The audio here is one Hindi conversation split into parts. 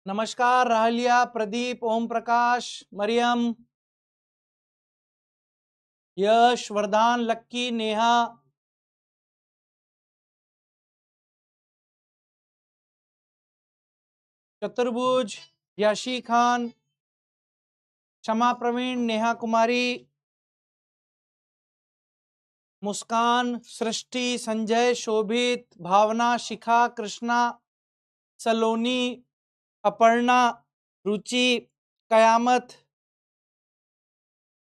नमस्कार राहलिया, प्रदीप, ओम प्रकाश, मरियम, यश, वरदान, लक्की, नेहा, चतुर्भुज, याशी खान, क्षमा प्रवीण, नेहा कुमारी, मुस्कान, सृष्टि, संजय, शोभित, भावना, शिखा, कृष्णा, सलोनी, अपर्णा, रुचि, कयामत।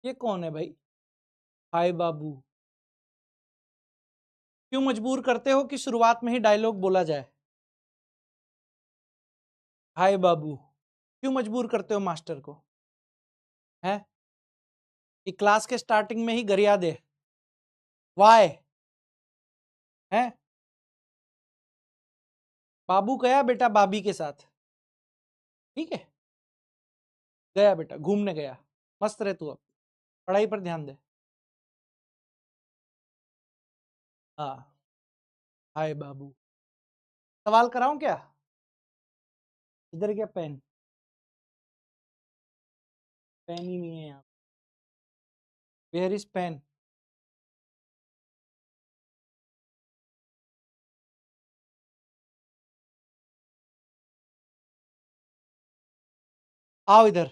ये कौन है भाई? हाय बाबू। क्यों मजबूर करते हो कि शुरुआत में ही डायलॉग बोला जाए? हाय बाबू, क्यों मजबूर करते हो मास्टर को? है कि क्लास के स्टार्टिंग में ही गरिया दे? वाई है? बाबू गया बेटा बाबी के साथ, ठीक है? गया बेटा, घूमने गया। मस्त रहे तू, अब पढ़ाई पर ध्यान दे। हाँ, हाय बाबू। सवाल कराऊं क्या? इधर क्या पेन? पेन ही नहीं है यहाँ। Where is pen? आओ इधर।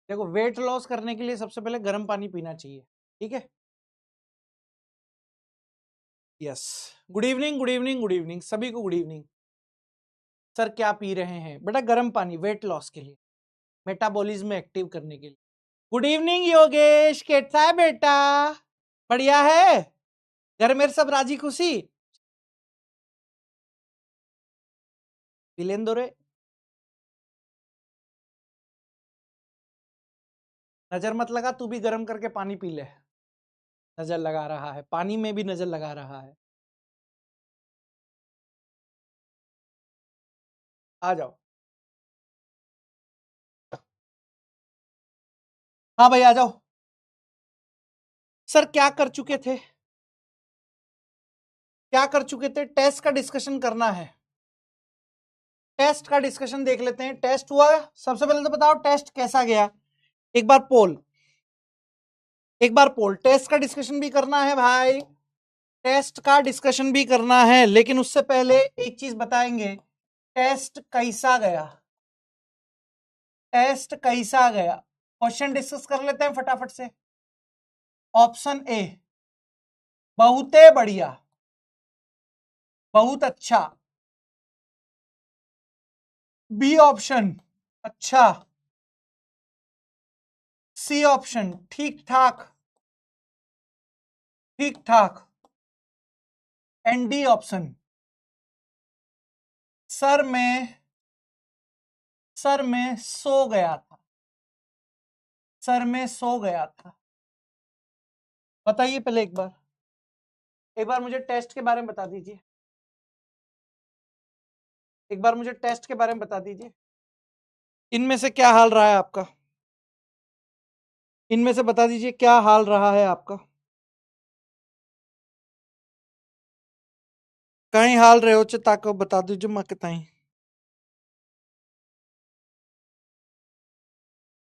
देखो, वेट लॉस करने के लिए सबसे पहले गर्म पानी पीना चाहिए, ठीक है? Yes. Good evening, good evening, good evening सभी को, गुड इवनिंग। सर क्या पी रहे हैं? बेटा गर्म पानी, वेट लॉस के लिए, मेटाबॉलिज्म एक्टिव करने के लिए। गुड इवनिंग योगेश, कैसा है बेटा? बढ़िया है? घर में सब राजी खुशी? पिलेंदो रे। नजर मत लगा, तू भी गर्म करके पानी पी ले। नजर लगा रहा है, पानी में भी नजर लगा रहा है। आ जाओ। हाँ भाई आ जाओ। सर क्या कर चुके थे? क्या कर चुके थे? टेस्ट का डिस्कशन करना है। टेस्ट का डिस्कशन देख लेते हैं। टेस्ट हुआ? सबसे पहले तो बताओ टेस्ट कैसा गया। एक बार पोल, एक बार पोल। टेस्ट का डिस्कशन भी करना है भाई, टेस्ट का डिस्कशन भी करना है, लेकिन उससे पहले एक चीज बताएंगे। टेस्ट कैसा गया? टेस्ट कैसा गया? क्वेश्चन डिस्कस कर लेते हैं फटाफट से। ऑप्शन ए, बहुते बढ़िया, बहुत अच्छा। बी ऑप्शन, अच्छा। सी ऑप्शन, ठीक ठाक, ठीक ठाक। एंड डी ऑप्शन, सर मैं सो गया था, सर मैं सो गया था। बताइए पहले एक बार मुझे टेस्ट के बारे में बता दीजिए। एक बार मुझे टेस्ट के बारे में बता दीजिए। इनमें से क्या हाल रहा है आपका? इनमें से बता दीजिए क्या हाल रहा है आपका? कहीं हाल रहे हो ताको बता दीजिए मैं कहीं।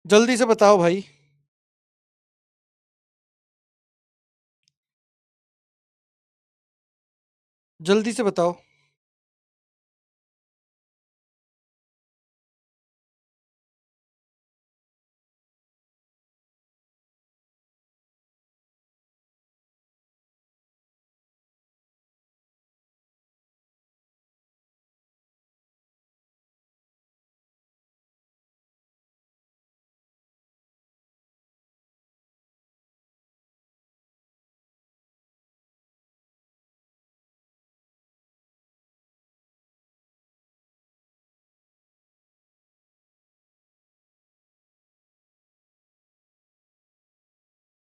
जल्दी से बताओ भाई। जल्दी से बताओ।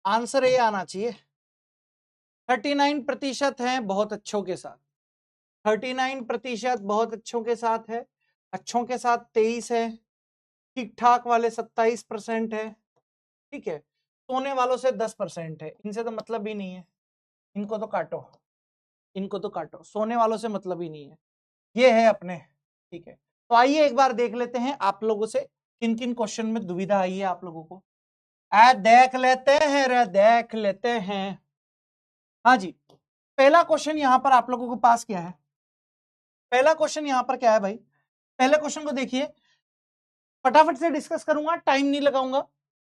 आंसर ये आना चाहिए। 39% है बहुत अच्छों के साथ। 39% बहुत अच्छों के साथ है। अच्छों के साथ 23 है। ठीक ठाक वाले 27% है। ठीक है, सोने वालों से 10% है। इनसे तो मतलब ही नहीं है, इनको तो काटो। इनको तो काटो, सोने वालों से मतलब ही नहीं है, ये है अपने। ठीक है, तो आइए एक बार देख लेते हैं आप लोगों से किन किन क्वेश्चन में दुविधा आई है आप लोगों को। देख लेते हैं रे, देख लेते हैं। हाँ जी, पहला क्वेश्चन यहां पर आप लोगों को पास किया है। पहला क्वेश्चन यहां पर क्या है भाई, पहले क्वेश्चन को देखिए, फटाफट से डिस्कस करूंगा, टाइम नहीं लगाऊंगा।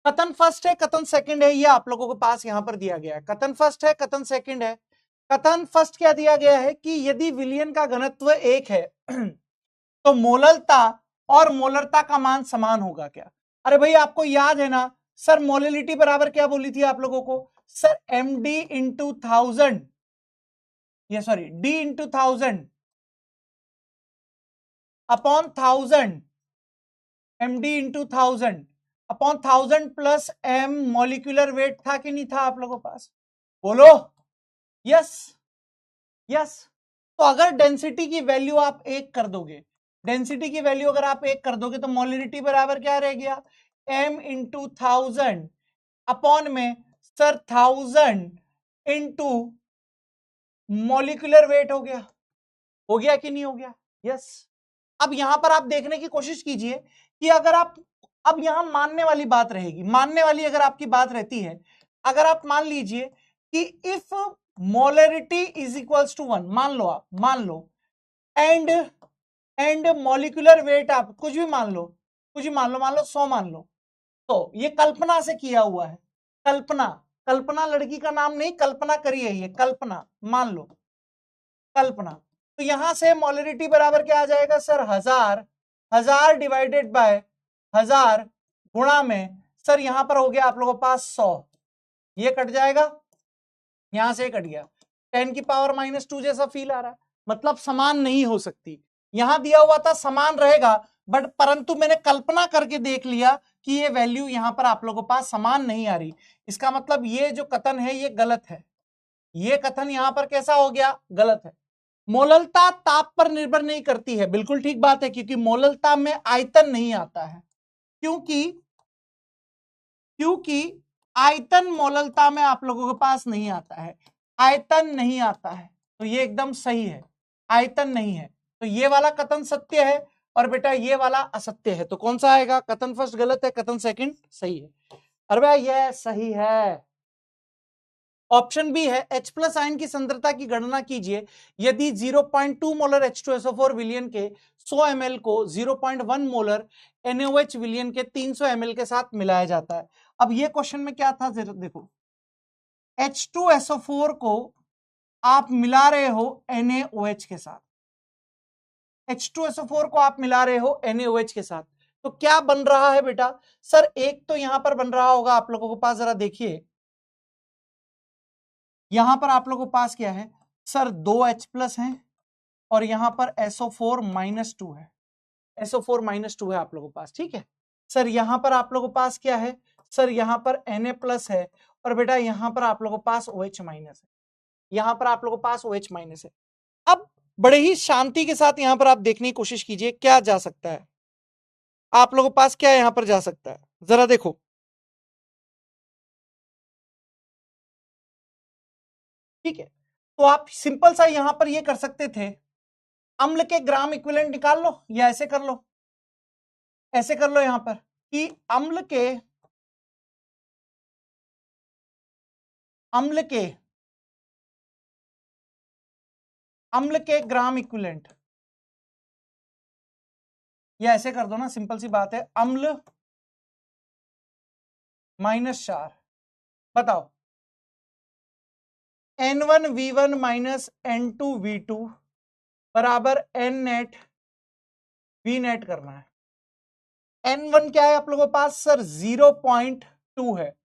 कथन फर्स्ट है, कथन सेकंड है, ये आप लोगों को पास यहां पर दिया गया है। कथन फर्स्ट है, कथन सेकंड है। कथन फर्स्ट क्या दिया गया है कि यदि विलयन का घनत्व 1 है तो मोललता और मोलरता का मान समान होगा क्या? अरे भाई आपको याद है ना सर, मोलिलिटी बराबर क्या बोली थी आप लोगों को सर, md इंटू 1000, ये sorry d into 1000 upon 1000, md into 1000 upon 1000 plus m molecular weight था कि नहीं था आप लोगों के पास? बोलो यस। यस, तो अगर डेंसिटी की वैल्यू आप 1 कर दोगे, डेंसिटी की वैल्यू अगर आप 1 कर दोगे तो मोलिलिटी बराबर क्या रह गया, m इंटू 1000 अपॉन में सर 1000 इंटू मॉलिक्यूलर वेट हो गया कि नहीं हो गया? यस। अब यहां पर आप देखने की कोशिश कीजिए कि अगर आप, अब यहां मानने वाली बात रहेगी, मानने वाली अगर आपकी बात रहती है, अगर आप मान लीजिए कि if molarity is equals to 1, मान लो, आप मान लो, एंड मॉलिक्यूलर वेट आप कुछ भी मान लो, कुछ भी मान लो, मान लो 100 मान लो, तो ये कल्पना से किया हुआ है, कल्पना, कल्पना लड़की का नाम नहीं, कल्पना करी है ये, कल्पना मान लो, कल्पना। तो यहां से मोलरिटी बराबर क्या आ जाएगा सर, 1000, 1000 डिवाइडेड बाय 1000 गुणा में सर यहां पर हो गया आप लोगों के पास 100, ये कट जाएगा, यहां से कट गया, 10 की पावर -2 जैसा फील आ रहा है, मतलब समान नहीं हो सकती। यहां दिया हुआ था समान रहेगा, बट परंतु मैंने कल्पना करके देख लिया कि ये वैल्यू यहां पर आप लोगों के पास समान नहीं आ रही, इसका मतलब ये जो कथन है ये गलत है, ये कथन यहां पर कैसा हो गया, गलत है। मोललता ताप पर निर्भर नहीं करती है, बिल्कुल ठीक बात है, क्योंकि मोललता में आयतन नहीं आता है, क्योंकि क्योंकि आयतन मोललता में आप लोगों के पास नहीं आता है, आयतन नहीं आता है, तो ये एकदम सही है, आयतन नहीं है, तो ये वाला कथन सत्य है और बेटा ये वाला असत्य है, तो कौन सा आएगा, कथन फर्स्ट गलत है, कथन सेकंड सही है। अरे भाई ये सही है, ऑप्शन बी है, H प्लस आयन की सांद्रता की गणना कीजिए यदि 0.2 मोलर H2SO4 विलियन के 100 ml को 0.1 मोलर NaOH विलियन के 300 ml के साथ मिलाया जाता है। अब ये क्वेश्चन में क्या था, जरा देखो, H2SO4 को आप मिला रहे हो NaOH के साथ, H2SO4 को आप मिला रहे हो NaOH के साथ, तो क्या बन रहा है बेटा सर, एक तो यहां पर बन रहा होगा आप लोगों के पास, जरा देखिए यहां पर आप लोगों के पास क्या है सर, 2H प्लस है और यहां पर SO4 -2 है, SO4 -2 है आप लोगों के पास, ठीक है सर। यहां पर आप लोगों के पास क्या है सर, यहां पर Na प्लस है और बेटा यहां पर आप लोगों के पास OH माइनस है, यहां पर आप लोगों के पास OH माइनस है। अब बड़े ही शांति के साथ यहां पर आप देखने की कोशिश कीजिए क्या जा सकता है, आप लोगों के पास क्या यहां पर जा सकता है, जरा देखो, ठीक है। तो आप सिंपल सा यहां पर ये कर सकते थे, अम्ल के ग्राम इक्विवेलेंट निकाल लो, या ऐसे कर लो, ऐसे कर लो यहां पर कि अम्ल के अम्ल के अम्ल के ग्राम इक्विवेलेंट, या ऐसे कर दो ना, सिंपल सी बात है, अम्ल -4, बताओ N1V1 N2V2 बराबर N नेट V नेट करना है। N1 क्या है आप लोगों के पास सर, 0.2 है,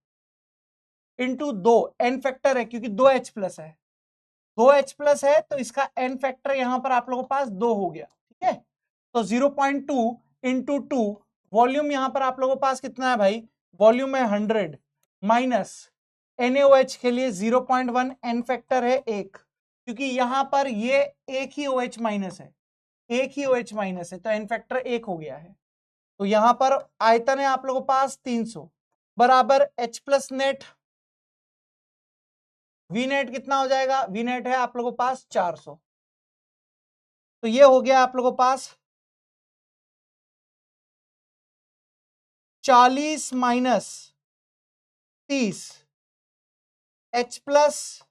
इंटू 2, N फैक्टर है क्योंकि 2H प्लस है, 2H प्लस है तो इसका N फैक्टर यहां पर आप लोगों के पास 2 हो गया, ठीक है। तो 0.2 इंटू 2, वॉल्यूम यहां पर आप लोगों के पास कितना है भाई, वॉल्यूम है 100 माइनस NaOH के लिए 0.1, N फैक्टर है 1, क्योंकि यहां पर ये एक ही OH माइनस है, एक ही OH माइनस है, तो N फैक्टर 1 हो गया है। तो यहां पर आयतन है आप लोगों के पास 300 बराबर H plus net V net कितना हो जाएगा, वी नेट है आप लोगों के पास 400। तो ये हो गया आप लोगों के पास 40 minus 30 H plus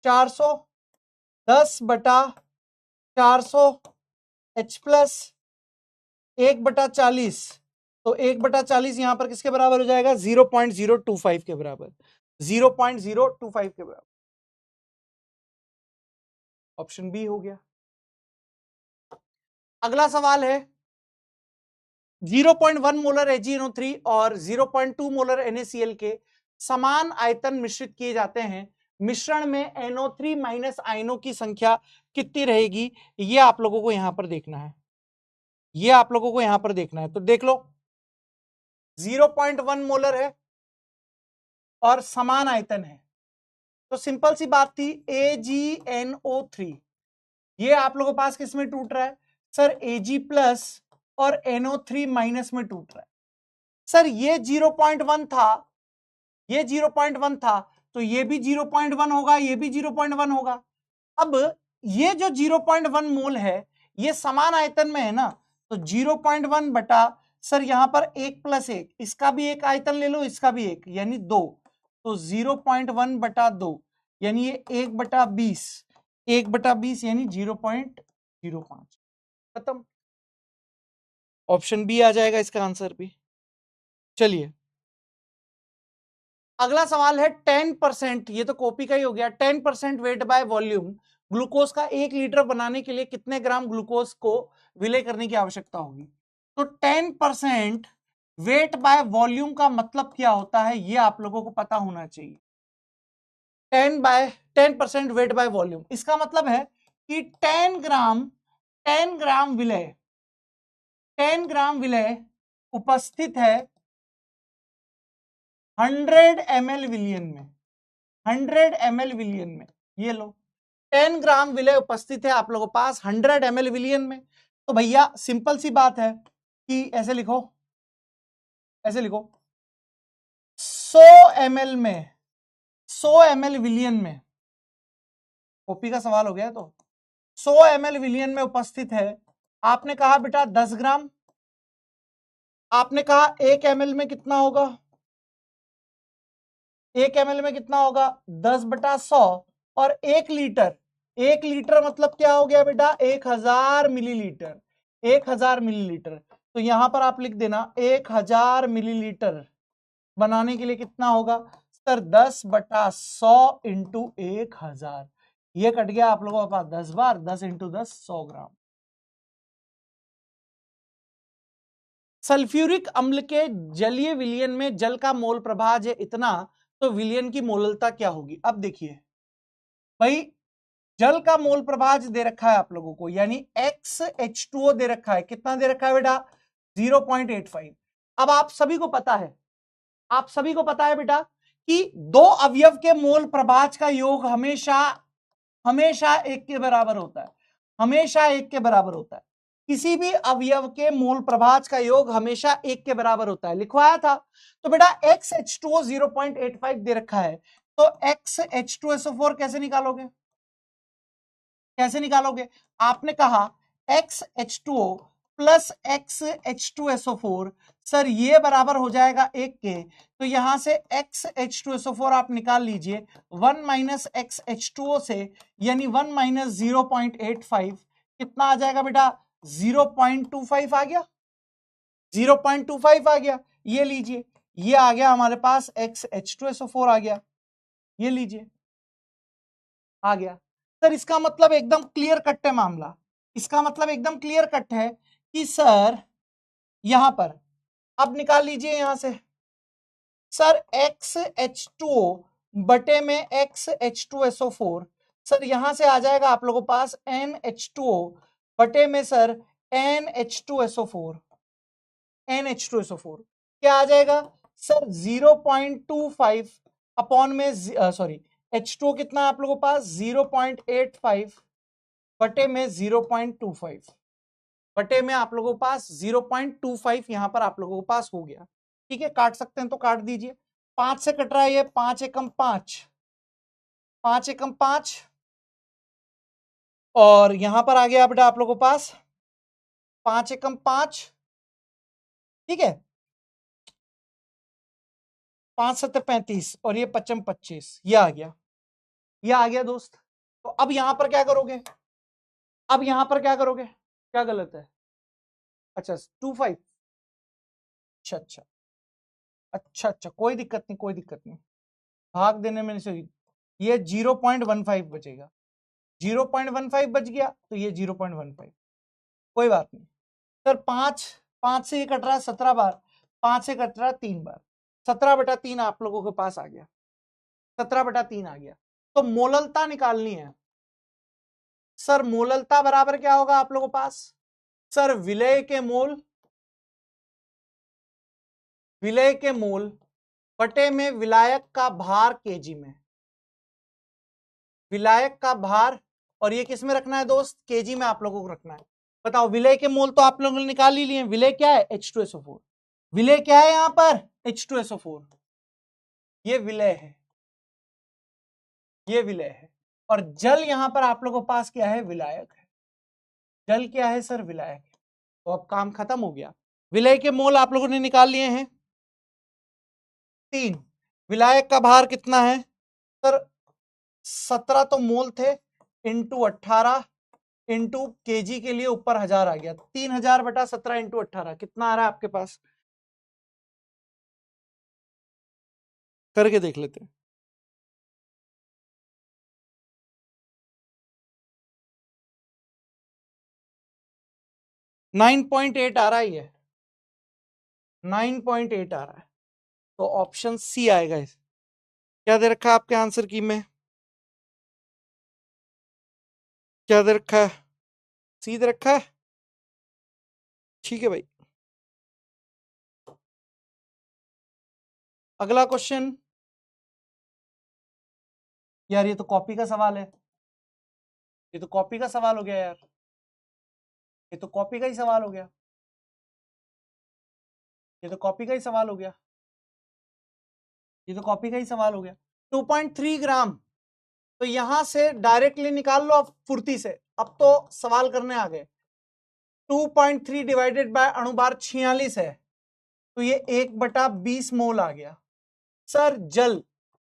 400, 10/400 H plus 1/40। तो 1/40 यहां पर किसके बराबर हो जाएगा, 0.025 के बराबर, 0.025 के बराबर। ऑप्शन बी हो गया। अगला सवाल है 0.1 मोलर AgNO3 और 0.2 मोलर NaCl के समान आयतन मिश्रित किए जाते हैं, मिश्रण में NO3 माइनस आयनों की संख्या कितनी रहेगी, ये आप लोगों को यहां पर देखना है, ये आप लोगों को यहां पर देखना है। तो देख लो 0.1 मोलर है और समान आयतन है, तो सिंपल सी बात थी AgNO3, ये आप लोगों के पास किस में टूट रहा है सर, Ag प्लस और NO3 माइनस में टूट रहा है। सर ये 0.1 था, ये 0.1 था, तो ये भी 0.1 होगा, ये भी 0.1 होगा। अब ये जो 0.1 मोल है ये समान आयतन में है ना, तो 0.1 बटा सर यहां पर 1+1, इसका भी एक आयतन ले लो, इसका भी एक, यानी 2, तो 0.1 बटा 2 यानी ये 1/20, 1/20 यानी 0.05, खत्म। ऑप्शन बी आ जाएगा इसका आंसर भी। चलिए अगला सवाल है 10%, ये तो कॉपी का ही हो गया, 10% वेट बाय वॉल्यूम ग्लूकोज का 1 लीटर बनाने के लिए कितने ग्राम ग्लूकोज को विलय करने की आवश्यकता होगी। तो 10% वेट बाय वॉल्यूम का मतलब क्या होता है ये आप लोगों को पता होना चाहिए। 10% वेट बाय वॉल्यूम, इसका मतलब है कि 10 ग्राम विलय, 10 ग्राम विलय उपस्थित है 100 ml विलियन में, 100 ml विलियन में। ये लो 10 ग्राम विलय उपस्थित है आप लोगों के पास 100 ml विलियन में। तो भैया सिंपल सी बात है कि ऐसे लिखो, ऐसे लिखो 100 ml में, 100 ml विलियन में, कॉपी का सवाल हो गया। तो 100 ml विलियन में उपस्थित है, आपने कहा बेटा 10 ग्राम, आपने कहा 1 ml में कितना होगा, 1 ml में कितना होगा 10/100, और 1 लीटर, 1 लीटर मतलब क्या हो गया बेटा 1000 मिलीलीटर, 1000 मिलीलीटर। तो यहां पर आप लिख देना 1000 मिलीलीटर बनाने के लिए कितना होगा सर 10/100 इंटू 1000, ये कट गया आप लोगों के पास 10 बार, 10 इंटू 10 100 ग्राम। सल्फ्यूरिक अम्ल के जलीय विलयन में जल का मोल प्रभाज है इतना, तो विलयन की मोललता क्या होगी। अब देखिए भाई जल का मोल प्रभाज दे रखा है आप लोगों को, यानी XH2O दे रखा है, कितना दे रखा है बेटा 0.85। अब आप सभी को पता है, आप सभी को पता है बेटा कि दो अवयव के मोल प्रभाज का योग हमेशा हमेशा 1 के बराबर होता है, हमेशा 1 के बराबर होता है। किसी भी अवयव के मोल प्रभाज का योग हमेशा 1 के बराबर होता है, लिखवाया था। तो बेटा XH2O 0.85 दे रखा है, तो XH2SO4 कैसे निकालोगे, कैसे निकालोगे। आपने कहा XH2O प्लस XH2SO4, सर ये बराबर हो जाएगा 1 के, तो यहां से XH2SO4 आप निकाल लीजिए 1 माइनस XH2O से, यानी 1 माइनस 0.85 कितना आ जाएगा बेटा 0.25 आ गया, 0.25 आ गया। ये लीजिए, ये आ गया हमारे पास XH2SO4 आ गया, ये लीजिए आ गया। सर इसका मतलब एकदम क्लियर कट है मामला, इसका मतलब एकदम क्लियर कट है कि सर यहां पर अब निकाल लीजिए यहां से सर XH2O बटे में XH2SO4, सर यहां से आ जाएगा आप लोगों के पास NH2O बटे में सर NH2SO4, NH2SO4 क्या आ जाएगा सर 0.25 अपॉन में सॉरी H2O कितना आप लोगों के पास 0.85 बटे में 0.25, बटे में आप लोगों के पास 0.25 यहां पर आप लोगों के पास हो गया। ठीक है काट सकते हैं तो काट दीजिए, 5 से कट रहा है ये, 5 एकम 5, 5 एकम 5, और यहां पर आ गया बेटा आप लोगों के पास 5 एकम 5, ठीक है, 5 सत्ते 35 और ये 55 25, ये आ गया, ये आ गया दोस्त। तो अब यहां पर क्या करोगे, अब यहां पर क्या करोगे, क्या गलत है, अच्छा 25, अच्छा अच्छा अच्छा अच्छा, कोई दिक्कत नहीं, कोई दिक्कत नहीं, भाग देने में से ये 0.15 बचेगा, 0.15 बच गया तो ये 0.15, कोई बात नहीं सर। 5 5 से ये कट रहा है 17 बार, 5 से कट रहा है 3 बार, 17/3 आप लोगों के पास आ गया, 17/3 आ गया। तो मोललता निकालनी है सर, मोललता बराबर क्या होगा आप लोगों के पास, सर विलय के मोल, विलय के मोल बटे में विलायक का भार केजी में, विलायक का भार, और ये किस में रखना है दोस्त, केजी में आप लोगों को रखना है। बताओ विलय के मोल तो आप लोगों ने निकाल ही लिए, विलय क्या है H2SO4, विलय क्या है यहां पर H2SO4, ये विलय है, ये विलय है, और जल यहां पर आप लोगों के पास क्या है, विलायक है, जल क्या है सर, विलायक है। तो अब काम खत्म हो गया, विलय के मोल आप लोगों ने निकाल लिए हैं 3, विलायक का भार कितना है सर, 17 तो मोल थे, इंटू 18 इंटू केजी के लिए ऊपर 1000 आ गया, 3000/17 इंटू 18 कितना आ रहा है आपके पास, करके देख लेते हैं। 9.8 आ रहा है, ये 9.8 आ रहा है, तो ऑप्शन सी आएगा। इस क्या दे रखा है आपके आंसर की में, क्या दे रखा है, सी दे रखा है, ठीक है भाई। अगला क्वेश्चन, यार ये तो कॉपी का सवाल है, ये तो कॉपी का सवाल हो गया यार, ये तो कॉपी का ही सवाल हो गया, ये तो कॉपी का ही सवाल हो गया, ये तो कॉपी का ही सवाल हो गया। 2.3 ग्राम, तो यहां से डायरेक्टली निकाल लो अब फुर्ती से, अब तो सवाल करने आ गए। 2.3 डिवाइडेड बाय अणुभार 46 है, तो ये 1/20 मोल आ गया। सर जल,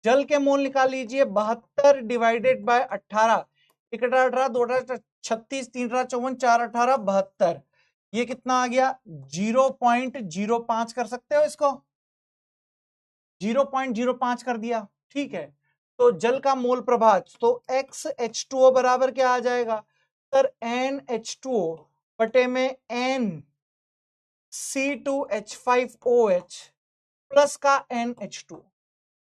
जल के मोल निकाल लीजिए, 72 डिवाइडेड बाय 18, 1/18 2/18 36 3/54 4/18 72, ये कितना आ गया 0.05 कर सकते हो इसको, 0.05 कर दिया, ठीक है। तो जल का मोल प्रभाव, तो XH2O बराबर क्या आ जाएगा सर, NH2O बटे में NC2H5OH प्लस का NH2,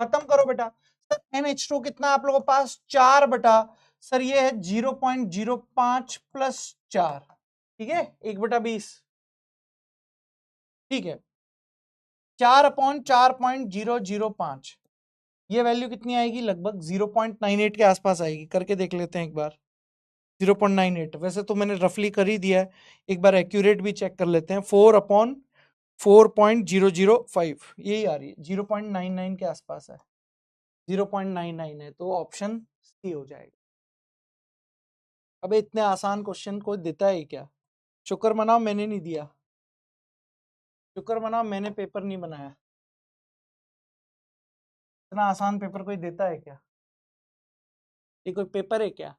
खत्म करो बेटा। सर NH2 कितना आप लोगों के पास 4 बटा, सर ये है 0.05 प्लस 4, ठीक है 1/20, ठीक है 4/4.005, ये वैल्यू कितनी आएगी, लगभग 0.98 के आसपास आएगी, करके देख लेते हैं एक बार। 0.98 वैसे तो मैंने रफली कर ही दिया है, एक बार एक्यूरेट भी चेक कर लेते हैं। 4/4.005 यही आ रही है, 0.99 के आसपास है, 0.99 है, तो ऑप्शन सी हो जाएगा। अबे इतने आसान क्वेश्चन कोई देता है क्या, शुक्र मनाओ मैंने नहीं दिया, शुक्र मनाओ मैंने पेपर नहीं बनाया, इतना आसान पेपर कोई देता है क्या, ये कोई पेपर है क्या।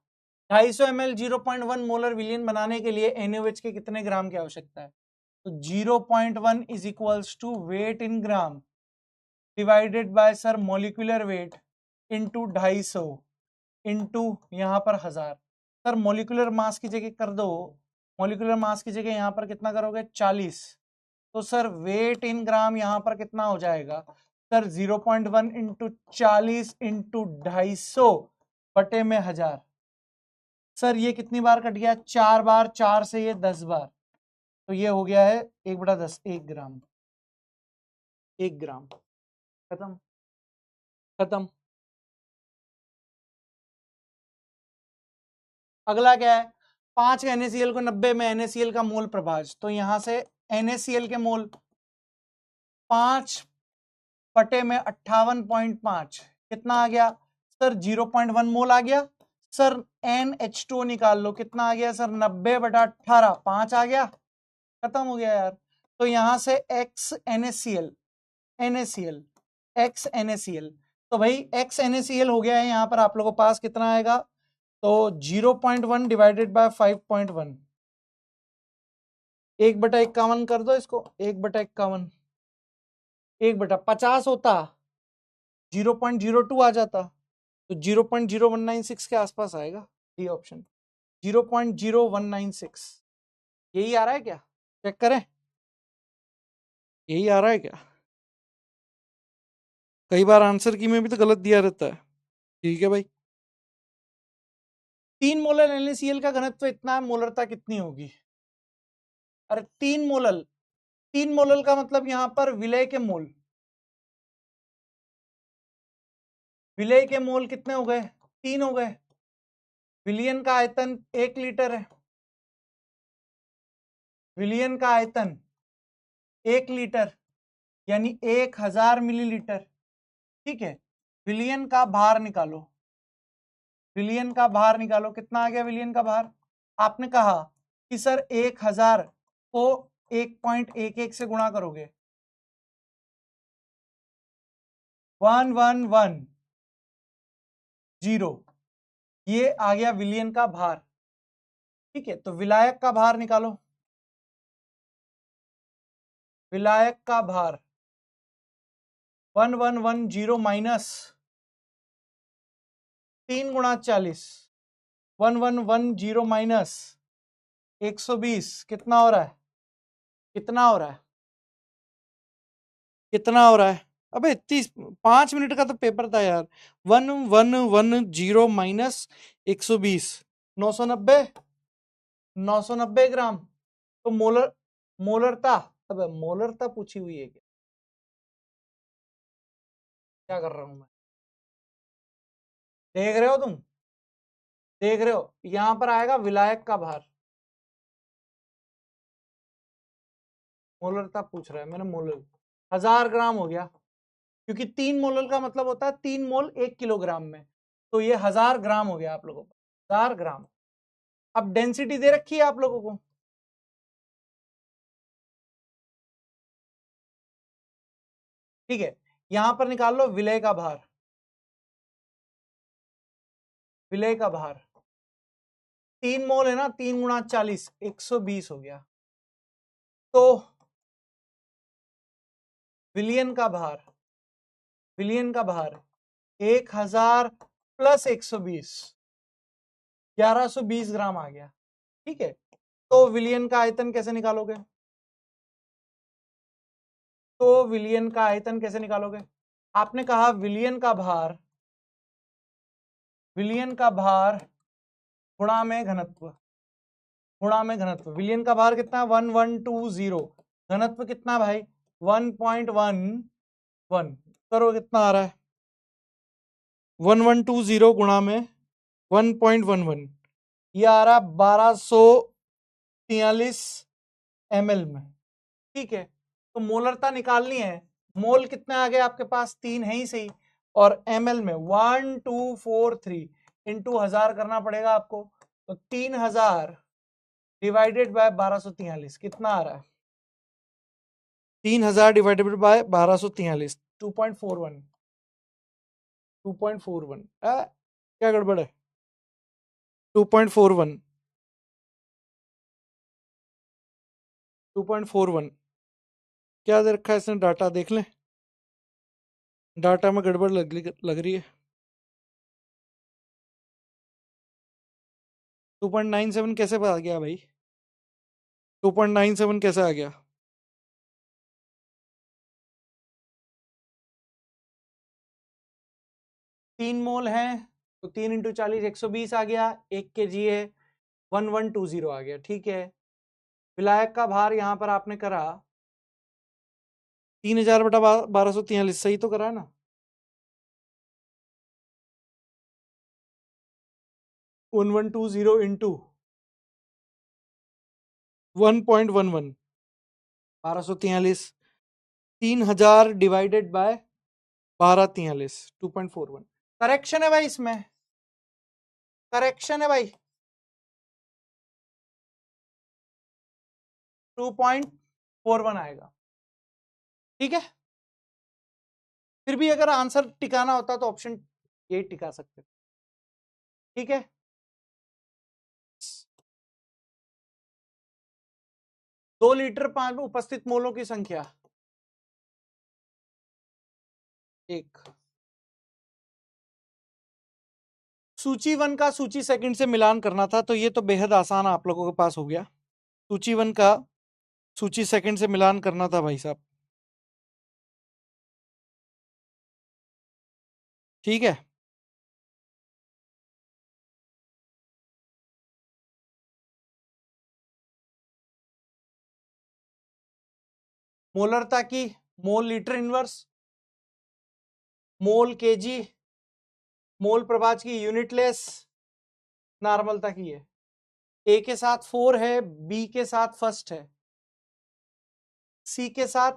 250 ml 0.1 मोलर विलियन बनाने के लिए NaOH के कितने ग्राम की आवश्यकता है, तो 0.1 is equals to weight in gram divided by sir molecular weight into 250 into यहाँ पर 1000, सर मोलिकुलर मास की जगह कर दो, मोलिकुलर मास की जगह यहाँ पर कितना करोगे 40, तो सर वेट इन ग्राम यहाँ पर कितना हो जाएगा सर 0.1 इंटू 40 इंटू 250 बटे में 1000, सर ये कितनी बार कट गया 4 बार, 4 से ये 10 बार, तो ये हो गया है 1/10, 1 ग्राम, 1 ग्राम, खत्म खत्म। अगला क्या है, 5 NaCl को 90 में NaCl का मोल प्रभाज, तो यहां से NaCl के मोल 5 बटे में 58.5 कितना आ गया सर 0.1 मोल आ गया। सर NH2 निकाल लो, कितना आ गया सर 90/18, 5 आ गया, खत्म हो गया यार। तो यहां से x NaCl, NaCl, x NaCl, तो भाई x NaCl हो गया है। यहां पर आप लोगों के पास कितना आएगा, तो 0.1 डिवाइडेड बाय 5.1, 1/51 कर दो इसको, 1/51, 1/50 होता, 0.02 आ जाता, तो 0.0196 के आसपास आएगा डी ऑप्शन, 0.0196। यही आ रहा है क्या, चेक करें, यही आ रहा है क्या? कई बार आंसर की में भी तो गलत दिया रहता है। ठीक है भाई, 3 मोलर NaCl का घनत्व इतना है, मोलरता कितनी होगी? अरे 3 मोलल, 3 मोलल का मतलब यहां पर विलय के मोल, विलय के मोल कितने हो गए, 3 हो गए। विलयन का आयतन 1 लीटर है, विलयन का आयतन 1 लीटर यानी 1000 मिलीलीटर। ठीक है, विलयन का भार निकालो, विलयन का भार निकालो, कितना आ गया विलयन का भार? आपने कहा कि सर 1000 को 1.11 से गुणा करोगे, 1110, ये आ गया विलयन का भार। ठीक है, तो विलायक का भार निकालो, विलायक का भार 1110 माइनस 3 गुणा 40, 1110 माइनस 120, कितना हो रहा है, कितना हो रहा है, कितना हो रहा है? अबे 5 मिनट का तो पेपर था यार। 1110 माइनस 120, 990, 990 ग्राम। तो मोलर, मोलरता, अब मोलरता पूछी हुई है क्या कर रहा हूं मैं, देख रहे हो तुम, देख रहे हो, यहां पर आएगा विलायक का भार, मोलरता पूछ रहा है मैंने, मोलर 1000 ग्राम हो गया, क्योंकि 3 मोलर का मतलब होता है 3 मोल 1 किलोग्राम में, तो ये 1000 ग्राम हो गया आप लोगों को, 1000 ग्राम। अब डेंसिटी दे रखी है आप लोगों को, ठीक है, यहां पर निकाल लो विलय का भार, विलय का भार 3 मोल है ना, 3 गुणा 40, 120 हो गया। तो विलियन का भार, विलियन का भार 1000 प्लस 120, 1120 ग्राम आ गया। ठीक है, तो विलियन का आयतन कैसे निकालोगे, तो विलियन का आयतन कैसे निकालोगे? आपने कहा विलियन का भार, विलियन का भार गुणा में घनत्व, गुणा में घनत्व, विलियन का भार कितना, 1120, घनत्व कितना भाई 1.11, करो कितना आ रहा है, 1120 गुणा में 1.11, ये आ रहा 1243 ml में। ठीक है, तो मोलरता निकालनी है, मोल कितने आ गए आपके पास, 3 है ही सही, और ml में 1243 इंटू 1000 करना पड़ेगा आपको, तो 3000 डिवाइडेड बाय 1243 कितना आ रहा है, 3000 डिवाइडेड बाय 1243, 2.41, 2.41, क्या गड़बड़ है, 2.41, 2.41 क्या दे रखा है इसने, डाटा देख लें, डाटा में गड़बड़ लग रही है। 2.97 कैसे आ गया भाई, 2.97 कैसे आ गया? 3 मोल है तो 3 इंटू 40, 120 आ गया, 1 kg है, 1120 आ गया। ठीक है, विलायक का भार यहां पर आपने करा 3000/1243, सही तो करा ना, 1120 इंटू 1.11, 1243, 3000 डिवाइडेड बाय 1243, 2.41, करेक्शन है भाई, इसमें करेक्शन है भाई, 2.41 आएगा। ठीक है, फिर भी अगर आंसर टिकाना होता तो ऑप्शन ये टिका सकते। ठीक है, दो लीटर पानी में उपस्थित मोलों की संख्या 1। सूची 1 का सूची सेकंड से मिलान करना था, तो ये तो बेहद आसान आप लोगों के पास हो गया। सूची 1 का सूची सेकंड से मिलान करना था भाई साहब। ठीक है, मोलरता की, मोल लीटर इनवर्स, मोल केजी, मोल प्रभाज की यूनिटलेस, नॉर्मलता की है। ए के साथ 4 है, बी के साथ फर्स्ट है, सी के साथ,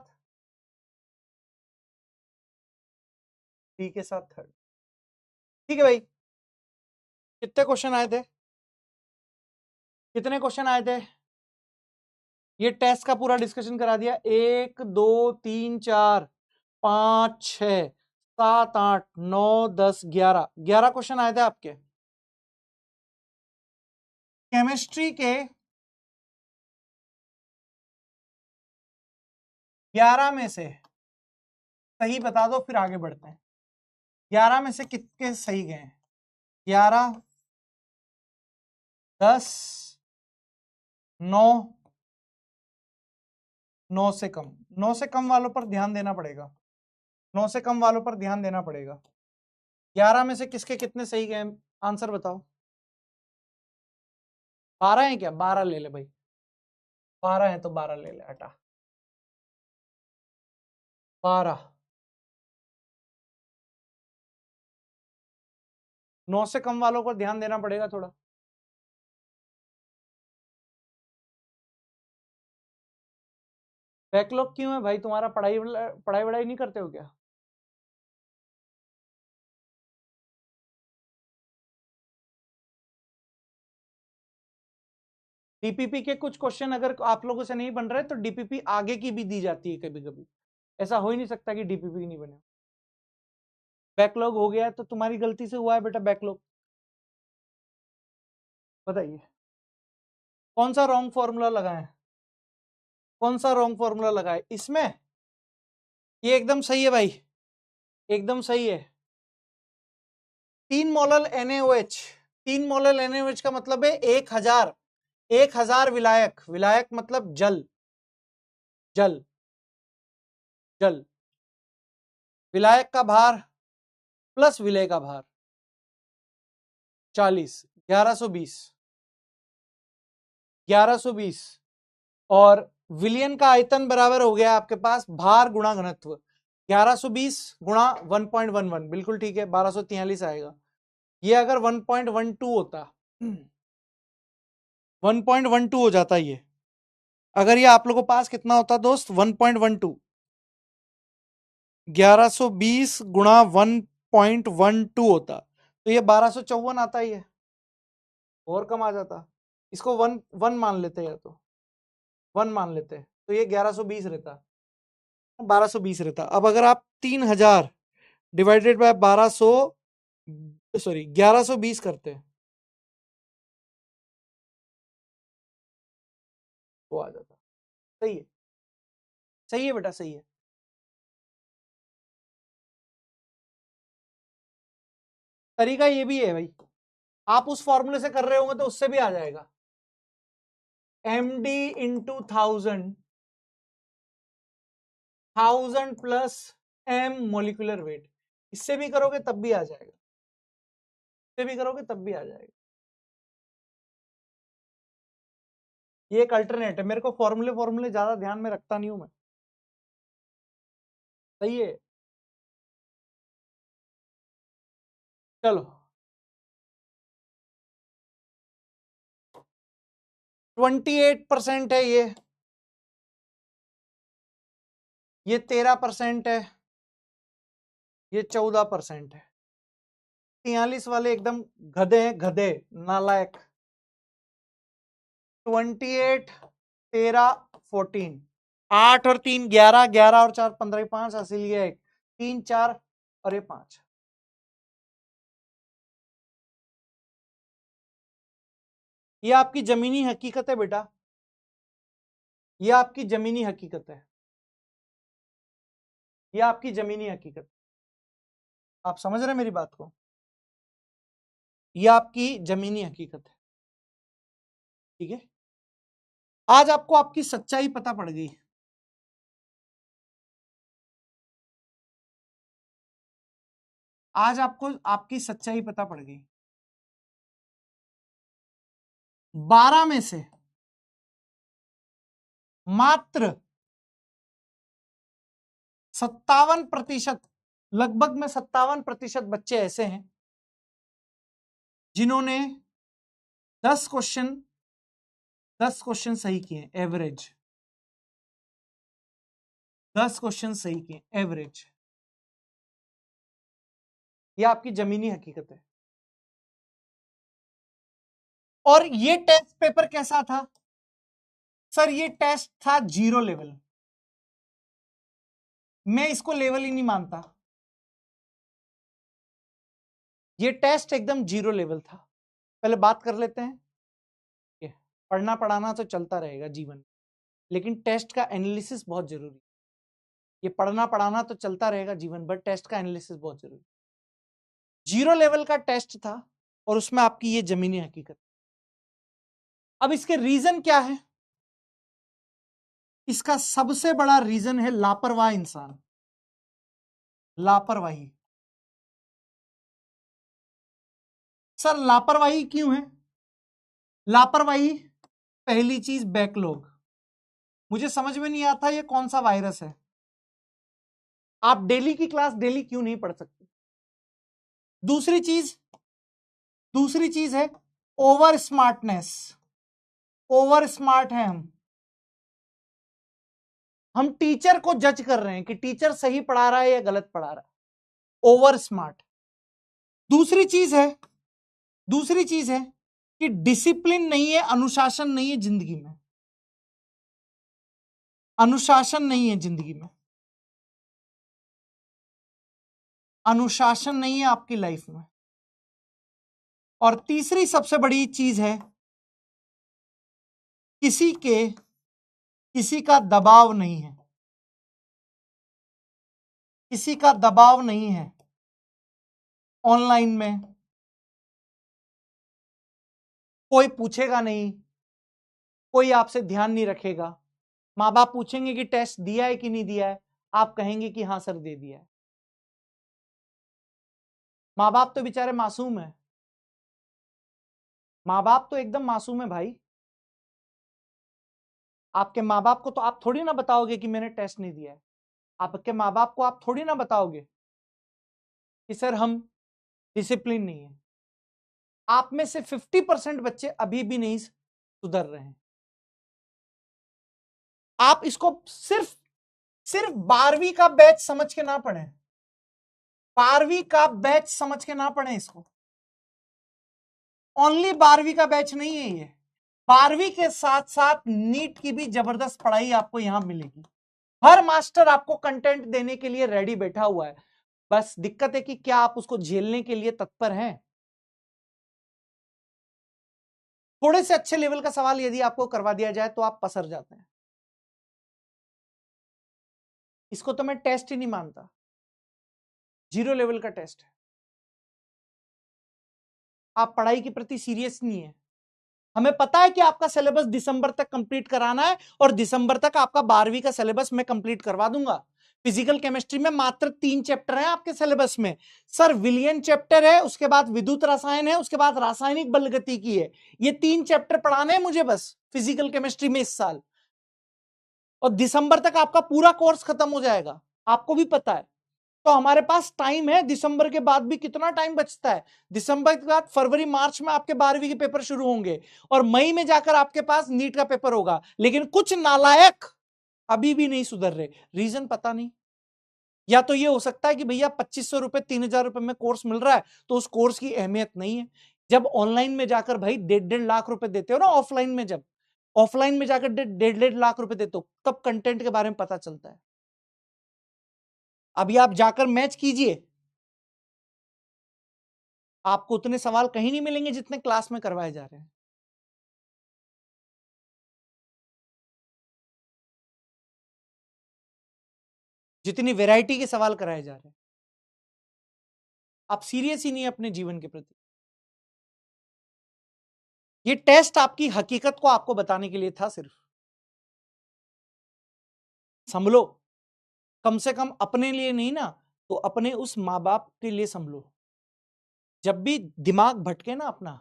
डी के साथ थर्ड। ठीक है भाई, कितने क्वेश्चन आए थे? कितने क्वेश्चन आए थे? ये टेस्ट का पूरा डिस्कशन करा दिया। 1 2 3 4 5 6 7 8 9 10 11 क्वेश्चन आए थे आपके। केमिस्ट्री के 11 में से सही बता दो, फिर आगे बढ़ते हैं। 11 में से कितने सही गए? 11, 10, 9, 9 से कम। 9 से कम वालों पर ध्यान देना पड़ेगा, 9 से कम वालों पर ध्यान देना पड़ेगा। 11 में से किसके कितने सही गए? आंसर बताओ। 12 है क्या? 12 ले ले भाई, 12 है तो 12 ले ले, हटा। 12, 9 से कम वालों पर ध्यान देना पड़ेगा थोड़ा। बैकलॉग क्यों है भाई तुम्हारा? पढ़ाई पढ़ाई वढ़ाई नहीं करते हो क्या? डीपीपी के कुछ क्वेश्चन अगर आप लोगों से नहीं बन रहे तो डीपीपी आगे की भी दी जाती है कभी कभी। ऐसा हो ही नहीं सकता कि डीपीपी नहीं बने। बैकलॉग हो गया है तो तुम्हारी गलती से हुआ है बेटा बैकलॉग। बताइए कौन सा रॉन्ग फॉर्मूला लगाए? कौन सा रॉन्ग फॉर्मूला लगाए इसमें? ये एकदम सही है भाई, एकदम सही है। 3 मोलल NaOH, 3 मोलल NaOH का मतलब है 1000 विलायक। विलायक मतलब जल, जल, जल। विलायक का भार प्लस विलय का भार 40, 1120, 1120। और विलियन का आयतन बराबर हो गया आपके पास भार गुणा घनत्व, 1120 गुणा 1.11, बिल्कुल ठीक है, 1243 आएगा। ये अगर 1.12 होता, 1.12 हो जाता ये। अगर ये आप लोगों के पास कितना होता दोस्त? 1.12, 1120 गुणा 1.12 होता तो ये 1254 आता ही है, और कम आ जाता। इसको वन वन मान लेते हैं, तो 1 मान लेते हैं तो ये 1120 रहता, 1220 रहता। अब अगर आप 3000 डिवाइडेड बाय 1200, सॉरी 1120 करते हैं, वो आ जाता। सही है, सही है बेटा, सही है। तरीका ये भी है भाई, आप उस फॉर्मूले से कर रहे होंगे तो उससे भी आ जाएगा। md into 1000 plus m molecular weight, इससे भी करोगे तब भी आ जाएगा, इससे भी करोगे तब भी आ जाएगा। ये एक अल्टरनेट है, मेरे को फॉर्मूले फॉर्मूले ज्यादा ध्यान में रखता नहीं हूं मैं। सही है, चलो 28% है ये 13% है, ये 14% है। 43 वाले एकदम गधे हैं, गधे, नालायक। 28, 13, 14, 8 और 3 11, 11 और 4 15, 5 हासिल, ये 1 3 4 और ये 5। ये आपकी जमीनी हकीकत है बेटा, ये आपकी जमीनी हकीकत है, ये आपकी जमीनी हकीकत। आप समझ रहे हैं मेरी बात को? ये आपकी जमीनी हकीकत है, ठीक है। आज आपको आपकी सच्चाई पता पड़ गई, आज आपको आपकी सच्चाई पता पड़ गई। 12 में से मात्र 57%, लगभग में 57% बच्चे ऐसे हैं जिन्होंने 10 क्वेश्चन सही किए, एवरेज 10 क्वेश्चन सही किए, एवरेज। ये आपकी जमीनी हकीकत है। और ये टेस्ट पेपर कैसा था सर? ये टेस्ट था 0 लेवल, मैं इसको लेवल ही नहीं मानता। ये टेस्ट एकदम 0 लेवल था। पहले बात कर लेते हैं, पढ़ना पढ़ाना तो चलता रहेगा जीवन में, लेकिन टेस्ट का एनालिसिस बहुत जरूरी। ये पढ़ना पढ़ाना तो चलता रहेगा जीवन भर, टेस्ट का एनालिसिस बहुत जरूरी। 0 लेवल का टेस्ट था और उसमें आपकी ये जमीनी हकीकत। अब इसके रीजन क्या है? इसका सबसे बड़ा रीजन है लापरवाह इंसान, लापरवाही। सर लापरवाही क्यों है? लापरवाही, पहली चीज बैकलॉग। मुझे समझ में नहीं आता ये कौन सा वायरस है। आप डेली की क्लास डेली क्यों नहीं पढ़ सकते? दूसरी चीज है ओवर स्मार्टनेस। ओवर स्मार्ट है हम टीचर को जज कर रहे हैं कि टीचर सही पढ़ा रहा है या गलत पढ़ा रहा है, ओवर स्मार्ट। दूसरी चीज है कि डिसिप्लिन नहीं है, अनुशासन नहीं है जिंदगी में, अनुशासन नहीं है जिंदगी में, अनुशासन नहीं है आपकी लाइफ में। और तीसरी सबसे बड़ी चीज है किसी का दबाव नहीं है, किसी का दबाव नहीं है ऑनलाइन में, कोई पूछेगा नहीं, कोई आपसे ध्यान नहीं रखेगा। माँ बाप पूछेंगे कि टेस्ट दिया है कि नहीं दिया है, आप कहेंगे कि हाँ सर दे दिया है। माँ बाप तो बेचारे मासूम है, माँ बाप तो एकदम मासूम है भाई। आपके माँ बाप को तो आप थोड़ी ना बताओगे कि मैंने टेस्ट नहीं दिया है। आपके माँ बाप को आप थोड़ी ना बताओगे कि सर हम डिसिप्लिन नहीं है। आप में से 50% बच्चे अभी भी नहीं सुधर रहे हैं। आप इसको सिर्फ 12वीं का बैच समझ के ना पढ़ें, 12वीं का बैच समझ के ना पढ़ें इसको। ओनली 12वीं का बैच नहीं है ये, 12वीं के साथ साथ नीट की भी जबरदस्त पढ़ाई आपको यहां मिलेगी। हर मास्टर आपको कंटेंट देने के लिए रेडी बैठा हुआ है, बस दिक्कत है कि क्या आप उसको झेलने के लिए तत्पर हैं। थोड़े से अच्छे लेवल का सवाल यदि आपको करवा दिया जाए तो आप पसर जाते हैं। इसको तो मैं टेस्ट ही नहीं मानता, 0 लेवल का टेस्ट है। आप पढ़ाई के प्रति सीरियस नहीं है। हमें पता है कि आपका सिलेबस दिसंबर तक कंप्लीट कराना है और दिसंबर तक आपका 12वीं का सिलेबस मैं कंप्लीट करवा दूंगा। फिजिकल केमिस्ट्री में मात्र 3 चैप्टर हैं आपके सिलेबस में। सर विलियन चैप्टर है, उसके बाद विद्युत रसायन है, उसके बाद रासायनिक बलगतिकी है। ये 3 चैप्टर पढ़ाने हैं मुझे बस फिजिकल केमिस्ट्री में इस साल, और दिसंबर तक आपका पूरा कोर्स खत्म हो जाएगा, आपको भी पता है। तो हमारे पास टाइम है, दिसंबर के बाद भी कितना टाइम बचता है? दिसंबर के बाद फरवरी मार्च में आपके 12वीं के पेपर शुरू होंगे और मई में जाकर आपके पास नीट का पेपर होगा। लेकिन कुछ नालायक अभी भी नहीं सुधर रहे, रीजन पता नहीं। या तो ये हो सकता है कि भैया 2500 रुपए 3000 रुपए में कोर्स मिल रहा है तो उस कोर्स की अहमियत नहीं है। जब ऑनलाइन में जाकर भाई 1.5 लाख रुपए देते हो ना, ऑफलाइन में जब ऑफलाइन में जाकर 1.5 लाख रुपए देते हो तब कंटेंट के बारे में पता चलता है। अभी आप जाकर मैच कीजिए, आपको उतने सवाल कहीं नहीं मिलेंगे जितने क्लास में करवाए जा रहे हैं। जितनी वैरायटी के सवाल कराए जा रहे हैं। आप सीरियस ही नहीं है अपने जीवन के प्रति। ये टेस्ट आपकी हकीकत को आपको बताने के लिए था सिर्फ। संभलो, कम से कम अपने लिए नहीं ना तो अपने उस माँ बाप के लिए संभलो। जब भी दिमाग भटके ना अपना,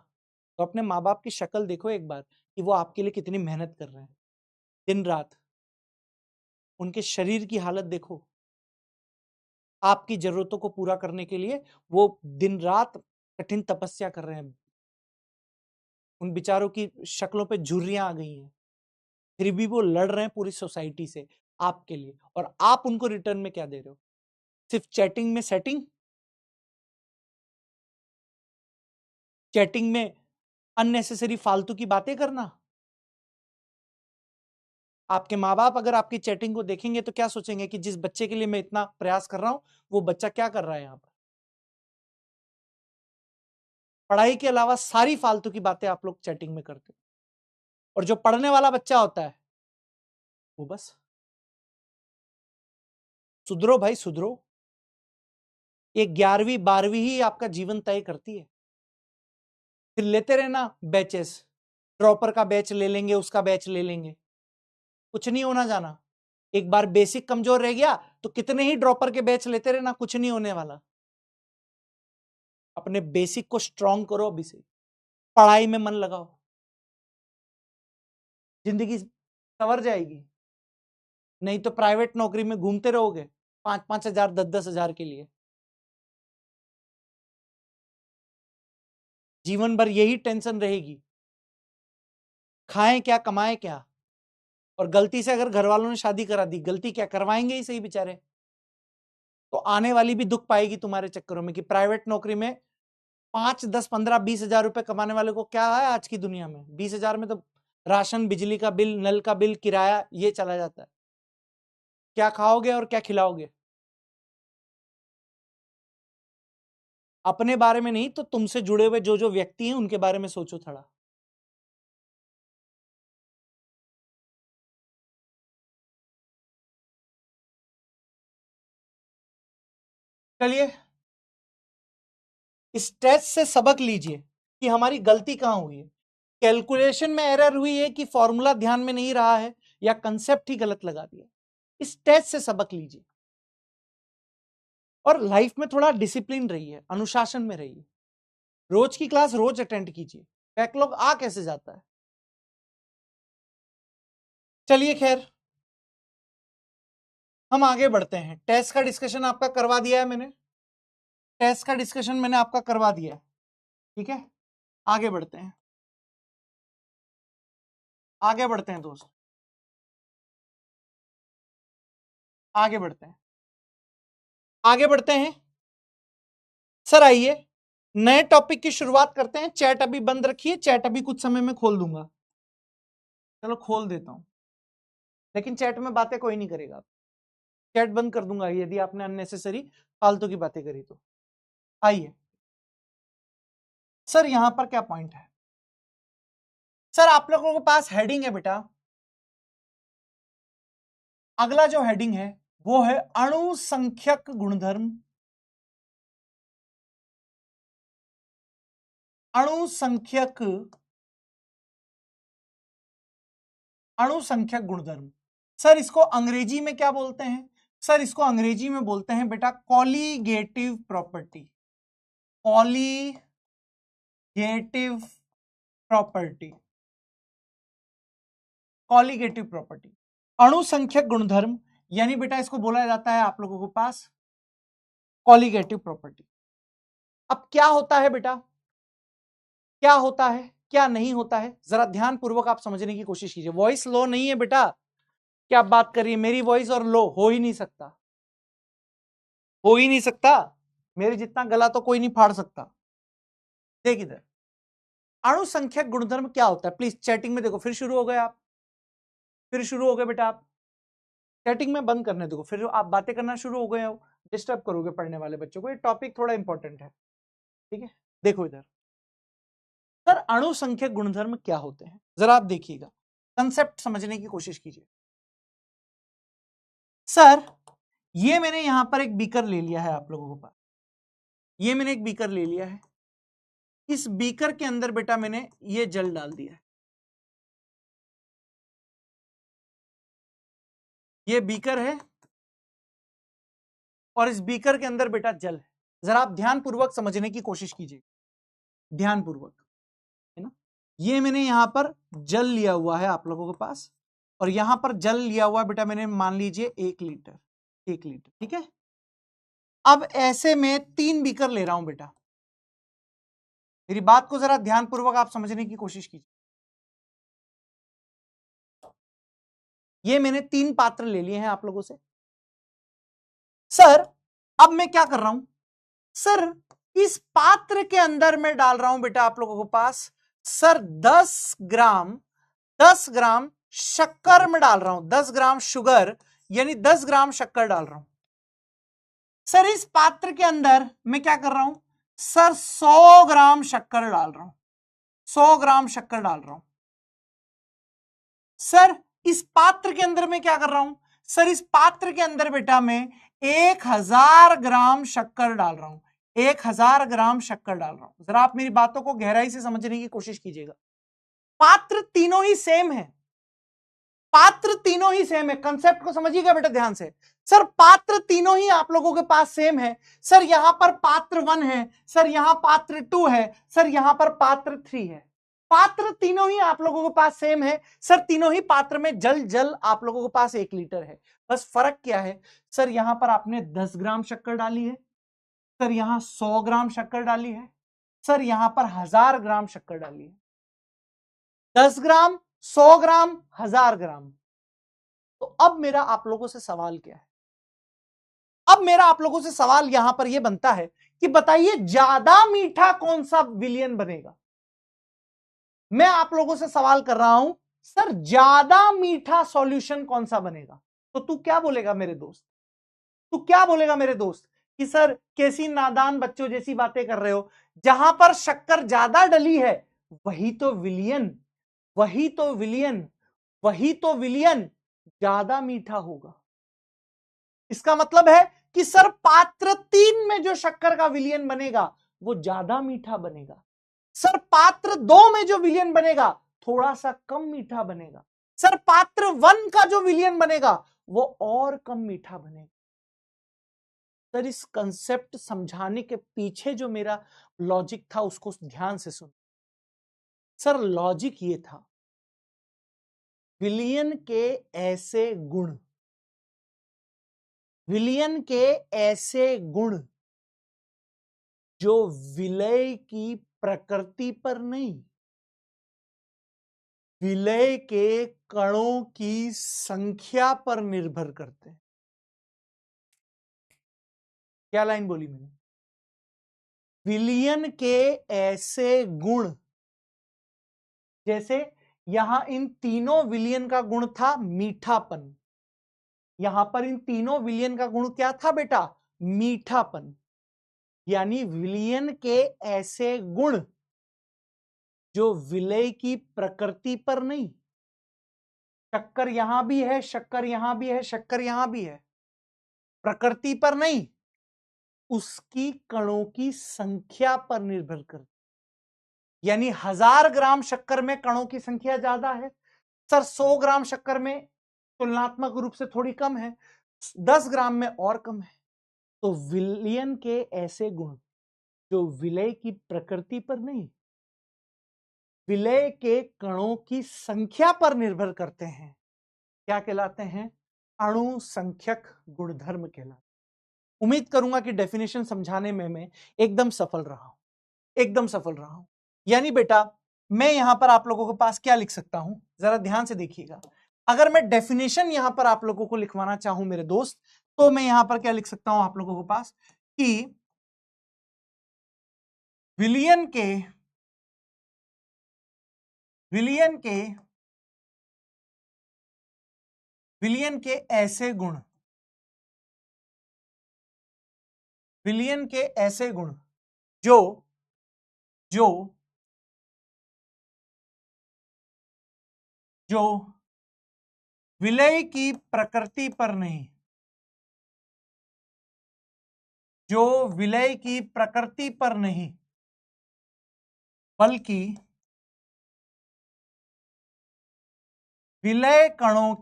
तो अपने माँ बाप की शक्ल देखो एक बार कि वो आपके लिए कितनी मेहनत कर रहे हैं दिन रात। उनके शरीर की हालत देखो, आपकी जरूरतों को पूरा करने के लिए वो दिन रात कठिन तपस्या कर रहे हैं। उन बेचारों की शक्लों पे झुर्रियां आ गई हैं, फिर भी वो लड़ रहे हैं पूरी सोसाइटी से आपके लिए, और आप उनको रिटर्न में क्या दे रहे हो? सिर्फ चैटिंग में सेटिंग, चैटिंग में अननेसेसरी फालतू की बातें करना। आपके माँ बाप अगर आपकी चैटिंग को देखेंगे तो क्या सोचेंगे कि जिस बच्चे के लिए मैं इतना प्रयास कर रहा हूं वो बच्चा क्या कर रहा है यहाँ पर? पढ़ाई के अलावा सारी फालतू की बातें आप लोग चैटिंग में करते हो, और जो पढ़ने वाला बच्चा होता है वो बस सुधरो भाई सुधरो। ये 11वीं 12वीं ही आपका जीवन तय करती है। फिर लेते रहना बैचेस, ड्रॉपर का बैच ले लेंगे, उसका बैच ले लेंगे, कुछ नहीं होना जाना। एक बार बेसिक कमजोर रह गया तो कितने ही ड्रॉपर के बैच लेते रहना, कुछ नहीं होने वाला। अपने बेसिक को स्ट्रॉन्ग करो अभी से, पढ़ाई में मन लगाओ, जिंदगी संवर जाएगी। नहीं तो प्राइवेट नौकरी में घूमते रहोगे 5-5 हजार 10-10 हजार के लिए। जीवन भर यही टेंशन रहेगी, खाएं क्या कमाएं क्या। और गलती से अगर घर वालों ने शादी करा दी, गलती क्या करवाएंगे ही सही बेचारे, तो आने वाली भी दुख पाएगी तुम्हारे चक्करों में कि प्राइवेट नौकरी में 5, 10, 15, 20 हजार रुपए कमाने वाले को क्या है आज की दुनिया में। 20 हजार में तो राशन, बिजली का बिल, नल का बिल, किराया ये चला जाता है। क्या खाओगे और क्या खिलाओगे? अपने बारे में नहीं तो तुमसे जुड़े हुए जो जो व्यक्ति हैं उनके बारे में सोचो थोड़ा। चलिए, इस टेस्ट से सबक लीजिए कि हमारी गलती कहां हुई है। कैलकुलेशन में एरर हुई है कि फॉर्मूला ध्यान में नहीं रहा है या कंसेप्ट ही गलत लगा दिया। इस टेस्ट से सबक लीजिए और लाइफ में थोड़ा डिसिप्लिन रहिए, अनुशासन में रहिए। रोज की क्लास रोज अटेंड कीजिए। बैकलॉग आ कैसे जाता है? चलिए खैर, हम आगे बढ़ते हैं। टेस्ट का डिस्कशन आपका करवा दिया है मैंने, टेस्ट का डिस्कशन मैंने आपका करवा दिया है, ठीक है। आगे बढ़ते हैं, आगे बढ़ते हैं दोस्त, आगे बढ़ते हैं, आगे बढ़ते हैं। सर आइए, नए टॉपिक की शुरुआत करते हैं। चैट अभी बंद रखिए, चैट अभी कुछ समय में खोल दूंगा। चलो खोल देता हूं, लेकिन चैट में बातें कोई नहीं करेगा। चैट बंद कर दूंगा यदि आपने अननेसेसरी फालतू की बातें करी तो। आइए सर, यहां पर क्या पॉइंट है? सर आप लोगों के पास हेडिंग है बेटा, अगला जो हेडिंग है वो है अणुसंख्यक गुणधर्म। अणुसंख्यक, अणुसंख्यक गुणधर्म। सर इसको अंग्रेजी में क्या बोलते हैं? सर इसको अंग्रेजी में बोलते हैं बेटा colligative property. Colligative property, colligative property, अणुसंख्यक गुणधर्म, यानी बेटा इसको बोला जाता है आप लोगों के पास कॉलीगेटिव प्रॉपर्टी। अब क्या होता है बेटा, क्या होता है क्या नहीं होता है, जरा ध्यान पूर्वक आप समझने की कोशिश कीजिए। वॉइस लो नहीं है बेटा, क्या बात करिए, मेरी वॉइस और लो हो ही नहीं सकता। हो ही नहीं सकता, मेरे जितना गला तो कोई नहीं फाड़ सकता। देख इधर, अणुसंख्यक गुणधर्म क्या होता है? प्लीज चैटिंग में देखो, फिर शुरू हो गए आप, फिर शुरू हो गए बेटा आप। चैटिंग में बंद करने देखो, फिर आप बातें करना शुरू हो गए हो, डिस्टर्ब करोगे पढ़ने वाले बच्चों को। ये टॉपिक थोड़ा इंपॉर्टेंट है, ठीक है। देखो इधर, सर अणुसंख्यक गुणधर्म क्या होते हैं, जरा आप देखिएगा, कंसेप्ट समझने की कोशिश कीजिए। सर ये मैंने यहां पर एक बीकर ले लिया है आप लोगों के पास, ये मैंने एक बीकर ले लिया है, इस बीकर के अंदर बेटा मैंने ये जल डाल दिया है, ये बीकर है और इस बीकर के अंदर बेटा जल है। जरा आप ध्यानपूर्वक समझने की कोशिश कीजिए, ध्यानपूर्वक, है ना। ये मैंने यहां पर जल लिया हुआ है आप लोगों के पास, और यहां पर जल लिया हुआ बेटा मैंने, मान लीजिए 1 लीटर, 1 लीटर, ठीक है। अब ऐसे में 3 बीकर ले रहा हूं बेटा, मेरी बात को जरा ध्यानपूर्वक आप समझने की कोशिश कीजिए। ये मैंने 3 पात्र ले लिए हैं आप लोगों से। सर अब मैं क्या कर रहा हूं, सर इस पात्र के अंदर मैं डाल रहा हूं बेटा आप लोगों के पास, सर 10 ग्राम शक्कर में डाल रहा हूं, 10 ग्राम शुगर, यानी 10 ग्राम शक्कर डाल रहा हूं। सर इस पात्र के अंदर मैं क्या कर रहा हूं, सर 100 ग्राम शक्कर डाल रहा हूं, 100 ग्राम शक्कर डाल रहा हूं। सर इस पात्र के अंदर मैं क्या कर रहा हूं, सर इस पात्र के अंदर बेटा मैं 1000 ग्राम शक्कर डाल रहा हूं, 1000 ग्राम शक्कर डाल रहा हूं। जरा आप मेरी बातों को गहराई से समझने की कोशिश कीजिएगा। पात्र तीनों ही सेम है, पात्र तीनों ही सेम है, कंसेप्ट को समझिएगा बेटा ध्यान से। सर पात्र तीनों ही आप लोगों के पास सेम है। सर यहां पर पात्र 1 है, सर यहां पात्र 2 है, सर यहां पर पात्र 3 है। पात्र तीनों ही आप लोगों के पास सेम है। सर तीनों ही पात्र में जल आप लोगों के पास 1 लीटर है। बस फर्क क्या है, सर यहां पर आपने 10 ग्राम शक्कर डाली है, सर यहां 100 ग्राम शक्कर डाली है, सर यहां पर 1000 ग्राम शक्कर डाली है। 10 ग्राम, 100 ग्राम, 1000 ग्राम। तो अब मेरा आप लोगों से सवाल क्या है, अब मेरा आप लोगों से सवाल यहां पर यह बनता है कि बताइए ज्यादा मीठा कौन सा विलयन बनेगा। मैं आप लोगों से सवाल कर रहा हूं, सर ज्यादा मीठा सॉल्यूशन कौन सा बनेगा। तो तू क्या बोलेगा मेरे दोस्त, तू क्या बोलेगा मेरे दोस्त कि सर कैसी नादान बच्चों जैसी बातें कर रहे हो, जहां पर शक्कर ज्यादा डली है वही तो विलियन, वही तो विलियन, वही तो विलियन ज्यादा मीठा होगा। इसका मतलब है कि सर पात्र 3 में जो शक्कर का विलियन बनेगा वो ज्यादा मीठा बनेगा। सर पात्र 2 में जो विलियन बनेगा थोड़ा सा कम मीठा बनेगा। सर पात्र 1 का जो विलियन बनेगा वो और कम मीठा बनेगा। सर इस कंसेप्ट समझाने के पीछे जो मेरा लॉजिक था उसको ध्यान से सुन। सर लॉजिक ये था, विलियन के ऐसे गुण, विलियन के ऐसे गुण जो विलय की प्रकृति पर नहीं, विलय के कणों की संख्या पर निर्भर करते हैं। क्या लाइन बोली मैंने, विलयन के ऐसे गुण, जैसे यहां इन तीनों विलयन का गुण था मीठापन, यहां पर इन तीनों विलयन का गुण क्या था बेटा, मीठापन। यानी विलयन के ऐसे गुण जो विलय की प्रकृति पर नहीं, शक्कर यहां भी है, शक्कर यहां भी है, शक्कर यहां भी है, प्रकृति पर नहीं, उसकी कणों की संख्या पर निर्भर करती। यानी 1000 ग्राम शक्कर में कणों की संख्या ज्यादा है, सर 100 ग्राम शक्कर में तुलनात्मक रूप से थोड़ी कम है, 10 ग्राम में और कम है। तो विलयन के ऐसे गुण जो विलय की प्रकृति पर नहीं, विलय के कणों की संख्या पर निर्भर करते हैं, क्या कहलाते हैं, अणुसंख्यक गुणधर्म कहलाते। उम्मीद करूंगा कि डेफिनेशन समझाने में मैं एकदम सफल रहा हूं, एकदम सफल रहा हूं। यानी बेटा मैं यहां पर आप लोगों के पास क्या लिख सकता हूं, जरा ध्यान से देखिएगा। अगर मैं डेफिनेशन यहां पर आप लोगों को लिखवाना चाहूं मेरे दोस्त, तो मैं यहां पर क्या लिख सकता हूं आप लोगों के पास कि विलियन के विलियन के विलियन के ऐसे गुण विलियन के ऐसे गुण जो जो जो विलय की प्रकृति पर नहीं, जो विलय की प्रकृति पर नहीं बल्कि विलय कणों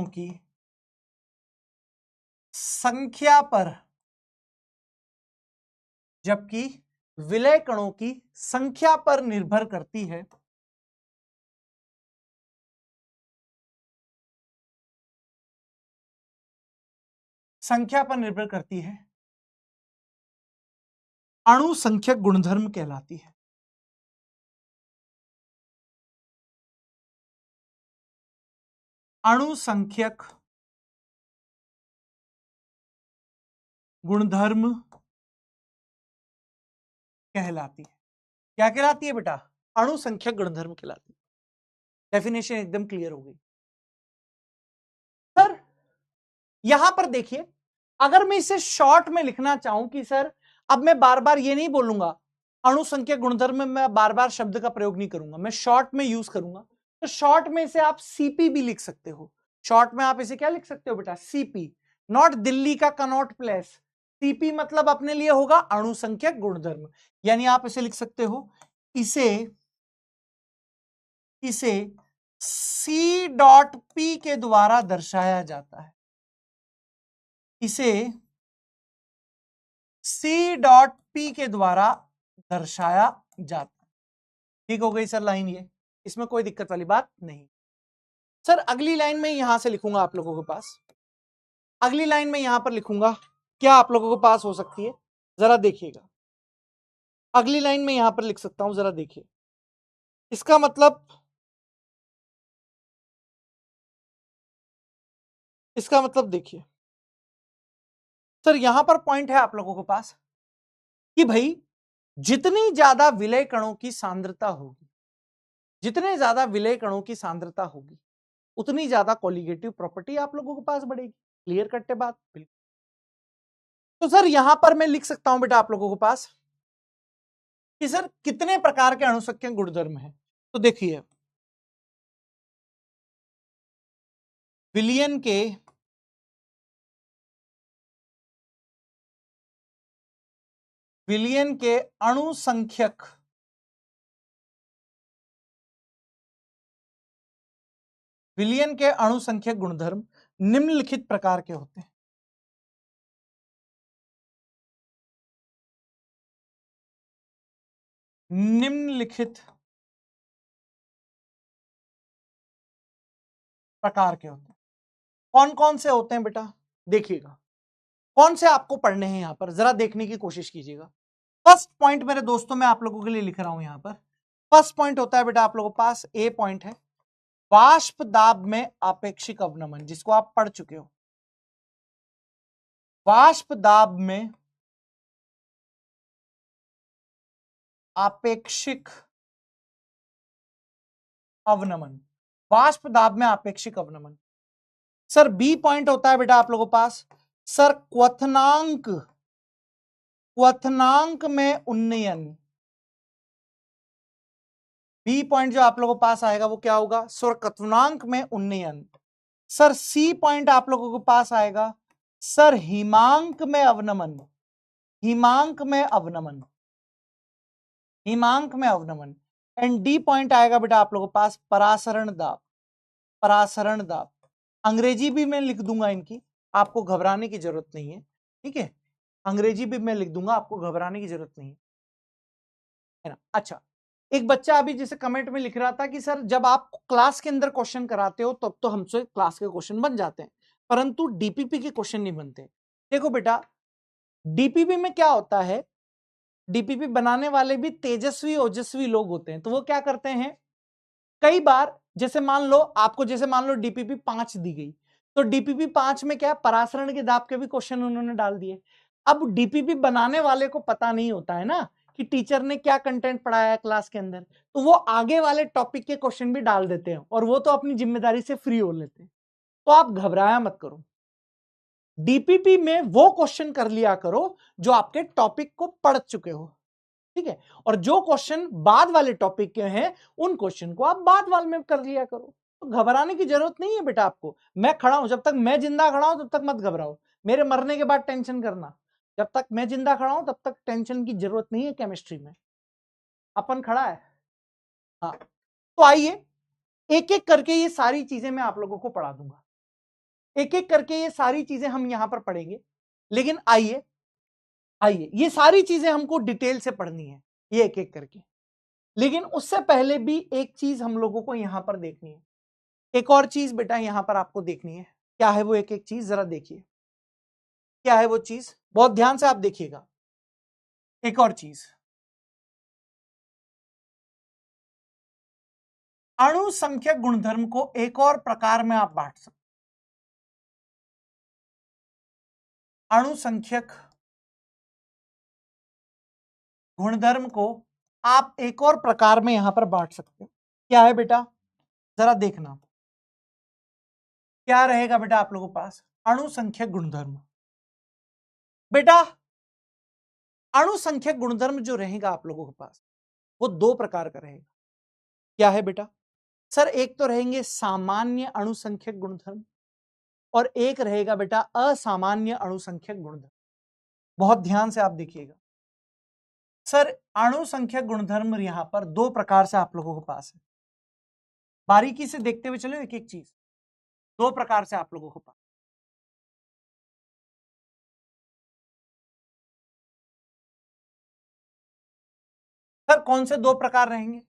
की संख्या पर, जबकि विलय कणों की संख्या पर निर्भर करती है, संख्या पर निर्भर करती है, अणुसंख्यक गुणधर्म कहलाती है। अणुसंख्यक गुणधर्म कहलाती है। क्या कहलाती है बेटा? अणुसंख्यक गुणधर्म कहलाती है। डेफिनेशन एकदम क्लियर हो गई सर। यहां पर देखिए, अगर मैं इसे शॉर्ट में लिखना चाहूं कि सर अब मैं बार बार ये नहीं बोलूंगा, अणुसंख्यक गुणधर्म में मैं बार बार शब्द का प्रयोग नहीं करूंगा, मैं शॉर्ट में यूज करूंगा। तो शॉर्ट में इसे आप सीपी भी लिख सकते हो। शॉर्ट में आप इसे क्या लिख सकते हो बेटा? सीपी, नॉट दिल्ली का कनॉट प्लेस। सीपी मतलब अपने लिए होगा अणुसंख्यक गुणधर्म, यानी आप इसे लिख सकते हो, इसे सी डॉट पी के द्वारा दर्शाया जाता है, इसे सी डॉट पी के द्वारा दर्शाया जाता है। ठीक हो गई सर लाइन? ये इसमें कोई दिक्कत वाली बात नहीं। सर अगली लाइन में यहां से लिखूंगा आप लोगों के पास, अगली लाइन में यहां पर लिखूंगा, क्या आप लोगों के पास हो सकती है? जरा देखिएगा, अगली लाइन में यहां पर लिख सकता हूं, जरा देखिए। इसका मतलब देखिए सर, यहां पर पॉइंट है आप लोगों के पास कि भाई जितनी ज्यादा विलय कणों की सांद्रता होगी, जितने ज्यादा विलय कणों की सांद्रता होगी, उतनी ज्यादा कोलिगेटिव प्रॉपर्टी आप लोगों के पास बढ़ेगी। क्लियर कट है बात? बिल्कुल। तो सर यहां पर मैं लिख सकता हूं बेटा आप लोगों के पास कि सर कितने प्रकार के अणुसंख्यक गुणधर्म हैं। तो देखिए, विलियन के अणुसंख्यक विलियन के अणुसंख्यक गुणधर्म निम्नलिखित प्रकार के होते हैं। निम्नलिखित प्रकार के होते हैं। कौन कौन से होते हैं बेटा? देखिएगा, कौन से आपको पढ़ने हैं यहां पर, जरा देखने की कोशिश कीजिएगा। फर्स्ट पॉइंट मेरे दोस्तों मैं आप लोगों के लिए लिख रहा हूं यहां पर। फर्स्ट पॉइंट होता है बेटा आप लोगों के पास, ए पॉइंट है, वाष्प दाब में आपेक्षिक अवनमन, जिसको आप पढ़ चुके हो। वाष्प दाब में आपेक्षिक अवनमन, वाष्प दाब में आपेक्षिक अवनमन। सर बी पॉइंट होता है बेटा आप लोगों के पास, सर क्वथनांक में उन्नयन। बी पॉइंट जो आप लोगों के पास आएगा वो क्या होगा? सर क्वथनांक में उन्नयन। सर सी पॉइंट आप लोगों के पास आएगा, सर हिमांक में अवनमन, हिमांक में अवनमन, हिमांक में अवनमन। एंड डी पॉइंट आएगा बेटा आप लोगों के पास परासरण दाब, परासरण दाब। अंग्रेजी भी मैं लिख दूंगा इनकी, आपको घबराने की जरूरत नहीं है, ठीक है? अंग्रेजी भी मैं लिख दूंगा, आपको घबराने की जरूरत नहीं है ना? अच्छा, एक बच्चा अभी जैसे कमेंट में लिख रहा था कि सर जब आप क्लास के अंदर क्वेश्चन कराते हो तब तो हमसे क्लास के क्वेश्चन बन जाते हैं, परंतु डीपीपी के क्वेश्चन नहीं बनते। देखो बेटा, डीपीपी में क्या होता है, डीपीपी बनाने वाले भी तेजस्वी ओजस्वी लोग होते हैं, तो वो क्या करते हैं, कई बार जैसे मान लो डीपीपी 5 दी गई, तो डीपीपी 5 में क्या परासरण के दाब के भी क्वेश्चन उन्होंने डाल दिए। अब डीपीपी बनाने वाले को पता नहीं होता है ना कि टीचर ने क्या कंटेंट पढ़ाया है क्लास के अंदर, तो वो आगे वाले टॉपिक के क्वेश्चन भी डाल देते हैं और वो तो अपनी जिम्मेदारी से फ्री हो लेते हैं। तो आप घबराया मत करो, डीपीपी में वो क्वेश्चन कर लिया करो जो आपके टॉपिक को पढ़ चुके हो, ठीक है, और जो क्वेश्चन बाद वाले टॉपिक के हैं उन क्वेश्चन को आप बाद वाले में कर लिया करो। तो घबराने की जरूरत नहीं है बेटा आपको, मैं खड़ा हूं, जब तक मैं जिंदा खड़ा हूं तब तक मत घबराओ, मेरे मरने के बाद टेंशन करना, जब तक मैं जिंदा खड़ा हूं तब तक टेंशन की जरूरत नहीं है। केमिस्ट्री में अपन खड़ा है। हाँ, तो आइए एक एक करके ये सारी चीजें मैं आप लोगों को पढ़ा दूंगा, एक एक करके ये सारी चीजें हम यहां पर पढ़ेंगे। लेकिन आइए आइए ये सारी चीजें हमको डिटेल से पढ़नी है, ये एक एक करके। लेकिन उससे पहले भी एक चीज हम लोगों को यहां पर देखनी है, एक और चीज बेटा यहां पर आपको देखनी है। क्या है वो एक एक चीज, जरा देखिए क्या है वो चीज, बहुत ध्यान से आप देखिएगा। एक और चीज, अणु संख्यक गुणधर्म को एक और प्रकार में आप बांट सकते, अणु संख्यक गुणधर्म को आप एक और प्रकार में यहां पर बांट सकते हो। क्या है बेटा, जरा देखना क्या रहेगा बेटा आप लोगों के पास, अणु संख्यक गुणधर्म। बेटा अणु संख्यक गुणधर्म जो रहेगा आप लोगों के पास वो दो प्रकार का रहेगा। क्या है बेटा, सर एक तो रहेंगे सामान्य अणुसंख्यक गुणधर्म और एक रहेगा बेटा असामान्य अणुसंख्यक गुणधर्म। बहुत ध्यान से आप देखिएगा सर, अणुसंख्यक गुणधर्म यहां पर दो प्रकार से आप लोगों के पास है, बारीकी से देखते हुए चलो एक एक चीज, दो प्रकार से आप लोगों के पास। सर कौन से दो प्रकार रहेंगे,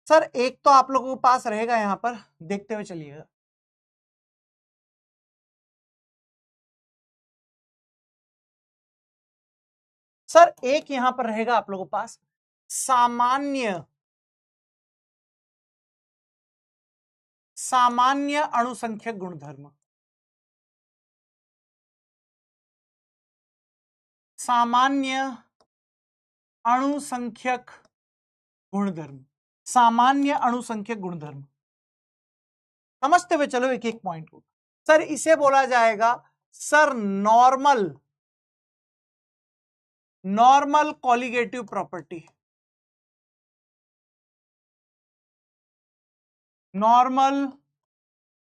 सर एक तो आप लोगों के पास रहेगा यहां पर, देखते हुए चलिएगा, सर एक यहां पर रहेगा आप लोगों के पास सामान्य सामान्य अणुसंख्यक गुणधर्म, सामान्य अणुसंख्यक गुणधर्म, सामान्य अणुसंख्यक गुणधर्म। समझते हुए चलो एक एक पॉइंट को। सर इसे बोला जाएगा sir normal normal colligative property, normal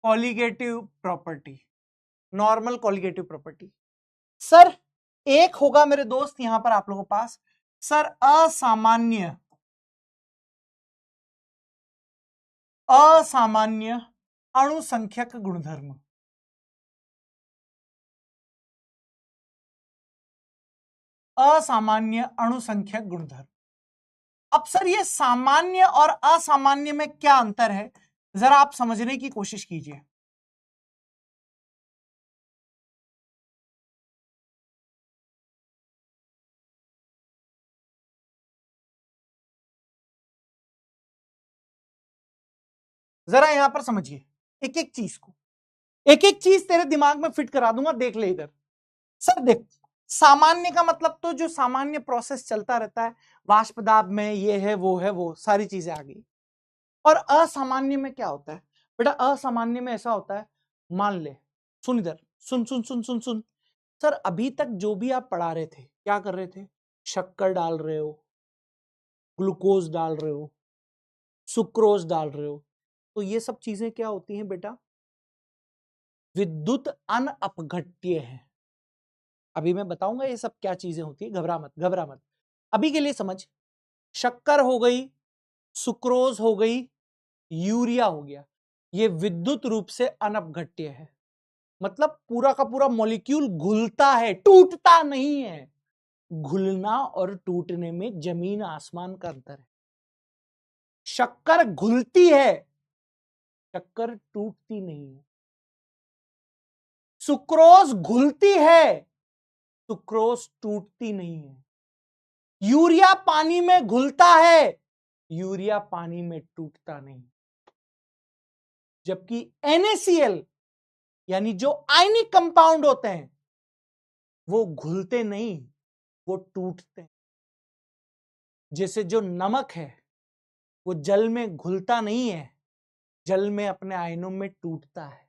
colligative property, normal colligative property. Sir एक होगा मेरे दोस्त यहां पर आप लोगों के पास सर असामान्य असामान्य अणुसंख्यक गुणधर्म, असामान्य अणुसंख्यक गुणधर्म। अब सर ये सामान्य और असामान्य में क्या अंतर है, जरा आप समझने की कोशिश कीजिए। जरा यहां पर समझिए एक एक चीज को, एक एक चीज तेरे दिमाग में फिट करा दूंगा, देख ले इधर। सर देख, सामान्य का मतलब तो जो सामान्य प्रोसेस चलता रहता है, वाष्प दाब में ये है वो सारी चीजें आ गई। और असामान्य में क्या होता है बेटा, असामान्य में ऐसा होता है, मान ले, सुन इधर, सुन सुन सुन सुन सुन सर अभी तक जो भी आप पढ़ा रहे थे क्या कर रहे थे, शक्कर डाल रहे हो, ग्लूकोज डाल रहे हो, सुक्रोज डाल रहे हो, तो ये सब चीजें क्या होती हैं बेटा, विद्युत अनअपघट्य है। अभी मैं बताऊंगा ये सब क्या चीजें होती है, घबरा मत घबरा मत, अभी के लिए समझ, शक्कर हो गई, सुक्रोज हो गई, यूरिया हो गया, ये विद्युत रूप से अनअपघट्य है, मतलब पूरा का पूरा मॉलिक्यूल घुलता है, टूटता नहीं है। घुलना और टूटने में जमीन आसमान का अंतर है। शक्कर घुलती है, शक्कर टूटती नहीं है। सुक्रोज घुलती है, सुक्रोज टूटती नहीं है। यूरिया पानी में घुलता है, यूरिया पानी में टूटता नहीं। जबकि NaCl यानी जो आयनिक कंपाउंड होते हैं वो घुलते नहीं, वो टूटते हैं। जैसे जो नमक है वो जल में घुलता नहीं है, जल में अपने आयनों में टूटता है।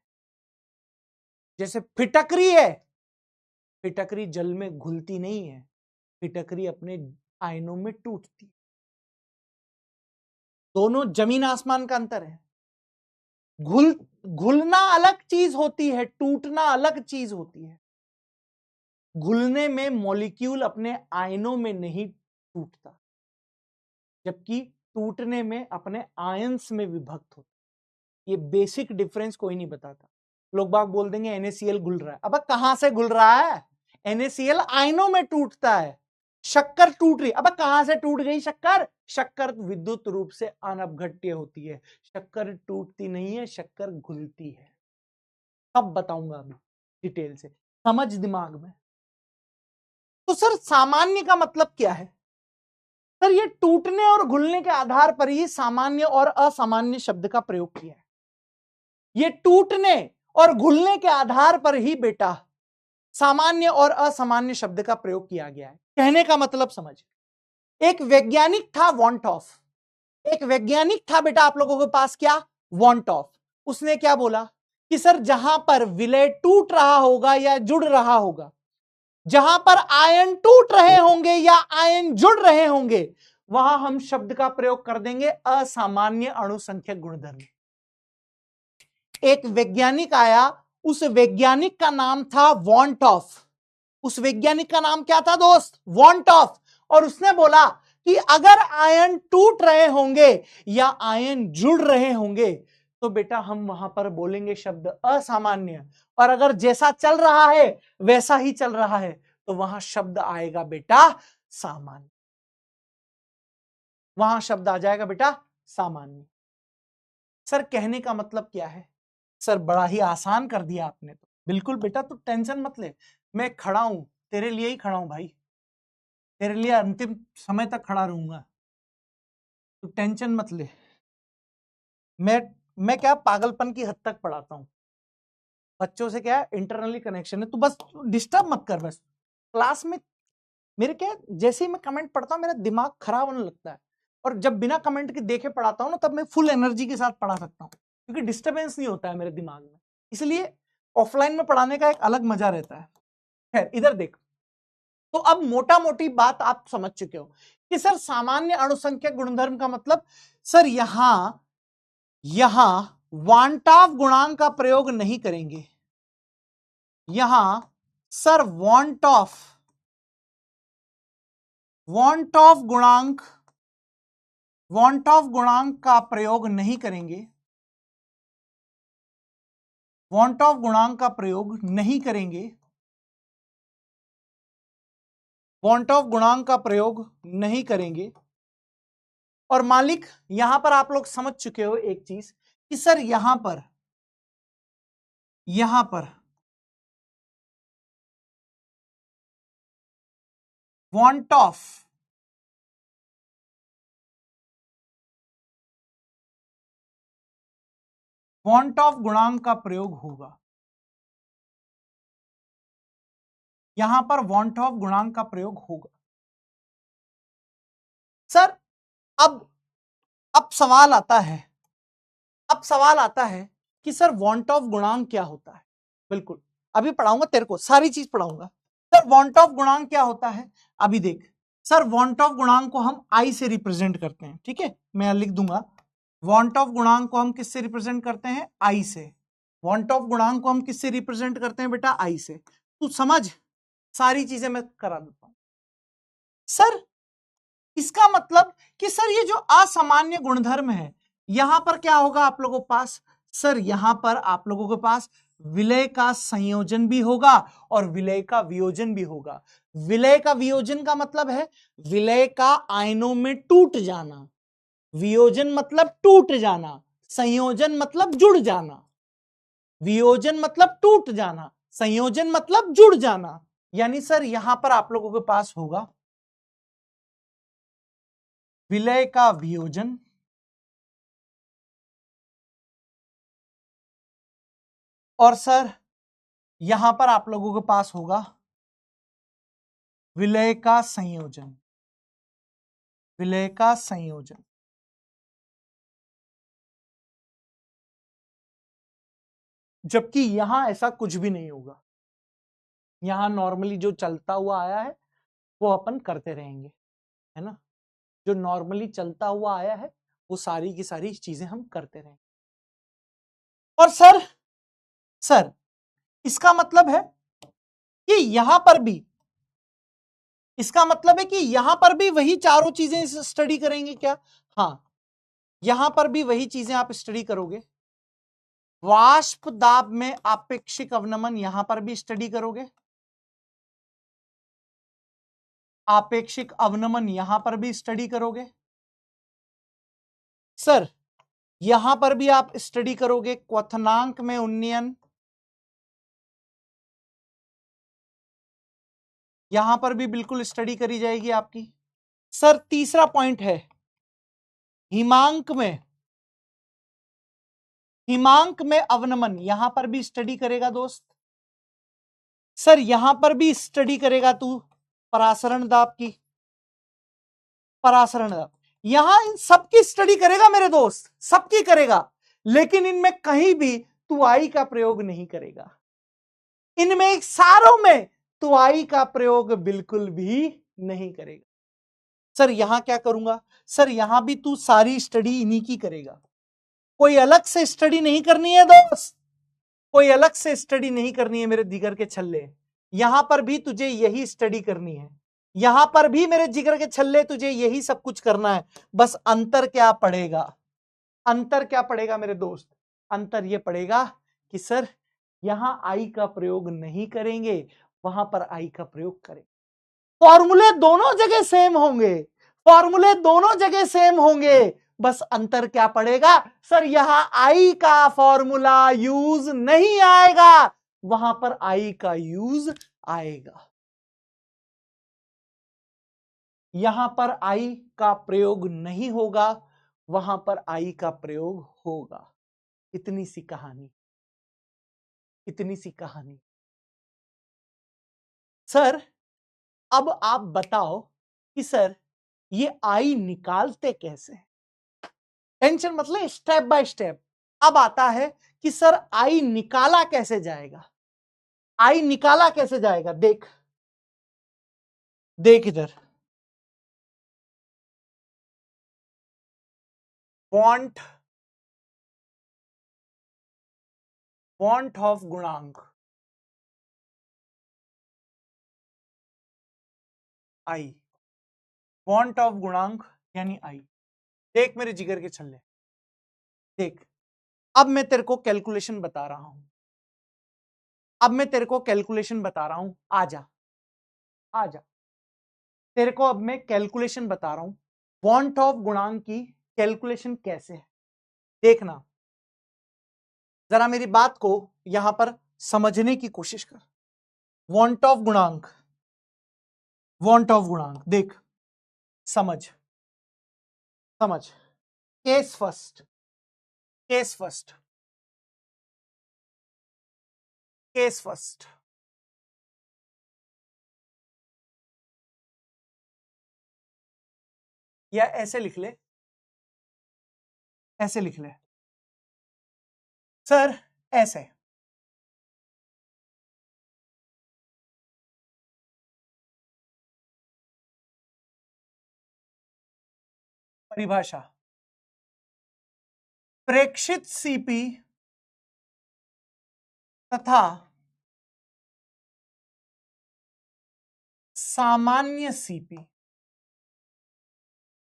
जैसे फिटकरी है, फिटकरी जल में घुलती नहीं है, फिटकरी अपने आयनों में टूटती है। दोनों जमीन आसमान का अंतर है। घुलना अलग चीज होती है, टूटना अलग चीज होती है। घुलने में मॉलिक्यूल अपने आयनों में नहीं टूटता, जबकि टूटने में अपने आयंस में विभक्त होता। ये बेसिक डिफरेंस कोई नहीं बताता। लोग बाग बोल देंगे NaCl घुल रहा है। अब कहां से घुल रहा है? NaCl आयनों में टूटता है। शक्कर टूट रही, अब कहां से टूट गई शक्कर? शक्कर विद्युत रूप से अनअपघट्य होती है, शक्कर टूटती नहीं है, शक्कर घुलती है। सब बताऊंगा अभी डिटेल से, समझ दिमाग में। तो सर सामान्य का मतलब क्या है? सर ये टूटने और घुलने के आधार पर ही सामान्य और असामान्य शब्द का प्रयोग किया है। ये टूटने और घुलने के आधार पर ही बेटा सामान्य और असामान्य शब्द का प्रयोग किया गया है। कहने का मतलब समझ, एक वैज्ञानिक था वॉन्टॉफ, एक वैज्ञानिक था बेटा आप लोगों के पास, क्या? वॉन्टॉफ। उसने क्या बोला कि सर जहां पर विलय टूट रहा होगा या जुड़ रहा होगा, जहां पर आयन टूट रहे होंगे या आयन जुड़ रहे होंगे, वहां हम शब्द का प्रयोग कर देंगे असामान्य अणुसंख्यक गुणधर्म। एक वैज्ञानिक आया, उस वैज्ञानिक का नाम था वॉन्टॉफ। उस वैज्ञानिक का नाम क्या था दोस्त? वॉन्टॉफ। और उसने बोला कि अगर आयन टूट रहे होंगे या आयन जुड़ रहे होंगे तो बेटा हम वहां पर बोलेंगे शब्द असामान्य, और अगर जैसा चल रहा है वैसा ही चल रहा है तो वहां शब्द आएगा बेटा सामान्य। वहां शब्द आ जाएगा बेटा सामान्य। सर कहने का मतलब क्या है? सर बड़ा ही आसान कर दिया आपने तो। बिल्कुल बेटा, तू टेंशन मत ले, मैं खड़ा हूं, तेरे लिए ही खड़ा हूं भाई, तेरे लिए अंतिम समय तक खड़ा रहूंगा, तू टेंशन मत ले। मैं क्या पागलपन की हद तक पढ़ाता हूं बच्चों से, क्या इंटरनली कनेक्शन है, तू बस डिस्टर्ब मत कर। बस क्लास में मेरे क्या, जैसे ही मैं कमेंट पढ़ता हूं मेरा दिमाग खराब होने लगता है, और जब बिना कमेंट के देखे पढ़ाता हूं ना तब मैं फुल एनर्जी के साथ पढ़ा सकता हूं, क्योंकि डिस्टर्बेंस नहीं होता है मेरे दिमाग में। इसलिए ऑफलाइन में पढ़ाने का एक अलग मजा रहता है। खैर इधर देख, तो अब मोटा मोटी बात आप समझ चुके हो कि सर सामान्य अणुसंख्यक गुणधर्म का मतलब, सर यहां वांटाव गुणांक का प्रयोग नहीं करेंगे। यहां सर वांट ऑफ गुणांक का प्रयोग नहीं करेंगे, वांट ऑफ गुणांक का प्रयोग नहीं करेंगे, वांट ऑफ गुणांक का प्रयोग नहीं करेंगे। और मालिक यहां पर आप लोग समझ चुके हो एक चीज कि सर यहां पर वांट ऑफ गुणांक का प्रयोग होगा। यहां पर वांट ऑफ गुणांक का प्रयोग होगा। सर अब सवाल आता है कि सर वांट ऑफ गुणांक क्या होता है? बिल्कुल अभी पढ़ाऊंगा तेरे को, सारी चीज पढ़ाऊंगा। सर वांट ऑफ गुणांक क्या होता है? अभी देख सर, वांट ऑफ गुणांक को हम आई से रिप्रेजेंट करते हैं, ठीक है, मैं लिख दूंगा। वांट ऑफ गुणांक को हम किससे रिप्रेजेंट करते हैं? आई से। वांट ऑफ गुणांक को हम किससे रिप्रेजेंट करते हैं बेटा? आई से। तू समझ, सारी चीजें मैं करा देता हूं। सर इसका मतलब कि सर ये जो असामान्य गुणधर्म है, यहां पर क्या होगा आप लोगों के पास? सर यहां पर आप लोगों के पास विलय का संयोजन भी होगा और विलय का वियोजन भी होगा। विलय का वियोजन का मतलब है विलय का आयनों में टूट जाना, वियोजन मतलब टूट जाना, संयोजन मतलब जुड़ जाना। वियोजन मतलब टूट जाना, संयोजन मतलब जुड़ जाना। यानी सर यहां पर आप लोगों के पास होगा विलय का वियोजन और सर यहां पर आप लोगों के पास होगा विलय का संयोजन, विलय का संयोजन। जबकि यहां ऐसा कुछ भी नहीं होगा, यहां नॉर्मली जो चलता हुआ आया है वो अपन करते रहेंगे, है ना। जो नॉर्मली चलता हुआ आया है वो सारी की सारी चीजें हम करते रहेंगे। और सर इसका मतलब है कि यहां पर भी, इसका मतलब है कि यहां पर भी वही चारों चीजें स्टडी करेंगे क्या? हाँ, यहां पर भी वही चीजें आप स्टडी करोगे। वाष्प दाब में आपेक्षिक अवनमन यहां पर भी स्टडी करोगे, आपेक्षिक अवनमन यहां पर भी स्टडी करोगे। सर यहां पर भी आप स्टडी करोगे क्वथनांक में उन्नयन, यहां पर भी बिल्कुल स्टडी करी जाएगी आपकी। सर तीसरा पॉइंट है हिमांक में, हिमांक में अवनमन यहां पर भी स्टडी करेगा दोस्त। सर यहां पर भी स्टडी करेगा तू परासरण दाब की, परासरण दाब, यहां इन सबकी स्टडी करेगा मेरे दोस्त, सबकी करेगा, लेकिन इनमें कहीं भी तू आई का प्रयोग नहीं करेगा। इनमें सारों में तू आई का प्रयोग बिल्कुल भी नहीं करेगा। सर यहां क्या करूंगा? सर यहां भी तू सारी स्टडी इन्हीं की करेगा, कोई अलग से स्टडी नहीं करनी है दोस्त, कोई अलग से स्टडी नहीं करनी है मेरे जिगर के छल्ले। यहां पर भी तुझे यही स्टडी करनी है, यहां पर भी मेरे जिगर के छल्ले तुझे यही सब कुछ करना है। बस अंतर क्या पड़ेगा? अंतर क्या पड़ेगा मेरे दोस्त? अंतर यह पड़ेगा कि सर यहां आई का प्रयोग नहीं करेंगे, वहां पर आई का प्रयोग करेंगे। फॉर्मूले दोनों जगह सेम होंगे, फॉर्मूले दोनों जगह सेम होंगे, बस अंतर क्या पड़ेगा? सर यहां आई का फॉर्मूला यूज नहीं आएगा, वहां पर आई का यूज आएगा। यहां पर आई का प्रयोग नहीं होगा, वहां पर आई का प्रयोग होगा। इतनी सी कहानी, इतनी सी कहानी। सर अब आप बताओ कि सर ये आई निकालते कैसे? टेंशन मतलब स्टेप बाय स्टेप। अब आता है कि सर आई निकाला कैसे जाएगा? आई निकाला कैसे जाएगा? देख देख इधर, वांट, वांट ऑफ गुणांक आई, वांट ऑफ गुणांक यानी आई। देख मेरे जिगर के छल्ले, देख अब मैं तेरे को कैलकुलेशन बता रहा हूं, अब मैं तेरे को कैलकुलेशन बता रहा हूं, आजा आजा, तेरे को अब मैं कैलकुलेशन बता रहा हूं, वांट ऑफ गुणांक की कैलकुलेशन कैसे है। देखना जरा मेरी बात को यहां पर समझने की कोशिश कर। वांट ऑफ गुणांक, वांट ऑफ गुणांक देख, समझ समझ। Case first, case first, case first. या ऐसे लिख ले, ऐसे लिख ले सर, ऐसे परिभाषा, प्रेक्षित सीपी तथा सामान्य सीपी,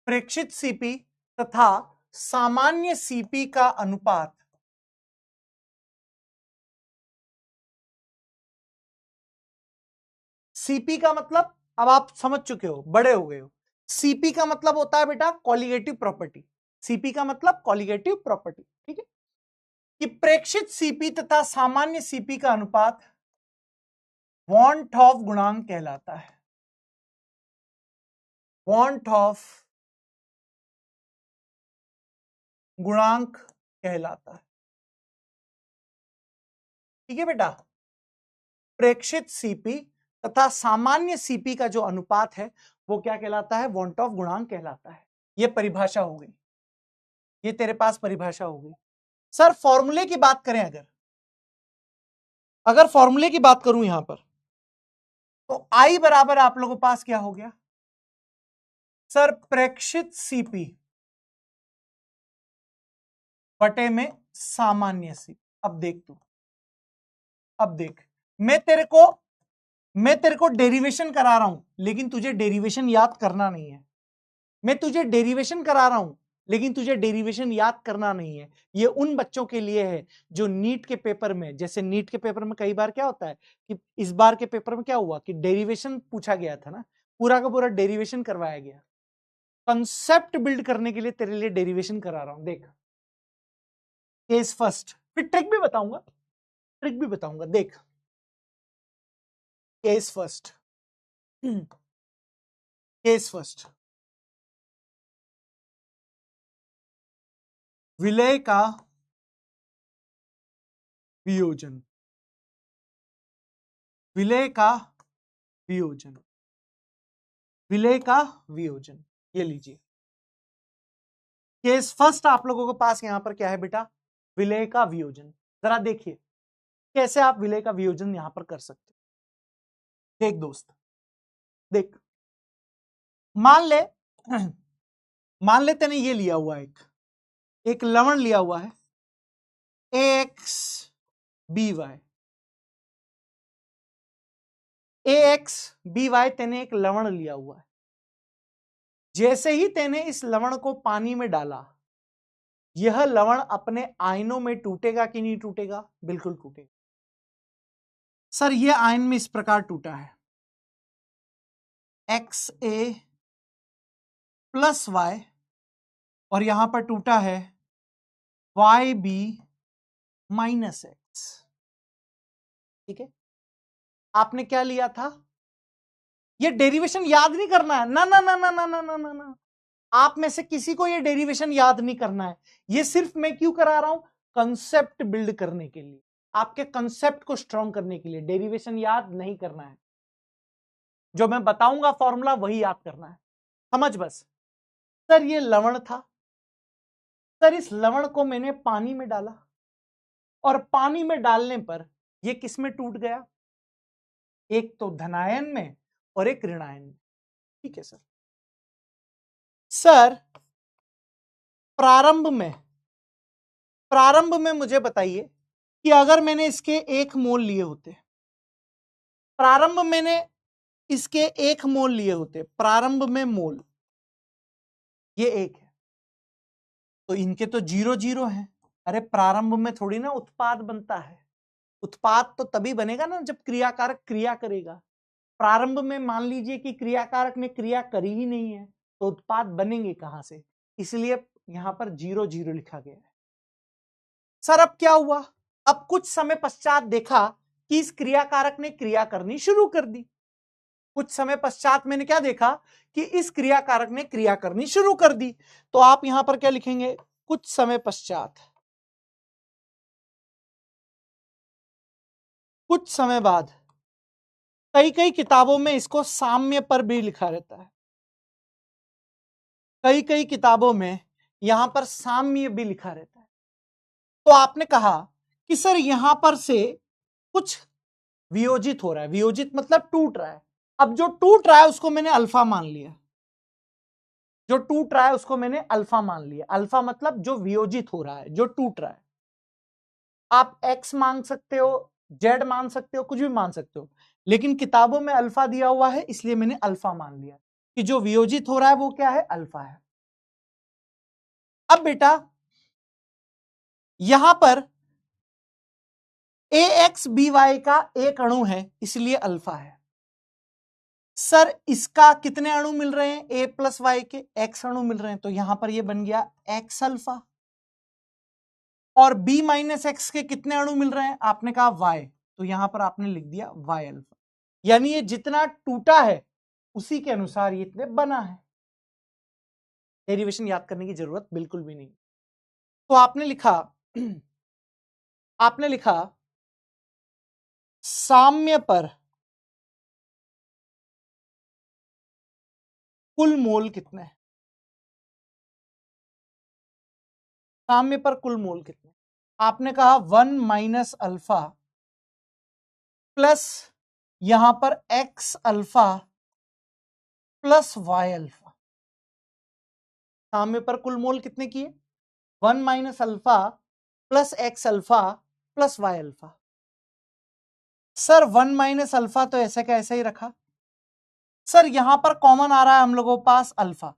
प्रेक्षित सीपी तथा सामान्य सीपी का अनुपात सीपी का मतलब अब आप समझ चुके हो, बड़े हो गए हो। सीपी का मतलब होता है बेटा कॉलिगेटिव प्रॉपर्टी, सीपी का मतलब कॉलिगेटिव प्रॉपर्टी, ठीक है। कि प्रेक्षित सीपी तथा सामान्य सीपी का अनुपात वांट ऑफ गुणांक कहलाता है, वांट ऑफ गुणांक कहलाता है। ठीक है बेटा, प्रेक्षित सीपी तथा सामान्य सीपी का जो अनुपात है वो क्या कहलाता है, वॉन ऑफ गुणांक कहलाता है। ये परिभाषा हो गई, ये तेरे पास परिभाषा हो गई। सर फॉर्मूले की बात करें, अगर फॉर्मूले की बात करूं यहां पर, तो आई बराबर आप लोगों के पास क्या हो गया सर, प्रेक्षित सीपी बटे में सामान्य सीपी। अब देख तू, अब देख, मैं तेरे को डेरिवेशन करा रहा हूं, लेकिन तुझे डेरिवेशन याद करना नहीं है। मैं तुझे डेरिवेशन करा रहा हूं, लेकिन तुझे डेरिवेशन याद करना नहीं है। ये उन बच्चों के लिए है जो नीट के पेपर में, जैसे नीट के पेपर में कई बार क्या होता है कि इस बार के पेपर में क्या हुआ कि डेरिवेशन पूछा गया था ना, पूरा का पूरा डेरिवेशन करवाया गया। कंसेप्ट बिल्ड करने के लिए तेरे लिए डेरिवेशन करा रहा हूं। देख, केस फर्स्ट, फिर ट्रिक भी बताऊंगा, ट्रिक भी बताऊंगा। देख, केस फर्स्ट, केस फर्स्ट, विलय का वियोजन, विलय का वियोजन, विलय का वियोजन, ये लीजिए। केस फर्स्ट आप लोगों के पास यहां पर क्या है बेटा, विलय का वियोजन। जरा देखिए कैसे आप विलय का वियोजन यहां पर कर सकते हो। देख दोस्त, देख, मान ले मान ले तूने ये लिया हुआ एक लवण लिया हुआ है ax by, ax by तेने एक लवण लिया हुआ है। जैसे ही तेने इस लवण को पानी में डाला, यह लवण अपने आयनों में टूटेगा कि नहीं टूटेगा, बिल्कुल टूटेगा। सर ये आयन में इस प्रकार टूटा है, XA प्लस Y, और यहां पर टूटा है YB माइनस X। ठीक है, आपने क्या लिया था, ये डेरिवेशन याद नहीं करना है, ना ना ना ना ना ना ना ना ना, आप में से किसी को ये डेरिवेशन याद नहीं करना है। ये सिर्फ मैं क्यों करा रहा हूं, कंसेप्ट बिल्ड करने के लिए, आपके कंसेप्ट को स्ट्रॉन्ग करने के लिए। डेरिवेशन याद नहीं करना है, जो मैं बताऊंगा फॉर्मूला वही याद करना है, समझ बस। सर ये लवण था, सर इस लवण को मैंने पानी में डाला, और पानी में डालने पर ये किस में टूट गया, एक तो धनायन में और एक ऋणायन में। ठीक है सर। सर प्रारंभ में मुझे बताइए कि अगर मैंने इसके 1 मोल लिए होते, प्रारंभ मैंने इसके 1 मोल लिए होते, प्रारंभ में मोल ये 1 है, तो इनके तो 0 0 है। अरे प्रारंभ में थोड़ी ना उत्पाद बनता है, उत्पाद तो तभी बनेगा ना जब क्रियाकारक क्रिया करेगा। प्रारंभ में मान लीजिए कि क्रियाकारक ने क्रिया करी ही नहीं है, तो उत्पाद बनेंगे कहां से, इसलिए यहां पर 0 0 लिखा गया है। सर अब क्या हुआ, अब कुछ समय पश्चात देखा कि इस क्रियाकारक ने क्रिया करनी शुरू कर दी। कुछ समय पश्चात मैंने क्या देखा कि इस क्रियाकारक ने क्रिया करनी शुरू कर दी, तो आप यहां पर क्या लिखेंगे, कुछ समय पश्चात, कुछ समय बाद। कई कई किताबों में इसको साम्य पर भी लिखा रहता है, कई कई किताबों में यहां पर साम्य भी लिखा रहता है। तो आपने कहा कि सर यहां पर से कुछ वियोजित हो रहा है, वियोजित मतलब टूट रहा है। अब जो टूट रहा है उसको मैंने अल्फा मान लिया, जो टूट रहा है उसको मैंने अल्फा मान लिया। अल्फा मतलब जो वियोजित हो रहा है, जो टूट रहा है। आप एक्स मान सकते हो, जेड मान सकते हो, कुछ भी मान सकते हो, लेकिन किताबों में अल्फा दिया हुआ है इसलिए मैंने अल्फा मान लिया कि जो वियोजित हो रहा है वो क्या है, अल्फा है। अब बेटा यहां पर AXBY का एक अणु है इसलिए अल्फा है। सर इसका कितने अणु मिल रहे हैं, A प्लस वाई के एक्स अणु मिल रहे हैं, तो यहां पर ये बन गया एक्स अल्फा। और B माइनस एक्स के कितने अणु मिल रहे हैं, आपने कहा Y, तो यहां पर आपने लिख दिया Y अल्फा। यानी ये जितना टूटा है उसी के अनुसार ये इतने बना है। डेरिवेशन याद करने की जरूरत बिल्कुल भी नहीं। तो आपने लिखा साम्य पर कुल मोल कितने हैं? साम्य पर कुल मोल कितने? आपने कहा 1 माइनस अल्फा प्लस यहां पर x alpha plus y alpha. साम्य पर कुल मोल कितने की है? 1 minus alpha plus x alpha plus y alpha. Sir 1 minus alpha तो ऐसे का ऐसे ही रखा। सर यहां पर कॉमन आ रहा है हम लोगों के पास अल्फा,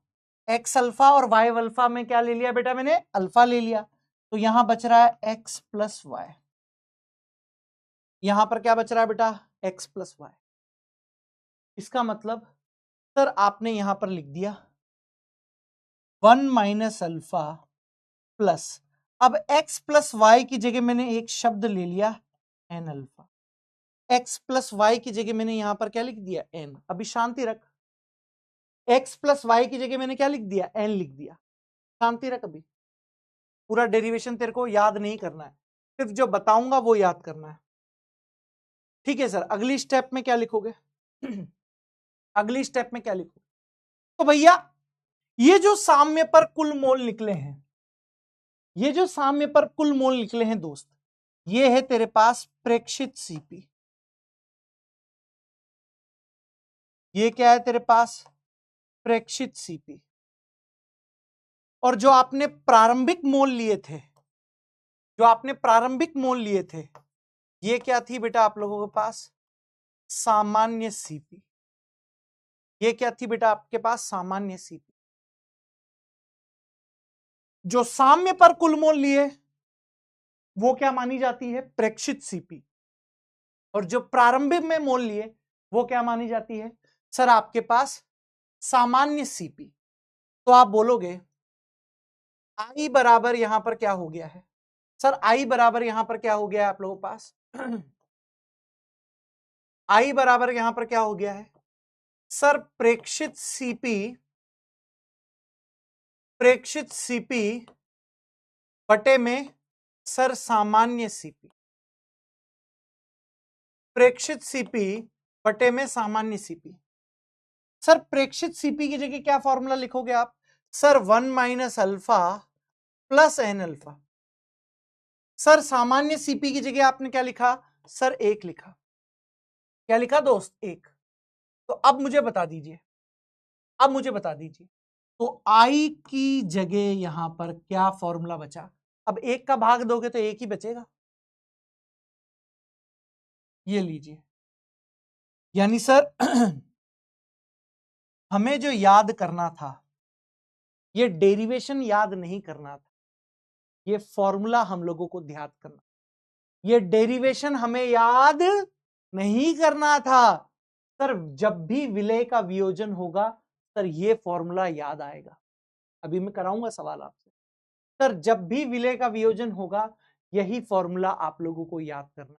एक्स अल्फा और वाई अल्फा में क्या ले लिया बेटा मैंने? अल्फा ले लिया। तो यहां बच रहा है एक्स प्लस वाई। यहां पर क्या बच रहा है बेटा? X plus y. इसका मतलब सर आपने यहां पर लिख दिया 1 माइनस अल्फा प्लस, अब x प्लस वाई की जगह मैंने एक शब्द ले लिया n alpha. x plus y की जगह मैंने यहां पर क्या लिख दिया? एन। अभी शांति रख। x प्लस वाई की जगह मैंने क्या लिख दिया? एन लिख दिया। शांति रख। अभी पूरा डेरिवेशन तेरे को याद नहीं करना है, सिर्फ जो बताऊंगा वो याद करना है। ठीक है सर, अगली स्टेप में क्या लिखोगे? अगली स्टेप में क्या लिखोगे? तो भैया ये जो साम्य पर कुल मोल निकले हैं, ये जो साम्य पर कुल मोल निकले हैं दोस्त, ये है तेरे पास प्रेक्षित सीपी। ये क्या है तेरे पास? प्रेक्षित सीपी। और जो आपने प्रारंभिक मोल लिए थे, जो आपने प्रारंभिक मोल लिए थे, ये क्या थी बेटा आप लोगों के पास? सामान्य सीपी। ये क्या थी बेटा आपके पास? सामान्य सीपी। जो साम्य पर कुल मोल लिए वो क्या मानी जाती है? प्रेक्षित सीपी। और जो प्रारंभिक में मोल लिए वो क्या मानी जाती है? सर आपके पास सामान्य सीपी। तो आप बोलोगे आई बराबर यहां पर क्या हो गया है? सर आई बराबर यहां पर क्या हो गया है आप लोगों के पास? आई बराबर यहां पर क्या हो गया है? सर प्रेक्षित सीपी, प्रेक्षित सीपी बटे में सर सामान्य सीपी। प्रेक्षित सीपी बटे में सामान्य सीपी। सर प्रेक्षित सीपी की जगह क्या फॉर्मूला लिखोगे आप? Sir 1 minus alpha plus N alpha. Sir सामान्य सीपी की जगह आपने क्या लिखा? सर 1 लिखा। क्या लिखा दोस्त? 1। तो अब मुझे बता दीजिए, अब मुझे बता दीजिए, तो आई की जगह यहां पर क्या फॉर्मूला बचा? अब 1 का भाग दोगे तो 1 ही बचेगा। ये लीजिए, यानी सर हमें जो याद करना था, ये डेरिवेशन याद नहीं करना था, ये फॉर्मूला हम लोगों को ध्यान करना। ये डेरिवेशन हमें याद नहीं करना था। सर जब भी विलय का वियोजन होगा सर ये फॉर्मूला याद आएगा। अभी मैं कराऊंगा सवाल आपसे। सर जब भी विलय का वियोजन होगा यही फॉर्मूला आप लोगों को याद करना,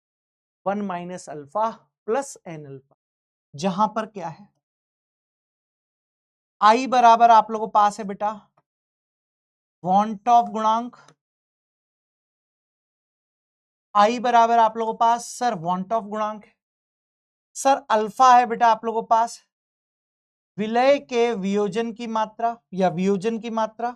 1 minus alpha plus N alpha. जहां पर क्या है? आई बराबर आप लोगों को पास है बेटा वॉन्ट ऑफ गुणांक। आई बराबर आप लोगों को पास सर वॉन्ट ऑफ गुणांक है। सर अल्फा है बेटा आप लोगों को पास विलय के वियोजन की मात्रा या वियोजन की मात्रा।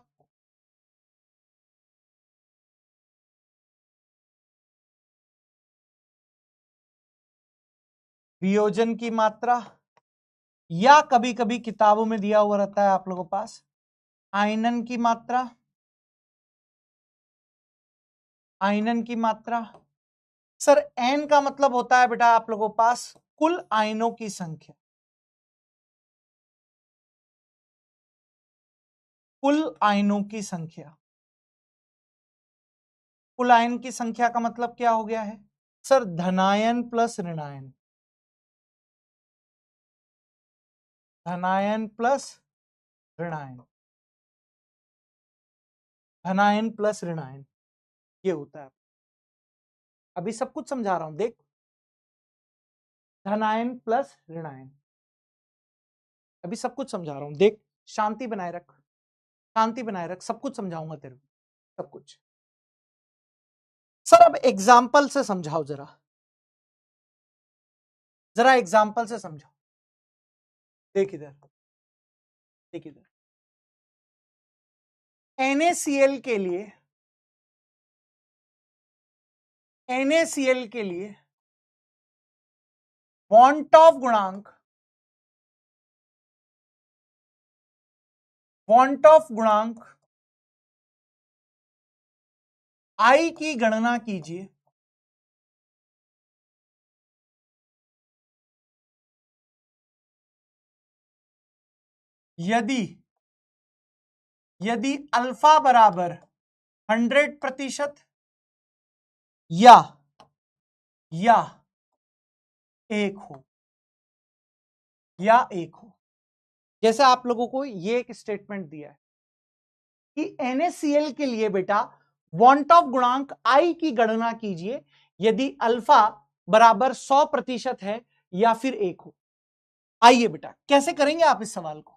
वियोजन की मात्रा, या कभी कभी किताबों में दिया हुआ रहता है आप लोगों के पास आयनन की मात्रा। आयनन की मात्रा सर एन का मतलब होता है बेटा आप लोगों के पास कुल आयनों की संख्या। कुल आयनों की संख्या, कुल आयन की संख्या का मतलब क्या हो गया है? सर धनायन प्लस ऋणायन। धनायन प्लस ऋणायन। धनायन प्लस ऋणायन ये होता है। अभी सब कुछ समझा रहा हूं देख। धनायन प्लस ऋणायन, अभी सब कुछ समझा रहा हूं देख। शांति बनाए रख, शांति बनाए रख, सब कुछ समझाऊंगा तेरे को, सब कुछ। सर अब एग्जाम्पल से समझाओ जरा। जरा एग्जाम्पल से समझो। देख इधर, देख इधर, NaCl के लिए, NaCl के लिए वॉन्टॉफ गुणांक, वॉन्टॉफ गुणांक I की गणना कीजिए। यदि अल्फा बराबर 100% या 1 हो, या 1 हो। जैसे आप लोगों को ये एक स्टेटमेंट दिया है कि NaCl के लिए बेटा वॉन्टॉफ गुणांक I की गणना कीजिए यदि अल्फा बराबर 100% है या फिर 1 हो। आइए बेटा कैसे करेंगे आप इस सवाल को?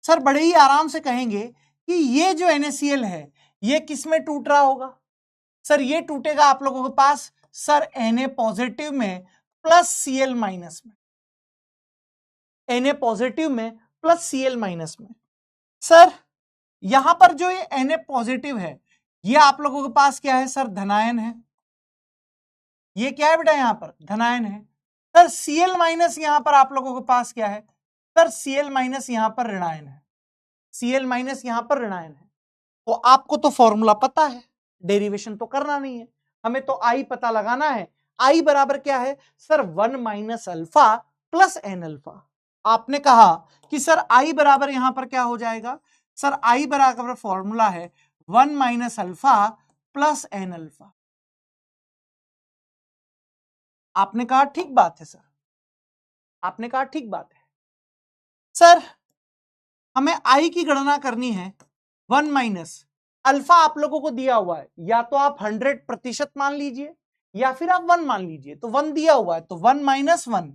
सर बड़े ही आराम से कहेंगे कि ये जो NaCl है ये किस में टूट रहा होगा? सर ये टूटेगा आप लोगों के पास सर Na पॉजिटिव में प्लस Cl माइनस में, Na पॉजिटिव में प्लस Cl माइनस में। सर यहां पर जो ये Na पॉजिटिव है ये आप लोगों के पास क्या है सर? धनायन है। ये क्या है बेटा? यहां पर धनायन है। सर Cl माइनस यहां पर आप लोगों के पास क्या है? सर Cl माइनस यहां पर ऋणायन है। Cl माइनस यहां पर ऋणायन है। तो आपको तो फॉर्मूला पता है, डेरिवेशन तो करना नहीं है, हमें तो I पता लगाना है। I बराबर क्या है sir? 1 minus alpha plus N alpha. आपने कहा कि सर I बराबर यहां पर क्या हो जाएगा? सर I बराबर फॉर्मूला है 1 minus alpha plus N alpha. आपने कहा ठीक बात है सर, आपने कहा ठीक बात है। सर हमें I की गणना करनी है 1 माइनस अल्फा आप लोगों को दिया हुआ है, या तो आप 100% मान लीजिए या फिर आप 1 मान लीजिए। तो 1 दिया हुआ है तो 1 माइनस 1।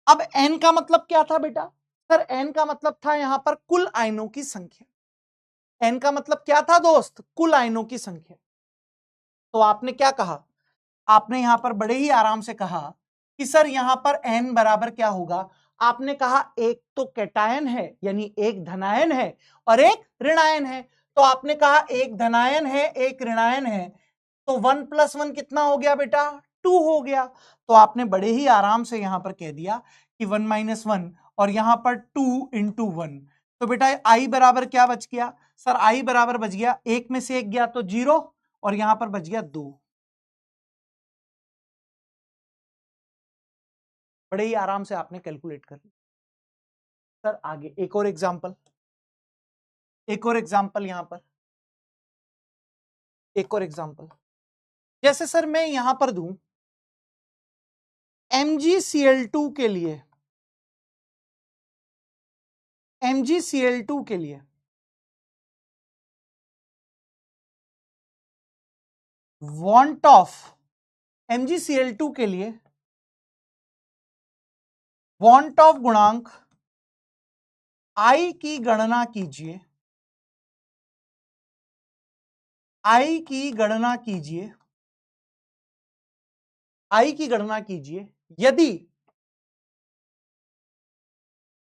अब n का मतलब क्या था बेटा? सर n का मतलब था यहां पर कुल आयनों की संख्या। n का मतलब क्या था दोस्त? कुल आयनों की संख्या। तो आपने क्या कहा? आपने यहां पर बड़े ही आराम से कहा कि सर यहां पर n बराबर क्या होगा? आपने कहा एक तो कैटायन है यानी एक धनायन है और एक ऋणायन है। तो आपने कहा एक धनायन है एक ऋणायन है, तो 1 प्लस 1 कितना हो गया बेटा? 2 हो गया। तो आपने बड़े ही आराम से यहां पर कह दिया कि 1 माइनस 1 और यहां पर 2 इंटू 1। तो बेटा I बराबर क्या बच गया? सर I बराबर बच गया, एक में से एक गया तो 0 और यहां पर बच गया 2। बड़े ही आराम से आपने कैलकुलेट कर लिया। सर आगे एक और एग्जांपल, एक और एग्जांपल यहां पर, एक और एग्जांपल। जैसे सर मैं यहां पर दूं MgCl2 के लिए, MgCl2 के लिए वॉन्ट ऑफ, MgCl2 के लिए वॉन्ट ऑफ गुणांक I की गणना कीजिए, I की गणना कीजिए, I की गणना कीजिए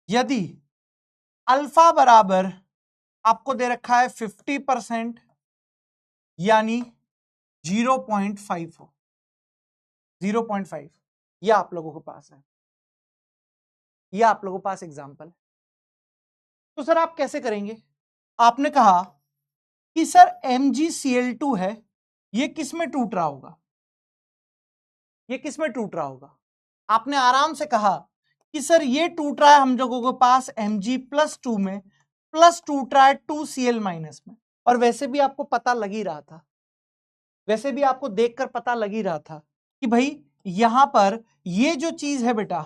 यदि अल्फा बराबर आपको दे रखा है 50% यानी 0.5 हो, 0.5। यह आप लोगों के पास है, यह आप लोगों के पास एग्जांपल है। तो सर आप कैसे करेंगे? आपने कहा कि सर MgCl2 है, ये किस में टूट रहा होगा? ये किस में टूट रहा होगा? आपने आराम से कहा कि सर ये टूट रहा है हम लोगों के पास Mg+2 में, प्लस टूट रहा है 2Cl माइनस में। और वैसे भी आपको पता लग ही रहा था, वैसे भी आपको देखकर पता लग ही रहा था कि भाई यहां पर ये जो चीज है बेटा,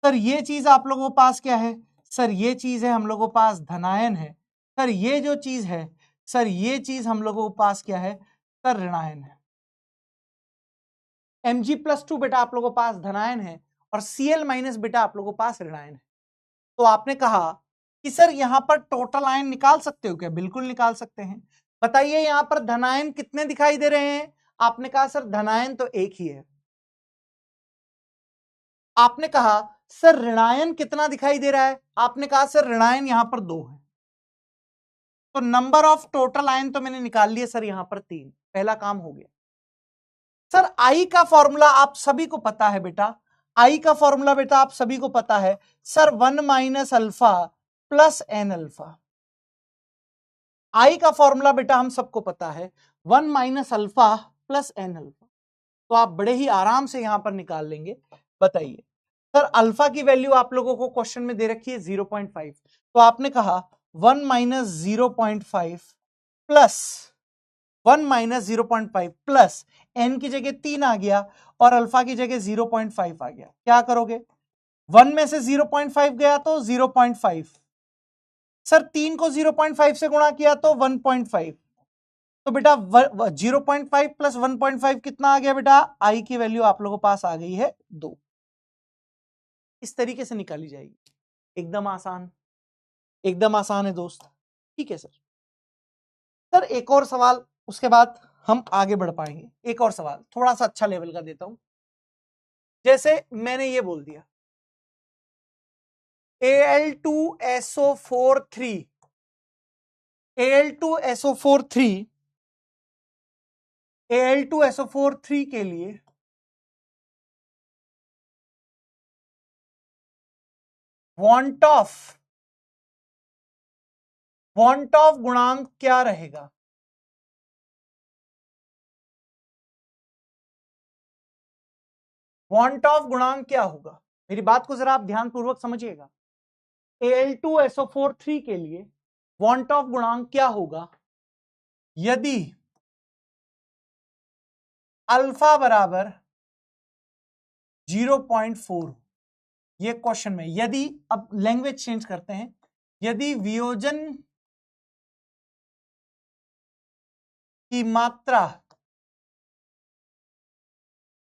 सर ये चीज आप लोगों के पास क्या है? सर ये चीज है हम लोगों के पास धनायन है। सर ये जो चीज है, सर ये चीज हम लोगों के पास क्या है? सर ऋणायन है। Mg+2 बेटा आप लोगों के पास धनायन है और Cl माइनस बेटा आप लोगों के पास ऋणायन है। तो आपने कहा कि सर यहां पर टोटल आयन निकाल सकते हो क्या? बिल्कुल निकाल सकते हैं। बताइए यहां पर धनायन कितने दिखाई दे रहे हैं? आपने कहा सर धनायन तो एक ही है। आपने कहा सर ऋणायन कितना दिखाई दे रहा है, आपने कहा सर ऋणायन यहां पर 2 है, तो नंबर ऑफ टोटल आयन तो मैंने निकाल लिए सर यहां पर 3, पहला काम हो गया। सर आई का फॉर्मूला आप सभी को पता है बेटा, आई का फॉर्मूला बेटा आप सभी को पता है sir 1 minus alpha plus N alpha. I का फॉर्मूला बेटा हम सबको पता है 1 minus alpha plus N alpha, तो आप बड़े ही आराम से यहां पर निकाल लेंगे। बताइए सर अल्फा की वैल्यू आप लोगों को क्वेश्चन में दे रखी है 0.5, तो आपने कहा 1 minus 0.5 plus 1 minus 0.5 plus n की जगह 3 आ गया और अल्फा की जगह 0.5 आ गया, क्या करोगे 1 में से 0.5 गया तो 0.5, सर 3 को 0.5 से गुणा किया तो 1.5, तो बेटा 0.5 प्लस 1.5 कितना आ गया बेटा, आई की वैल्यू आप लोगों के पास आ गई है 2। इस तरीके से निकाली जाएगी, एकदम आसान, एकदम आसान है दोस्त। ठीक है सर, सर एक और सवाल उसके बाद हम आगे बढ़ पाएंगे। एक और सवाल थोड़ा सा अच्छा लेवल का देता हूं, जैसे मैंने ये बोल दिया Al2SO4 Al2SO4 के लिए वांट ऑफ गुणांक क्या रहेगा, वांट ऑफ गुणांक क्या होगा, मेरी बात को जरा आप ध्यानपूर्वक समझिएगा। Al2SO4 के लिए वांट ऑफ गुणांक क्या होगा यदि अल्फा बराबर 0.4, ये क्वेश्चन में यदि, अब लैंग्वेज चेंज करते हैं, यदि वियोजन की मात्रा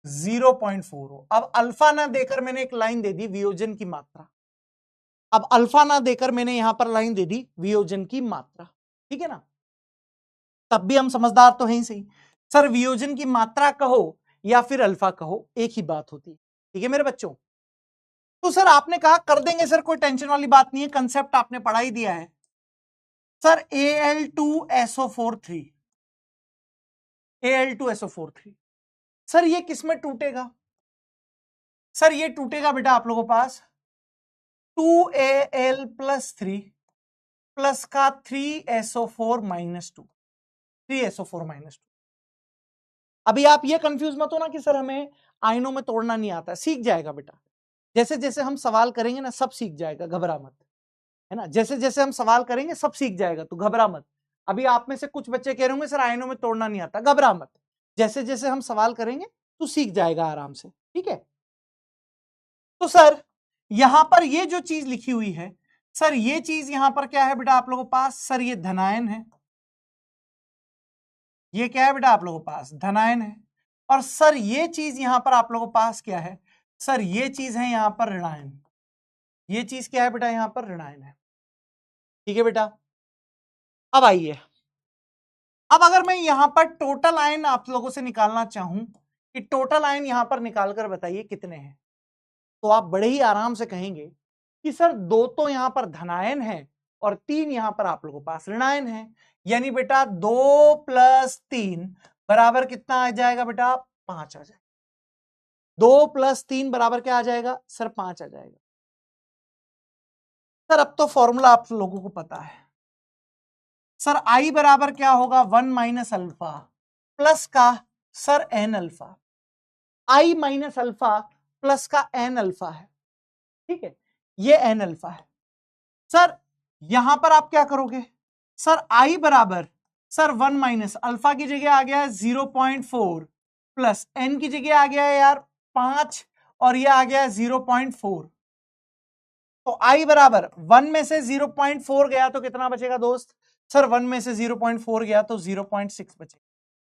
0.4 हो। अब अल्फा ना देकर मैंने एक लाइन दे दी वियोजन की मात्रा, अब अल्फा ना देकर मैंने यहां पर लाइन दे दी वियोजन की मात्रा, ठीक है ना, तब भी हम समझदार तो हैं ही सही। सर वियोजन की मात्रा कहो या फिर अल्फा कहो एक ही बात होती है, ठीक है मेरे बच्चों। तो सर आपने कहा कर देंगे सर, कोई टेंशन वाली बात नहीं है, कंसेप्ट आपने पढ़ा ही दिया है। सर Al2SO4 सर ये किसमें टूटेगा, सर ये टूटेगा बेटा आप लोगों के पास 2Al प्लस 3 प्लस का 3SO4 माइनस 2, 3SO4 माइनस 2। अभी आप ये कंफ्यूज मत हो ना कि सर हमें आयनों में तोड़ना नहीं आता, सीख जाएगा बेटा, जैसे जैसे हम सवाल करेंगे ना सब सीख जाएगा, घबरा मत, है ना, जैसे जैसे हम सवाल करेंगे सब सीख जाएगा, तू घबरा मत। अभी आप में से कुछ बच्चे कह रहे होंगे सर आयनों में तोड़ना नहीं आता, घबरा मत, जैसे जैसे हम सवाल करेंगे तू सीख जाएगा आराम से, ठीक है। तो सर यहां पर ये जो चीज लिखी हुई है, सर ये चीज यहां पर क्या है बेटा आप लोगों के पास, सर ये धनायन है, ये क्या है बेटा आप लोगों के पास धनायन है, और सर ये चीज यहां पर आप लोगों के पास क्या है, सर ये चीज है यहां पर ऋणायन, ये चीज क्या है बेटा यहां पर ऋणायन है, ठीक है बेटा। अब आइए, अब अगर मैं यहां पर टोटल आयन आप लोगों से निकालना चाहूं कि टोटल आयन यहां पर निकालकर बताइए कितने हैं, तो आप बड़े ही आराम से कहेंगे कि सर 2 तो यहां पर धनायन है और 3 यहां पर आप लोगों के पास ऋणायन है, यानी बेटा 2 प्लस 3 बराबर कितना आ जाएगा बेटा 5 आ जाएगा, 2 प्लस 3 बराबर क्या आ जाएगा सर 5 आ जाएगा। सर अब तो फॉर्मूला आप लोगों को पता है, सर आई बराबर क्या होगा 1 माइनस अल्फा प्लस का सर एन अल्फा, आई माइनस अल्फा प्लस का एन अल्फा है, ठीक है, ये एन अल्फा है। सर यहां पर आप क्या करोगे, सर आई बराबर सर 1 माइनस अल्फा की जगह आ गया है 0.4 प्लस एन की जगह आ गया है यार 5 और ये आ गया है 0.4, तो आई बराबर 1 में से 0.4 गया तो कितना बचेगा दोस्त, सर 1 में से 0.4 गया तो 0.6 बचेगा,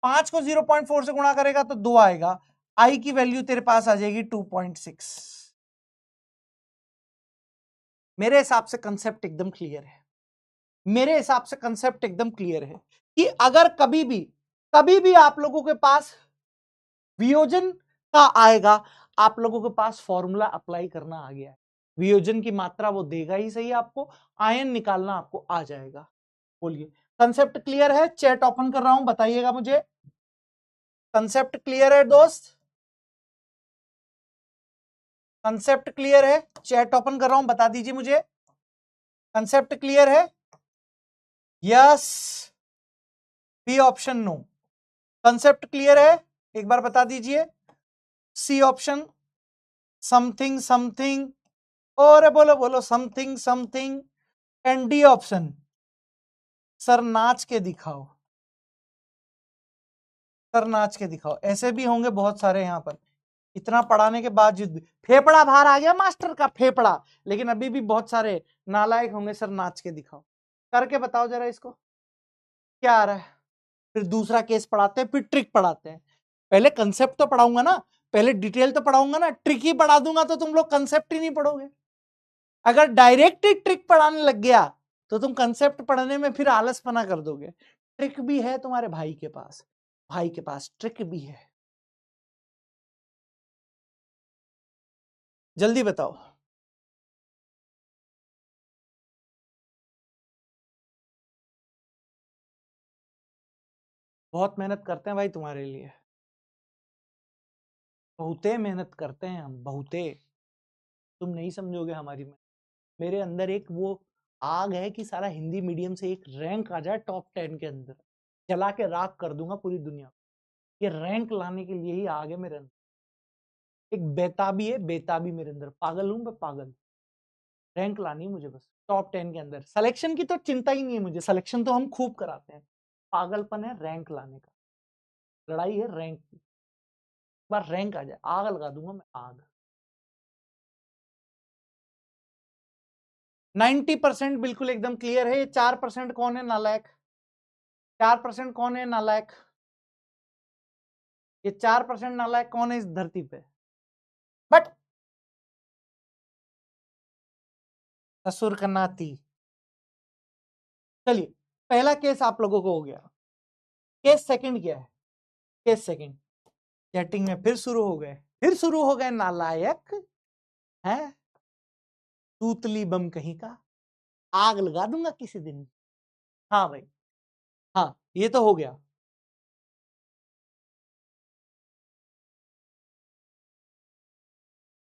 5 को 0.4 से गुणा करेगा तो 2 आएगा, आई की वैल्यू तेरे पास आ जाएगी 2.6। मेरे हिसाब से कंसेप्ट एकदम क्लियर है, मेरे हिसाब से कंसेप्ट एकदम क्लियर है कि अगर कभी भी आप लोगों के पास वियोजन का आएगा, आप लोगों के पास फॉर्मूला अप्लाई करना आ गया है। वियोजन की मात्रा वो देगा ही सही आपको, आयन निकालना आपको आ जाएगा। बोलिए कंसेप्ट क्लियर है? चैट ओपन कर रहा हूं, बताइएगा मुझे कंसेप्ट क्लियर है दोस्त? कंसेप्ट क्लियर है? चैट ओपन कर रहा हूं, बता दीजिए मुझे कंसेप्ट क्लियर है? Yes, B option no. Concept clear है? एक बार बता दीजिए। सी ऑप्शन समथिंग समथिंग, और बोलो बोलो something something. And D option sir नाच के दिखाओ, सर नाच के दिखाओ। ऐसे भी होंगे बहुत सारे यहाँ पर, इतना पढ़ाने के बावजूद भी फेफड़ा बाहर आ गया मास्टर का, फेफड़ा। लेकिन अभी भी बहुत सारे नालायक होंगे, सर नाच के दिखाओ। करके बताओ जरा इसको क्या आ रहा है। फिर दूसरा केस पढ़ाते हैं, फिर ट्रिक पढ़ाते हैं। पहले कंसेप्ट तो पढ़ाऊंगा ना, पहले डिटेल तो पढ़ाऊंगा ना। ट्रिक ही पढ़ा दूंगा तो तुम लोग कंसेप्ट ही नहीं पढ़ोगे। अगर डायरेक्ट ही ट्रिक पढ़ाने लग गया तो तुम कंसेप्ट पढ़ने में फिर आलसपना कर दोगे। ट्रिक भी है तुम्हारे भाई के पास, भाई के पास ट्रिक भी है। जल्दी बताओ। बहुत मेहनत करते हैं भाई तुम्हारे लिए, बहुते मेहनत करते हैं हम, बहुते। तुम नहीं समझोगे हमारी में। मेरे अंदर एक वो आग है कि सारा हिंदी मीडियम से एक रैंक आ जाए टॉप 10 के अंदर, जला के राख कर दूंगा पूरी दुनिया। ये रैंक लाने के लिए ही आग है मेरे अंदर। एक बेताबी है, बेताबी मेरे अंदर, पागल हूं मैं, पागल। रैंक लानी है मुझे बस टॉप 10 के अंदर। सिलेक्शन की तो चिंता ही नहीं है मुझे, सिलेक्शन तो हम खूब कराते हैं। पागलपन है रैंक लाने का, लड़ाई है रैंक की। बार रैंक आ जाए आग लगा दूंगा मैं, आग। 90% बिल्कुल एकदम क्लियर है। ये 4% कौन है नालायक? 4% कौन है नालायक? ये 4% नालायक कौन है इस धरती पे? बट ससुर का नाती। चलिए पहला केस आप लोगों को हो गया। केस सेकंड क्या है? केस सेकंड चैटिंग में फिर शुरू हो गए, फिर शुरू हो गए नालायक हैं। तूतली बम कहीं का, आग लगा दूंगा किसी दिन। हाँ भाई, हाँ ये तो हो गया।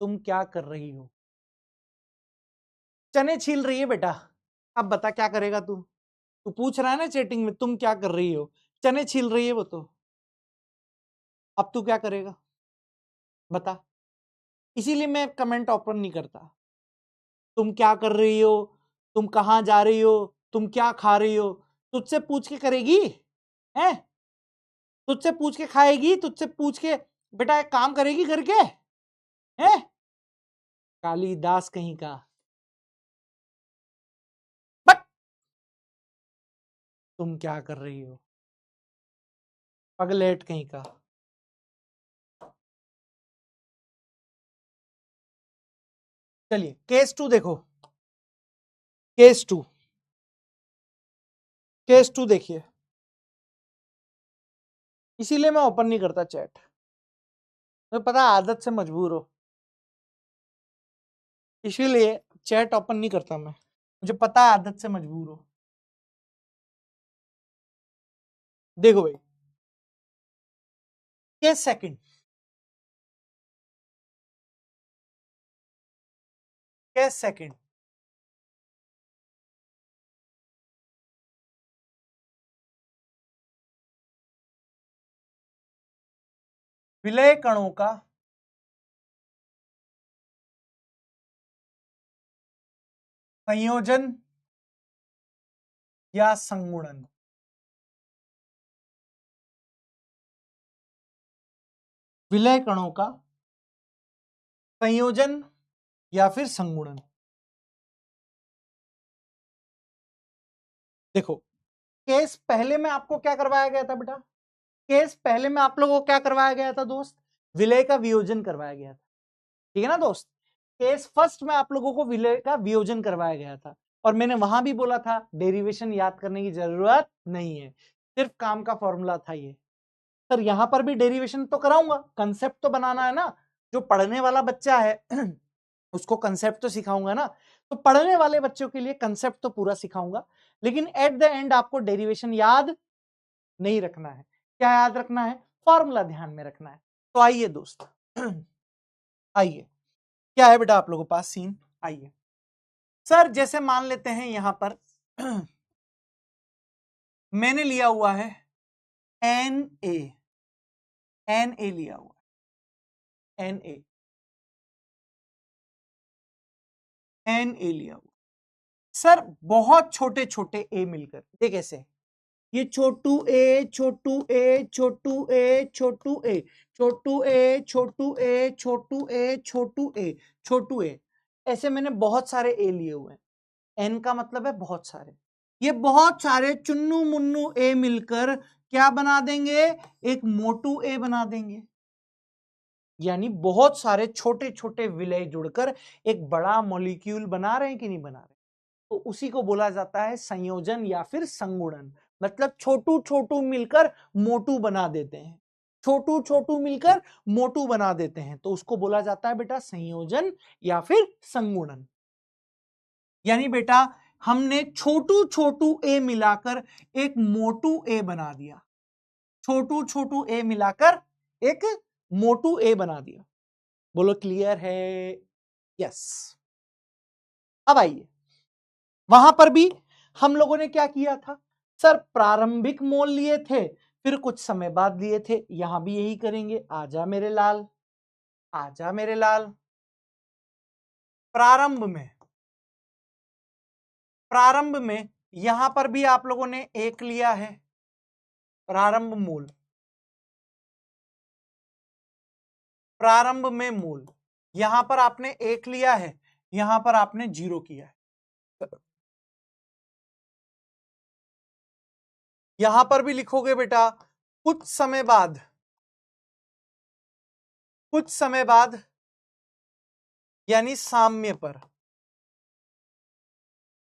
तुम क्या कर रही हो? चने छील रही है बेटा। अब बता क्या करेगा तू? तू पूछ रहा है ना चैटिंग में तुम क्या कर रही हो, चने छील रही है वो तो। अब तू क्या करेगा बता? इसीलिए मैं कमेंट ओपन नहीं करता। तुम क्या कर रही हो, तुम कहां जा रही हो, तुम क्या खा रही हो, तुझसे पूछ के करेगी है? तुझसे पूछ के खाएगी, तुझसे पूछ के बेटा एक काम करेगी करके है? कालीदास कहीं का। बट तुम क्या कर रही हो, पगलेट कहीं का। चलिए केस 2 देखो, केस 2, केस 2 देखिए। इसीलिए मैं ओपन नहीं करता चैट, मुझे पता आदत से मजबूर हो, इसीलिए चैट ओपन नहीं करता मैं। मुझे पता आदत से मजबूर हो। देखो भाई केस सेकंड, केस सेकंड। विलय कणों का संयोजन या संगुणन। विलय कणों का संयोजन या फिर संगुणन। देखो केस पहले में आपको क्या करवाया गया था बेटा? केस पहले में आप लोगों को क्या करवाया गया था दोस्त? विलय का वियोजन करवाया गया था, ठीक है ना दोस्त? केस फर्स्ट में आप लोगों को विलय का वियोजन करवाया गया था, और मैंने वहां भी बोला था डेरिवेशन याद करने की जरूरत नहीं है, सिर्फ काम का फॉर्मूला था ये। सर यहां पर भी डेरिवेशन तो कराऊंगा, कंसेप्ट तो बनाना है ना। जो पढ़ने वाला बच्चा है उसको कंसेप्ट तो सिखाऊंगा ना, तो पढ़ने वाले बच्चों के लिए कंसेप्ट तो पूरा सिखाऊंगा, लेकिन एट द एंड आपको डेरिवेशन याद नहीं रखना है। क्या याद रखना है? फॉर्मूला ध्यान में रखना है। तो आइए दोस्त, आइए, क्या है बेटा आप लोगों के पास सीन, आइए सर जैसे मान लेते हैं यहां पर मैंने लिया हुआ है NA, NA लिया हुआ NA, NA लिया हुआ सर, बहुत छोटे छोटे ए मिलकर, ये कैसे, ये छोटू ए छोटू ए छोटू ए छोटू ए छोटू ए छोटू ए छोटू ए छोटू ए छोटू ए, ऐसे मैंने बहुत सारे ए लिए हुए हैं। एन का मतलब है बहुत सारे, ये बहुत सारे चुन्नू मुन्नू ए मिलकर क्या बना देंगे, एक मोटू ए बना देंगे। यानी बहुत सारे छोटे छोटे विलय जुड़कर एक बड़ा मॉलिक्यूल बना रहे हैं कि नहीं बना रहे, तो उसी को बोला जाता है संयोजन या फिर संगुणन। मतलब छोटू छोटू मिलकर मोटू बना देते हैं, छोटू छोटू मिलकर मोटू बना देते हैं, तो उसको बोला जाता है बेटा संयोजन या फिर संगुणन। यानी बेटा हमने छोटू छोटू ए मिलाकर एक मोटू ए बना दिया, छोटू छोटू ए मिलाकर एक मोटू ए बना दिया। बोलो क्लियर है? यस। अब आइए, वहां पर भी हम लोगों ने क्या किया था सर, प्रारंभिक मोल लिए थे, फिर कुछ समय बाद लिए थे, यहां भी यही करेंगे। आजा मेरे लाल, आजा मेरे लाल। प्रारंभ में यहां पर भी आप लोगों ने एक लिया है प्रारंभ मूल, प्रारंभ में मूल, यहां पर आपने एक लिया है, यहां पर आपने 0 किया है। यहां पर भी लिखोगे बेटा कुछ समय बाद, कुछ समय बाद यानी साम्य पर,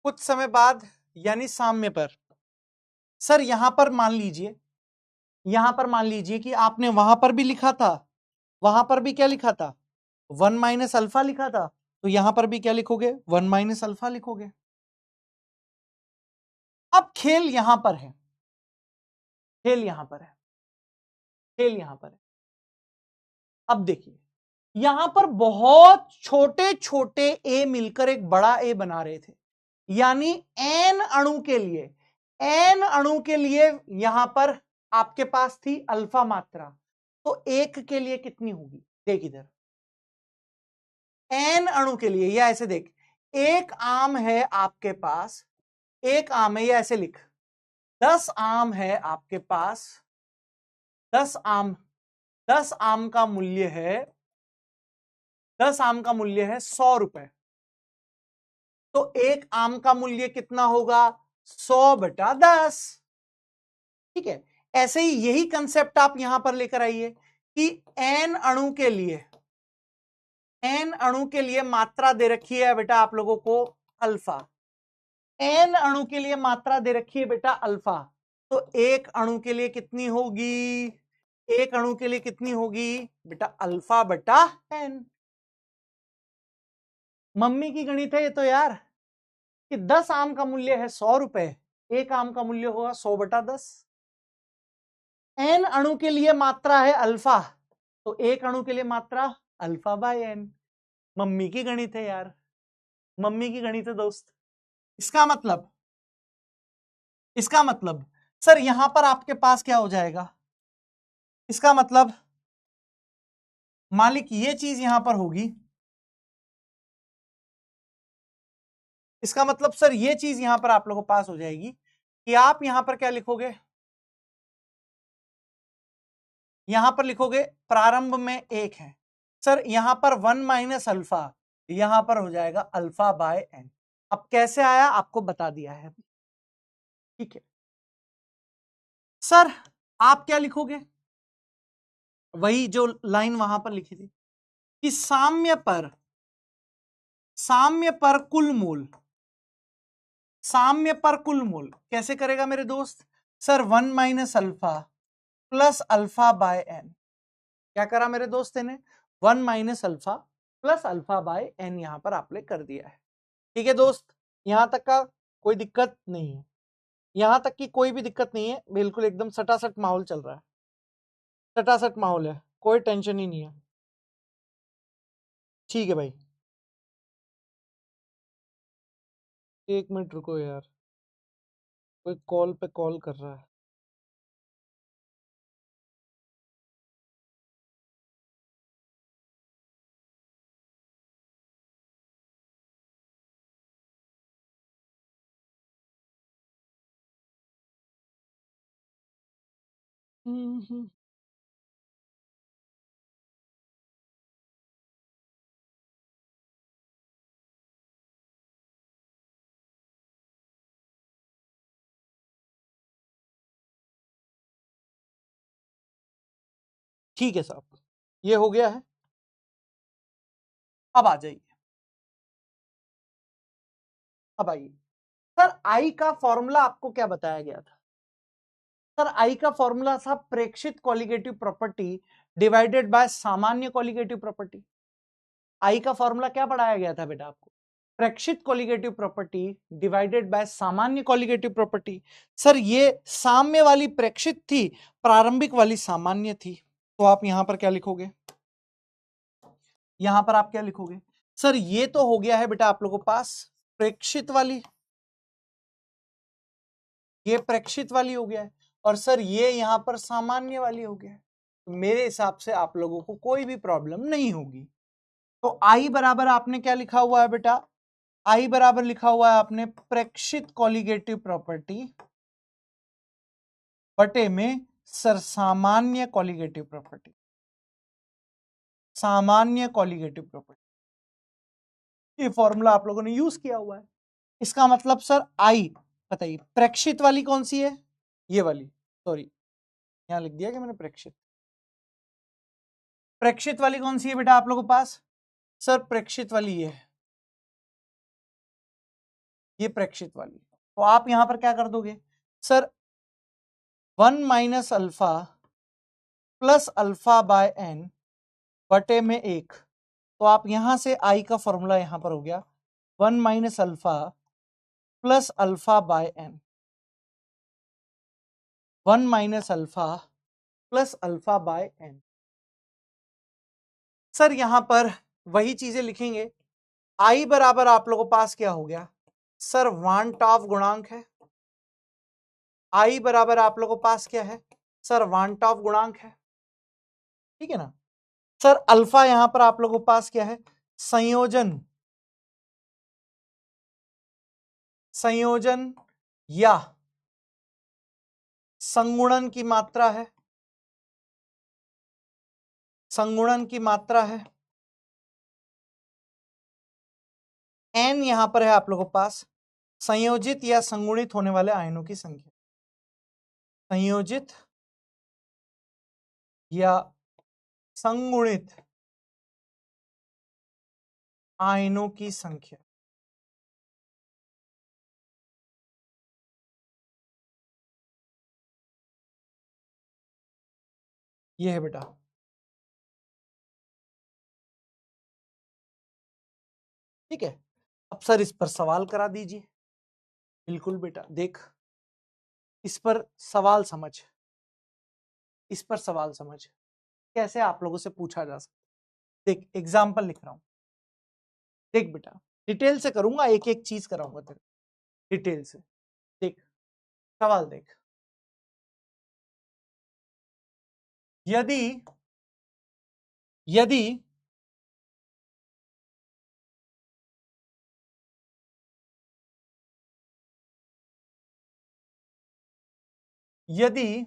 कुछ समय बाद यानी साम्य पर। सर यहां पर मान लीजिए, यहां पर मान लीजिए कि आपने वहां पर भी लिखा था, वहां पर भी क्या लिखा था, 1 माइनस अल्फा लिखा था, तो यहां पर भी क्या लिखोगे, 1 माइनस अल्फा लिखोगे। अब खेल यहां पर है, खेल यहां पर है, खेल यहां पर है। अब देखिए यहां पर बहुत छोटे छोटे ए मिलकर एक बड़ा ए बना रहे थे, यानी एन अणु के लिए, एन अणु के लिए यहां पर आपके पास थी अल्फा मात्रा, तो एक के लिए कितनी होगी, देख इधर, एन अणु के लिए, या ऐसे देख, एक आम है आपके पास, एक आम है, या ऐसे लिख 10 आम है आपके पास, 10 आम, 10 आम का मूल्य है, 10 आम का मूल्य है 100 रुपए, तो एक आम का मूल्य कितना होगा, 100/10। ठीक है, ऐसे ही यही कंसेप्ट आप यहां पर लेकर आइए कि एन अणु के लिए, एन अणु के लिए मात्रा दे रखी है बेटा आप लोगों को अल्फा, एन अणु के लिए मात्रा दे रखी है बेटा अल्फा, तो एक अणु के लिए कितनी होगी, एक अणु के लिए कितनी होगी बेटा अल्फा/एन। मम्मी की गणित है ये तो यार, कि 10 आम का मूल्य है 100 रुपए, एक आम का मूल्य होगा 100/10। एन अणु के लिए मात्रा है अल्फा, तो एक अणु के लिए मात्रा अल्फा/एन। मम्मी की गणित है यार, मम्मी की गणित है दोस्त। इसका मतलब, इसका मतलब सर यहां पर आपके पास क्या हो जाएगा, इसका मतलब मालिक ये चीज यहां पर होगी, इसका मतलब सर ये चीज यहां पर आप लोगों के पास हो जाएगी कि आप यहां पर क्या लिखोगे, यहां पर लिखोगे प्रारंभ में एक है सर, यहां पर 1 माइनस अल्फा, यहां पर हो जाएगा अल्फा/एन। अब कैसे आया आपको बता दिया है, ठीक है। सर आप क्या लिखोगे, वही जो लाइन वहां पर लिखी थी कि साम्य पर, साम्य पर कुल मूल, साम्य पर कुल मूल कैसे करेगा मेरे दोस्त, sir 1 minus alpha plus alpha by n. क्या करा मेरे दोस्त ने, 1 minus alpha plus alpha by n यहां पर आपने कर दिया है। ठीक है दोस्त, यहां तक का कोई दिक्कत नहीं है, यहां तक की कोई भी दिक्कत नहीं है, बिल्कुल एकदम सटासट माहौल चल रहा है, सटासट माहौल है, कोई टेंशन ही नहीं है। ठीक है भाई, एक मिनट रुको यार, कोई कॉल पे कॉल कर रहा है। हम्म। ठीक है साहब, ये हो गया है, अब आ जाइए, अब आइए। सर आई का फॉर्मूला आपको क्या बताया गया था? सर आई का फॉर्मूला था प्रेक्षित कॉलिगेटिव प्रॉपर्टी डिवाइडेड बाय सामान्य कॉलिगेटिव प्रॉपर्टी। आई का फॉर्मूला क्या पढ़ाया गया था बेटा आपको? प्रेक्षित कॉलिगेटिव प्रॉपर्टी डिवाइडेड बाय सामान्य कॉलिगेटिव प्रॉपर्टी। सर ये साम्य वाली प्रेक्षित थी, प्रारंभिक वाली सामान्य थी, तो आप यहां पर क्या लिखोगे? यहां पर आप क्या लिखोगे? सर ये तो हो गया है बेटा आप लोगों के पास प्रेक्षित वाली, ये प्रेक्षित वाली हो गया है, और सर ये यहां पर सामान्य वाली हो गया है। तो मेरे हिसाब से आप लोगों को कोई भी प्रॉब्लम नहीं होगी। तो आई बराबर आपने क्या लिखा हुआ है बेटा? आई बराबर लिखा हुआ है आपने प्रेक्षित कॉलिगेटिव प्रॉपर्टी बटे में सर सामान्य कॉलिगेटिव प्रॉपर्टी, सामान्य कॉलिगेटिव प्रॉपर्टी, ये फॉर्मूला आप लोगों ने यूज किया हुआ है। इसका मतलब सर आई, बताइए प्रेक्षित वाली कौन सी है? ये वाली, सॉरी यहां लिख दिया कि मैंने प्रेक्षित, प्रेक्षित वाली कौन सी है बेटा आप लोगों के पास? सर प्रेक्षित वाली ये प्रेक्षित वाली, तो आप यहां पर क्या कर दोगे? Sir 1 minus alpha plus alpha by n बटे में 1, तो आप यहां से आई का फॉर्मूला यहां पर हो गया 1 minus alpha plus alpha by n, 1 minus alpha plus alpha by n. Sir यहां पर वही चीजें लिखेंगे, आई बराबर आप लोगों के पास क्या हो गया? सर वांट ऑफ गुणांक है, आई बराबर आप लोगों के पास क्या है? सर वांट ऑफ गुणांक है, ठीक है ना। सर अल्फा यहां पर आप लोगों के पास क्या है? संयोजन, संयोजन या संगुणन की मात्रा है, संगुणन की मात्रा है। एन यहां पर है आप लोगों के पास संयोजित या संगुणित होने वाले आयनों की संख्या, संयोजित या संगुणित आयनों की संख्या। ये है बेटा, ठीक है। अब सर इस पर सवाल करा दीजिए। बिल्कुल बेटा, देख इस पर सवाल समझ, इस पर सवाल समझ कैसे आप लोगों से पूछा जा सकता। देख एग्जाम्पल लिख रहा हूं, देख बेटा डिटेल से करूंगा, एक एक चीज कराऊंगा तेरे डिटेल से। देख सवाल देख, यदि यदि यदि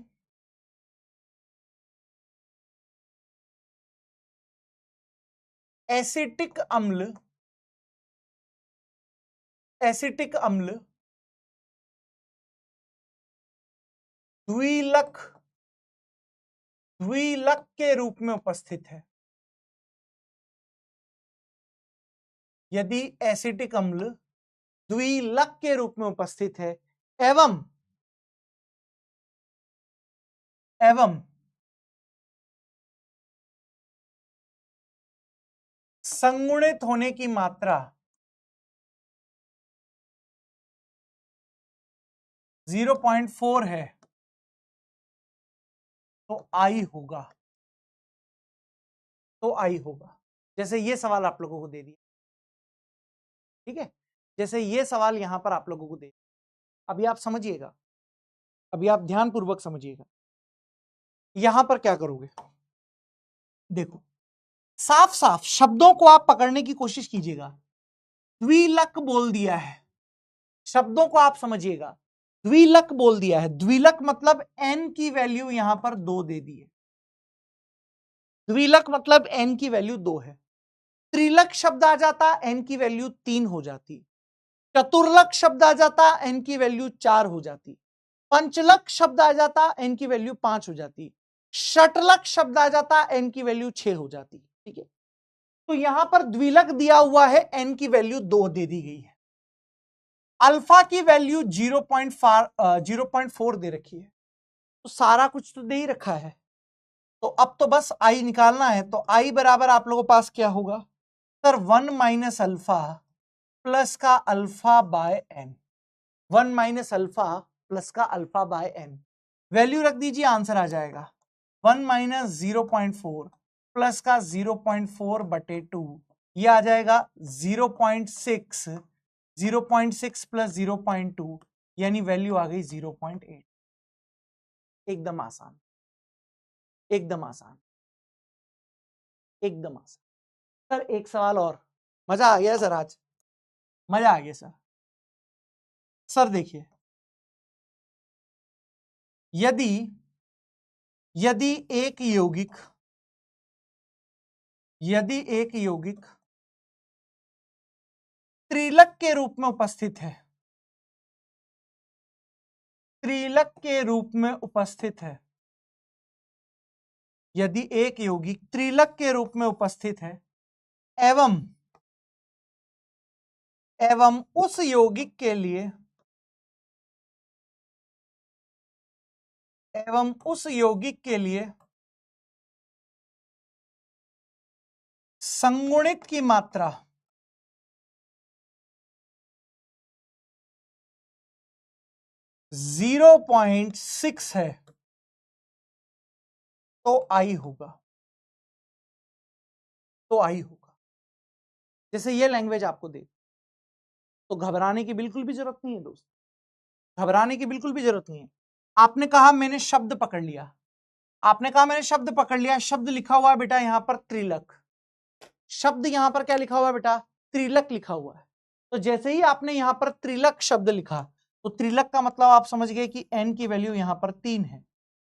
एसिटिक अम्ल, एसिटिक अम्ल द्विलक, द्विलक के रूप में उपस्थित है, यदि एसिटिक अम्ल द्विलक के रूप में उपस्थित है एवं एवं संगुणित होने की मात्रा 0.4 है तो आई होगा, तो आई होगा। जैसे ये सवाल आप लोगों को दे दिया, ठीक है, जैसे ये सवाल यहां पर आप लोगों को दे दिया। अभी आप समझिएगा, अभी आप ध्यानपूर्वक समझिएगा, यहां पर क्या करोगे, देखो साफ साफ शब्दों को आप पकड़ने की कोशिश कीजिएगा। द्विलक बोल दिया है, शब्दों को आप समझिएगा, द्विलक बोल दिया है। द्विलक मतलब n की वैल्यू यहां पर 2 दे दी है, द्विलक मतलब n की वैल्यू 2 है। त्रिलक शब्द आ जाता, n की वैल्यू 3 हो जाती। चतुर्लक शब्द आ जाता, n की वैल्यू 4 हो जाती। पंचलक शब्द आ जाता, n की वैल्यू 5 हो जाती। षटलक शब्द आ जाता, n की वैल्यू 6 हो जाती। ठीक है, तो यहां पर द्विलक दिया हुआ है, n की वैल्यू 2 दे दी गई है। अल्फा की वैल्यू 0.4 दे रखी है, तो सारा कुछ तो दे ही रखा है। तो अब तो बस आई निकालना है। तो आई बराबर आप लोगों के पास क्या होगा सर, 1 माइनस अल्फा प्लस का alpha by n, 1 minus alpha plus का अल्फा बाय एन, वैल्यू रख दीजिए, आंसर आ जाएगा 1 माइनस 0.4 प्लस का 0.4 बटे 2, ये आ जाएगा 0.6, 0.6 प्लस 0.2 यानी वैल्यू आ गई 0.8। एकदम आसान, एकदम आसान, एकदम आसान। सर एक सवाल और, मजा आ गया सर, आज मजा आ गया सर। सर देखिए, यदि यदि एक यौगिक, यदि एक यौगिक त्रिलक के रूप में उपस्थित है, त्रिलक के रूप में उपस्थित है, यदि एक यौगिक त्रिलक के रूप में उपस्थित है एवं एवं उस यौगिक के लिए, एवं उस यौगिक के लिए संगुणित की मात्रा 0.6 है तो आई होगा, तो आई होगा। जैसे ये लैंग्वेज आपको दे, तो घबराने की बिल्कुल भी जरूरत नहीं है दोस्त, घबराने की बिल्कुल भी जरूरत नहीं है। आपने कहा मैंने शब्द पकड़ लिया, आपने कहा मैंने शब्द पकड़ लिया, शब्द लिखा हुआ है बेटा यहां पर त्रिलक, शब्द यहां पर क्या लिखा हुआ है बेटा, त्रिलक लिखा हुआ है। तो जैसे ही आपने यहां पर त्रिलक शब्द लिखा, तो त्रिलक का मतलब आप समझ गए कि n की वैल्यू यहां पर 3 है,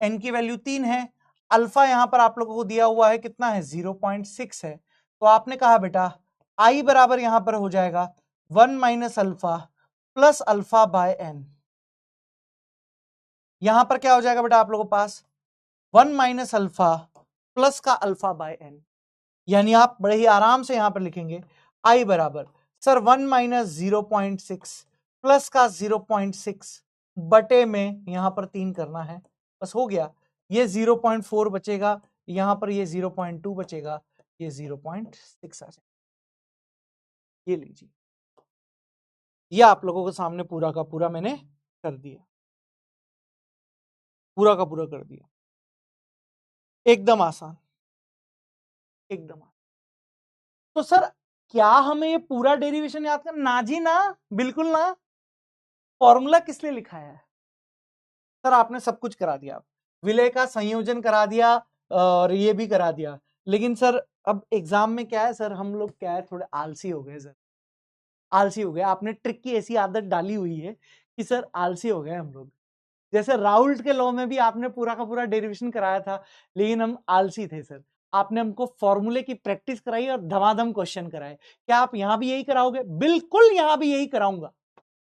n की वैल्यू 3 है। अल्फा यहां पर आप लोगों को दिया हुआ है कितना है, 0.6 है। तो आपने कहा बेटा आई बराबर यहां पर हो जाएगा 1 minus alpha plus alpha by n. यहां पर क्या हो जाएगा बेटा आप लोगों के पास 1 माइनस अल्फा प्लस का अल्फा बाय एन, यानी आप बड़े ही आराम से यहां पर लिखेंगे आई बराबर सर 1 माइनस 0.6 प्लस का 0.6 बटे में यहां पर 3 करना है, बस हो गया। ये 0.4 बचेगा, यहां पर ये 0.2 बचेगा, ये 0.6 आ जाएगा। ये लीजिए, ये आप लोगों के सामने पूरा का पूरा मैंने कर दिया, पूरा का पूरा कर दिया। एकदम आसान, एकदम आसान। तो सर क्या हमें ये पूरा डेरिवेशन याद करना, ना जी ना, बिल्कुल ना। फॉर्मूला किस लिए लिखा है सर, आपने सब कुछ करा दिया, विलय का संयोजन करा दिया और ये भी करा दिया, लेकिन सर अब एग्जाम में क्या है सर, हम लोग क्या है थोड़े आलसी हो गए सर, आलसी हो गए। आपने ट्रिक की ऐसी आदत डाली हुई है कि सर आलसी हो गए हम लोग। जैसे राउल्ट के लॉ में भी आपने पूरा का पूरा डेरिवेशन कराया था, लेकिन हम आलसी थे सर। आपने हमको फॉर्मूले की प्रैक्टिस कराई और धमाधम क्वेश्चन कराए। क्या आप यहां भी यही कराओगे? बिल्कुल यहां भी यही कराऊंगा,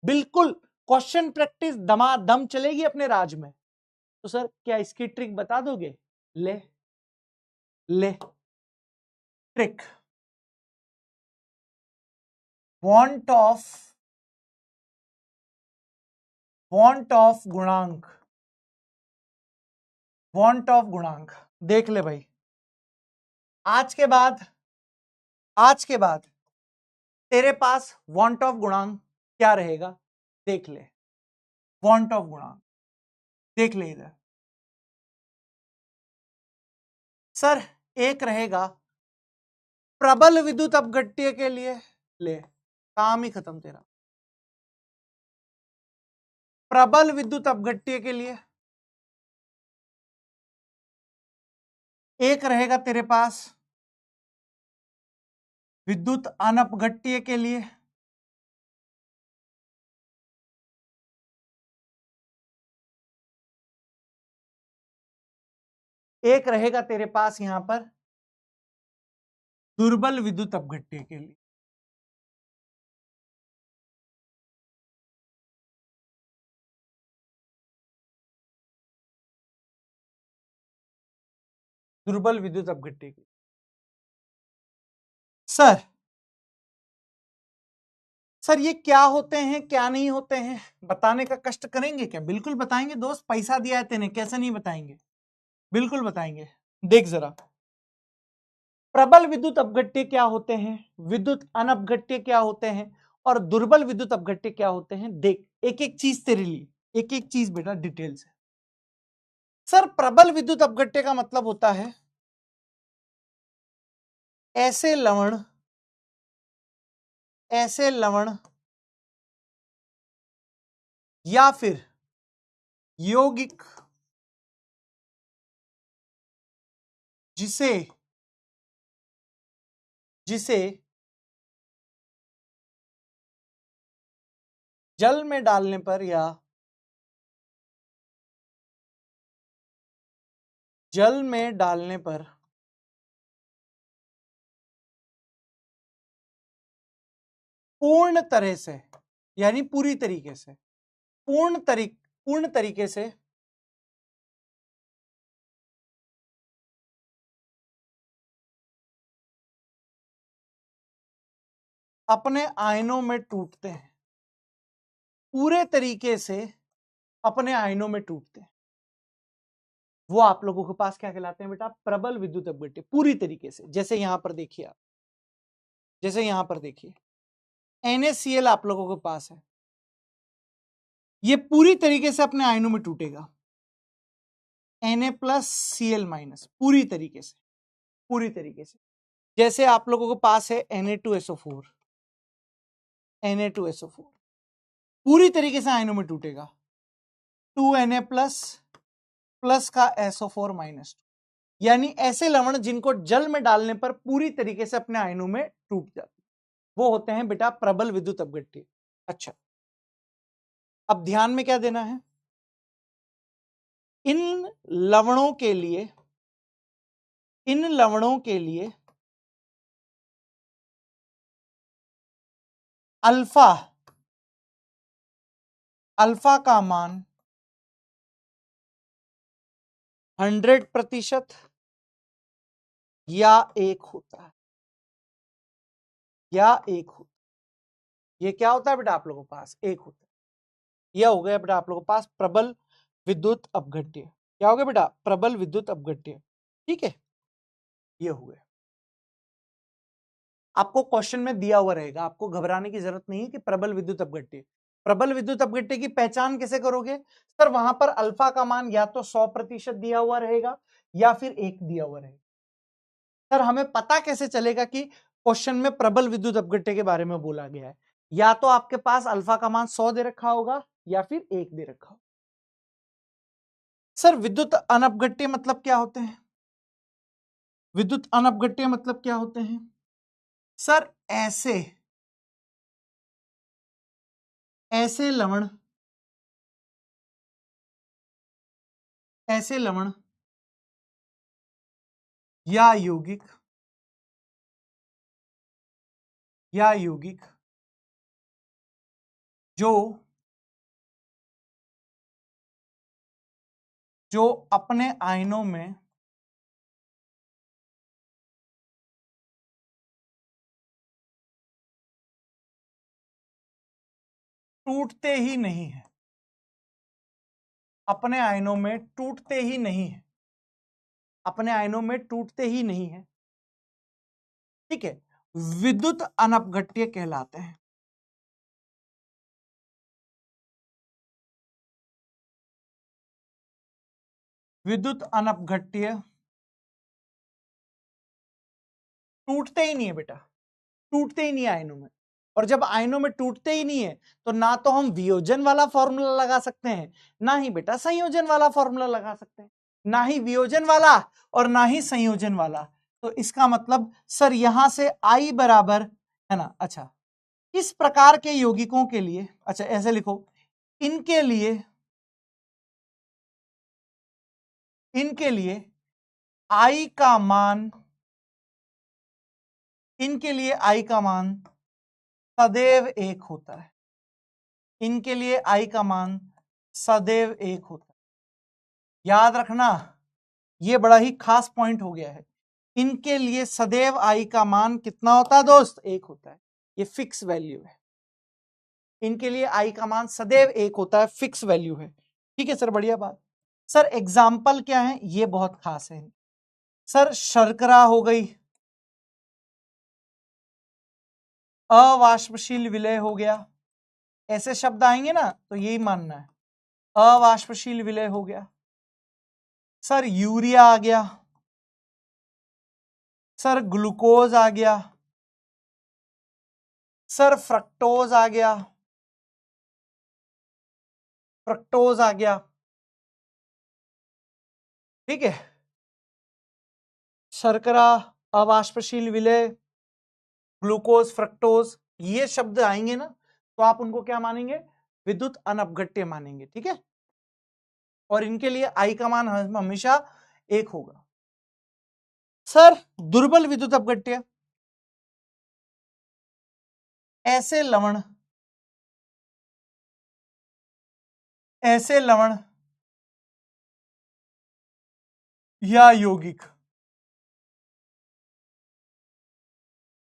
बिल्कुल क्वेश्चन प्रैक्टिस दमादम चलेगी अपने राज में। तो सर क्या इसकी ट्रिक बता दोगे? ले ले ट्रिक, वांट ऑफ गुणांक, वांट ऑफ गुणांक। देख ले भाई, आज के बाद आज के बाद तेरे पास वांट ऑफ गुणांक क्या रहेगा देख ले। वांट ऑफ गुणांक देख ले इधर। सर एक रहेगा प्रबल विद्युत अपघट्य के लिए, ले काम ही खत्म तेरा। प्रबल विद्युत अपघट्य के लिए एक रहेगा तेरे पास विद्युत अनपघट्य के लिए, एक रहेगा तेरे पास यहां पर दुर्बल विद्युत अपघट्य के लिए। दुर्बल विद्युत अपघट्य के लिए सर ये क्या होते हैं क्या नहीं होते हैं बताने का कष्ट करेंगे क्या? बिल्कुल बताएंगे दोस्त, पैसा दिया है तेने, कैसे नहीं बताएंगे, बिल्कुल बताएंगे। देख जरा, प्रबल विद्युत अपघट्य क्या होते हैं, विद्युत अनपघट्य क्या होते हैं, और दुर्बल विद्युत अपघट्य क्या होते हैं। देख एक एक चीज तेरे लिए, एक एक चीज बेटा डिटेल से। सर प्रबल विद्युत अपघट्य का मतलब होता है ऐसे लवण या फिर यौगिक जिसे जल में डालने पर या जल में डालने पर पूर्ण तरह से, यानी पूरी तरीके से, पूर्ण तरीके से अपने आयनों में टूटते हैं, पूरे तरीके से अपने आयनों में टूटते हैं, वो आप लोगों के पास क्या कहलाते हैं बेटा? प्रबल विद्युत अपघट्य। पूरी तरीके से, जैसे यहां पर देखिए आप, जैसे यहां पर देखिए NaCl आप लोगों के पास है, ये पूरी तरीके से अपने आयनों में टूटेगा, Na+Cl-, पूरी तरीके से, पूरी तरीके से। जैसे आप लोगों के पास है Na2SO4, Na2SO4 पूरी तरीके से आयनों में टूटेगा, 2Na प्लस का SO4-, यानी ऐसे लवण जिनको जल में डालने पर पूरी तरीके से अपने आयनों में टूट जाते, वो होते हैं बेटा प्रबल विद्युत अपघट्य। अच्छा, अब ध्यान में क्या देना है, इन लवणों के लिए अल्फा का मान 100% या 1 होता है, ये क्या होता है बेटा आप लोगों के पास? 1 होता है। यह हो गया बेटा आप लोगों के पास प्रबल विद्युत अपघट्य। क्या हो गया बेटा? प्रबल विद्युत अपघट्य। ठीक है, ये हो गया। आपको क्वेश्चन में दिया हुआ रहेगा, आपको घबराने की जरूरत नहीं है कि प्रबल विद्युत अपघट्य। प्रबल विद्युत अपघट्य की पहचान कैसे करोगे? सर वहां पर अल्फा का मान या तो 100% दिया हुआ रहेगा या फिर 1 दिया हुआ रहेगा। सर हमें पता कैसे चलेगा कि क्वेश्चन में प्रबल विद्युत अपघट्य के बारे में बोला गया है? या तो आपके पास अल्फा का मान 100 दे रखा होगा या फिर 1 दे रखा होगा। सर विद्युत अनपघट्य मतलब क्या होते हैं? विद्युत अनपघट्य मतलब क्या होते हैं? सर ऐसे लवण या यौगिक जो अपने आयनों में टूटते ही नहीं है, अपने आयनों में टूटते ही नहीं है, अपने आयनों में टूटते ही नहीं है। ठीक है, विद्युत अनपघट्य कहलाते हैं। विद्युत अनपघट्य टूटते ही नहीं है बेटा, टूटते ही नहीं है आयनों में। और जब आयनों में टूटते ही नहीं है तो ना तो हम वियोजन वाला फॉर्मूला लगा सकते हैं, ना ही बेटा संयोजन वाला फॉर्मूला लगा सकते हैं, ना ही वियोजन वाला और ना ही संयोजन वाला। तो इसका मतलब सर यहां से I बराबर है ना। अच्छा, इस प्रकार के यौगिकों के लिए, अच्छा ऐसे लिखो, इनके लिए I का मान, इनके लिए I का मान सदैव 1 होता है। इनके लिए I का मान सदैव 1 होता है। याद रखना, ये बड़ा ही खास पॉइंट हो गया है। इनके लिए सदैव I का मान कितना होता है दोस्त? 1 होता है। ये फिक्स वैल्यू है। इनके लिए I का मान सदैव 1 होता है, फिक्स वैल्यू है। ठीक है सर, बढ़िया बात। सर एग्जाम्पल क्या है? ये बहुत खास है सर। शर्करा हो गई, अवाष्पशील विलय हो गया, ऐसे शब्द आएंगे ना तो यही मानना है, अवाष्पशील विलय हो गया। सर यूरिया आ गया, सर ग्लूकोज आ गया, सर फ्रक्टोज आ गया, फ्रक्टोज आ गया। ठीक है, शर्करा, अवाष्पशील विलय, ग्लूकोज, फ्रक्टोज, ये शब्द आएंगे ना तो आप उनको क्या मानेंगे? विद्युत अनपघट्य मानेंगे। ठीक है, और इनके लिए I का मान हमेशा 1 होगा। सर दुर्बल विद्युत अपघट्य, ऐसे लवण, ऐसे लवण या यौगिक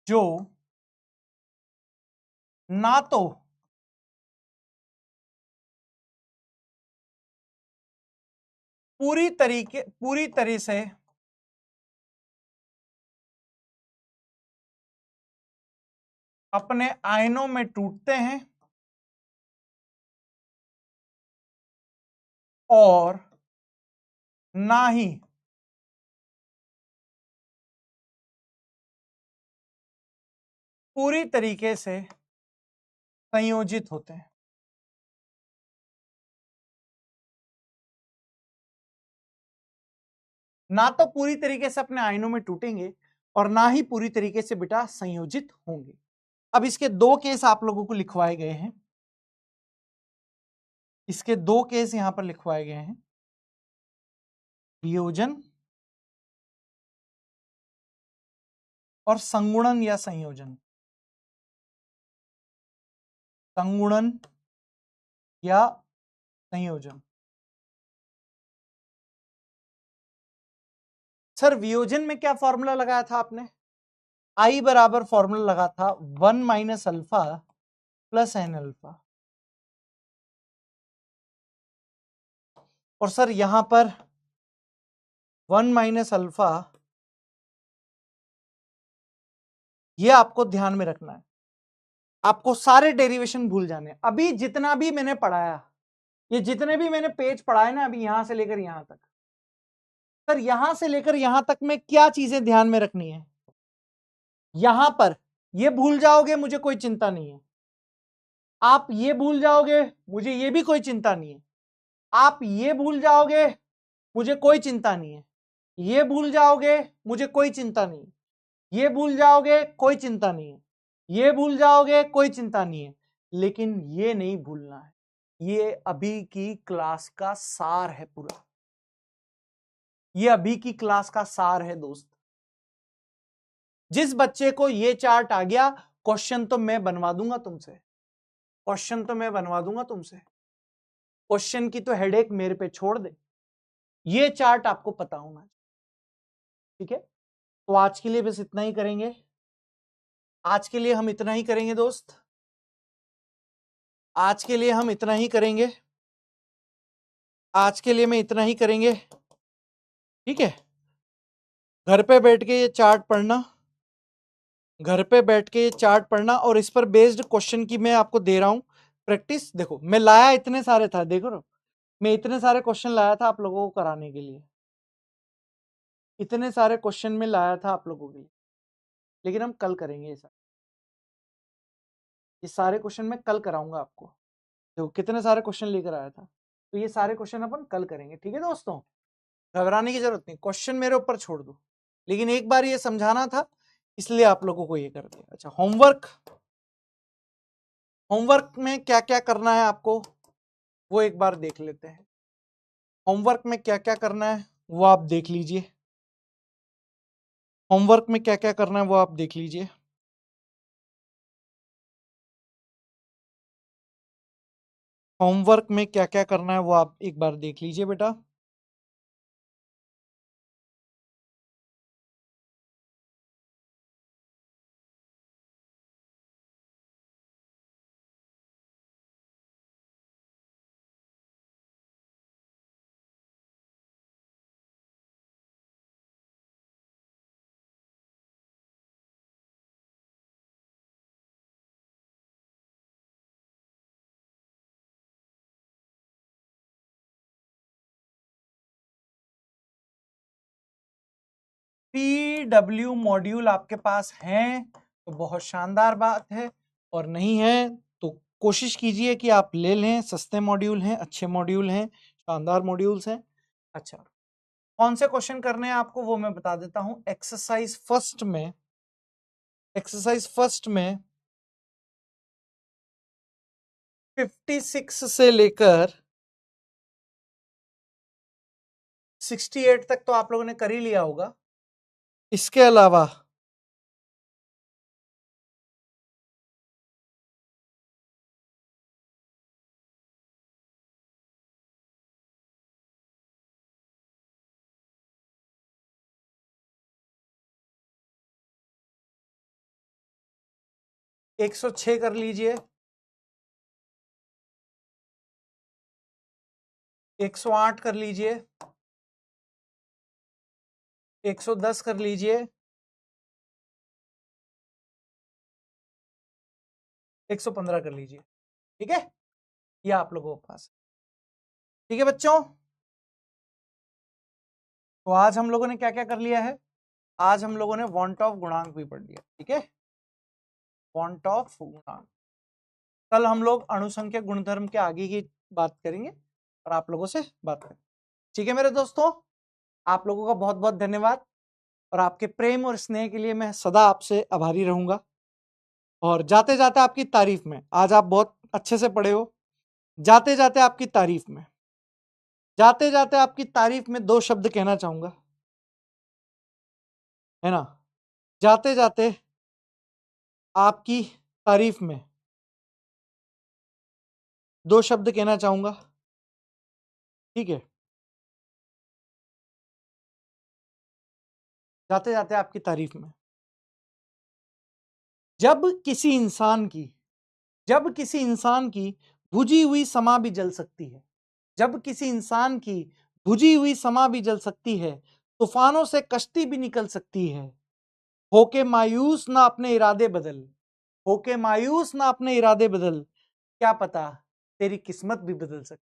जो ना तो पूरी तरह से अपने आयनों में टूटते हैं और ना ही पूरी तरीके से संयोजित होते हैं। ना तो पूरी तरीके से अपने आयनों में टूटेंगे और ना ही पूरी तरीके से बेटा संयोजित होंगे। अब इसके 2 केस आप लोगों को लिखवाए गए हैं, इसके 2 केस यहां पर लिखवाए गए हैं, वियोजन और संगुणन या संयोजन। संगुणन या संयोजन। सर वियोजन में क्या फॉर्मूला लगाया था आपने? I बराबर फॉर्मूला लगा था 1 minus alpha plus N alpha. और सर यहां पर 1 माइनस अल्फा, ये आपको ध्यान में रखना है। आपको सारे डेरिवेशन भूल जाने। अभी जितना भी मैंने पढ़ाया, ये जितने भी मैंने पेज पढ़ाए ना, अभी यहां से लेकर यहां तक, सर यहां से लेकर यहां तक में क्या चीजें ध्यान में रखनी है? यहां पर ये भूल जाओगे मुझे कोई चिंता नहीं है, आप ये भूल जाओगे मुझे ये भी कोई चिंता नहीं है, आप ये भूल जाओगे मुझे कोई चिंता नहीं है, ये भूल जाओगे मुझे कोई चिंता नहीं है, ये भूल जाओगे कोई चिंता नहीं है, ये भूल जाओगे कोई चिंता नहीं है, लेकिन ये नहीं भूलना है। ये अभी की क्लास का सार है पूरा, ये अभी की क्लास का सार है दोस्त। जिस बच्चे को ये चार्ट आ गया, क्वेश्चन तो मैं बनवा दूंगा तुमसे, क्वेश्चन तो मैं बनवा दूंगा तुमसे, क्वेश्चन की तो हेडेक मेरे पे छोड़ दे, ये चार्ट आपको पता होना। ठीक है, तो आज के लिए बस इतना ही करेंगे, आज के लिए हम इतना ही करेंगे दोस्त, आज के लिए हम इतना ही करेंगे, आज के लिए मैं इतना ही करेंगे। ठीक है, घर पे बैठ के ये चार्ट पढ़ना, घर पे बैठ के ये चार्ट पढ़ना और इस पर बेस्ड क्वेश्चन की मैं आपको दे रहा हूं प्रैक्टिस। देखो मैं लाया इतने सारे था, देखो ना मैं इतने सारे क्वेश्चन लाया था आप लोगों को कराने के लिए, इतने सारे क्वेश्चन में लाया था आप लोगों के लिए, लेकिन हम कल करेंगे ये सारे क्वेश्चन मैं कल कराऊंगा आपको। देखो कितने सारे क्वेश्चन लेकर आया था, तो ये सारे क्वेश्चन अपन कल करेंगे, ठीक है दोस्तों। घबराने की जरूरत नहीं, क्वेश्चन मेरे ऊपर छोड़ दो, लेकिन एक बार ये समझाना था इसलिए आप लोगों को ये कर दिया। अच्छा, होमवर्क, होमवर्क में क्या क्या करना है आपको वो एक बार देख लेते हैं। होमवर्क में क्या क्या करना है वो आप देख लीजिए, होमवर्क में क्या क्या करना है वो आप देख लीजिए। होमवर्क में क्या क्या करना है वो आप एक बार देख लीजिए बेटा। PW मॉड्यूल आपके पास हैं तो बहुत शानदार बात है, और नहीं है तो कोशिश कीजिए कि आप ले लें। सस्ते मॉड्यूल हैं, अच्छे मॉड्यूल हैं, शानदार मॉड्यूल्स हैं। अच्छा, कौन से क्वेश्चन करने हैं आपको वो मैं बता देता हूं। एक्सरसाइज फर्स्ट में, एक्सरसाइज फर्स्ट में 56 से लेकर 68 तक तो आप लोगों ने कर ही लिया होगा। इसके अलावा 106 कर लीजिए, 108 कर लीजिए, 110 कर लीजिए, 115 कर लीजिए, ठीक है। ये आप लोगों के पास, ठीक है बच्चों। तो आज हम लोगों ने क्या क्या कर लिया है, आज हम लोगों ने वांट ऑफ गुणांक भी पढ़ लिया, ठीक है। वांट ऑफ गुणांक, कल हम लोग अणुसंख्यक गुणधर्म के आगे की बात करेंगे और आप लोगों से बात करेंगे, ठीक है मेरे दोस्तों। आप लोगों का बहुत बहुत धन्यवाद, और आपके प्रेम और स्नेह के लिए मैं सदा आपसे आभारी रहूंगा। और जाते जाते आपकी तारीफ में, आज आप बहुत अच्छे से पढ़े हो, जाते जाते आपकी तारीफ में, जाते जाते आपकी तारीफ में दो शब्द कहना चाहूंगा, है ना। जाते जाते आपकी तारीफ में दो शब्द कहना चाहूंगा, ठीक है। जाते जाते आपकी तारीफ में, जब किसी इंसान की, जब किसी इंसान की बुझी हुई समा भी जल सकती है, जब किसी इंसान की बुझी हुई समा भी जल सकती है, तूफानों से कश्ती भी निकल सकती है, होके मायूस ना अपने इरादे बदल, होके मायूस ना अपने इरादे बदल, क्या पता तेरी किस्मत भी बदल सकती,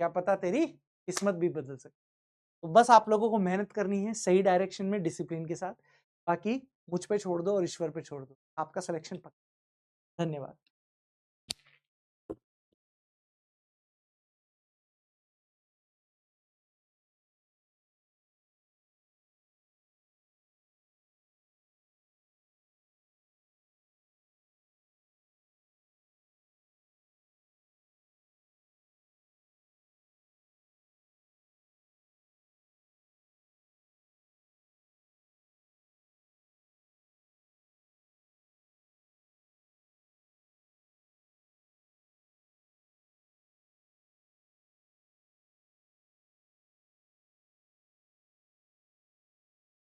क्या पता तेरी किस्मत भी बदल सकती। तो बस आप लोगों को मेहनत करनी है सही डायरेक्शन में, डिसिप्लिन के साथ, बाकी मुझ पे छोड़ दो और ईश्वर पे छोड़ दो, आपका सिलेक्शन पक्का। धन्यवाद।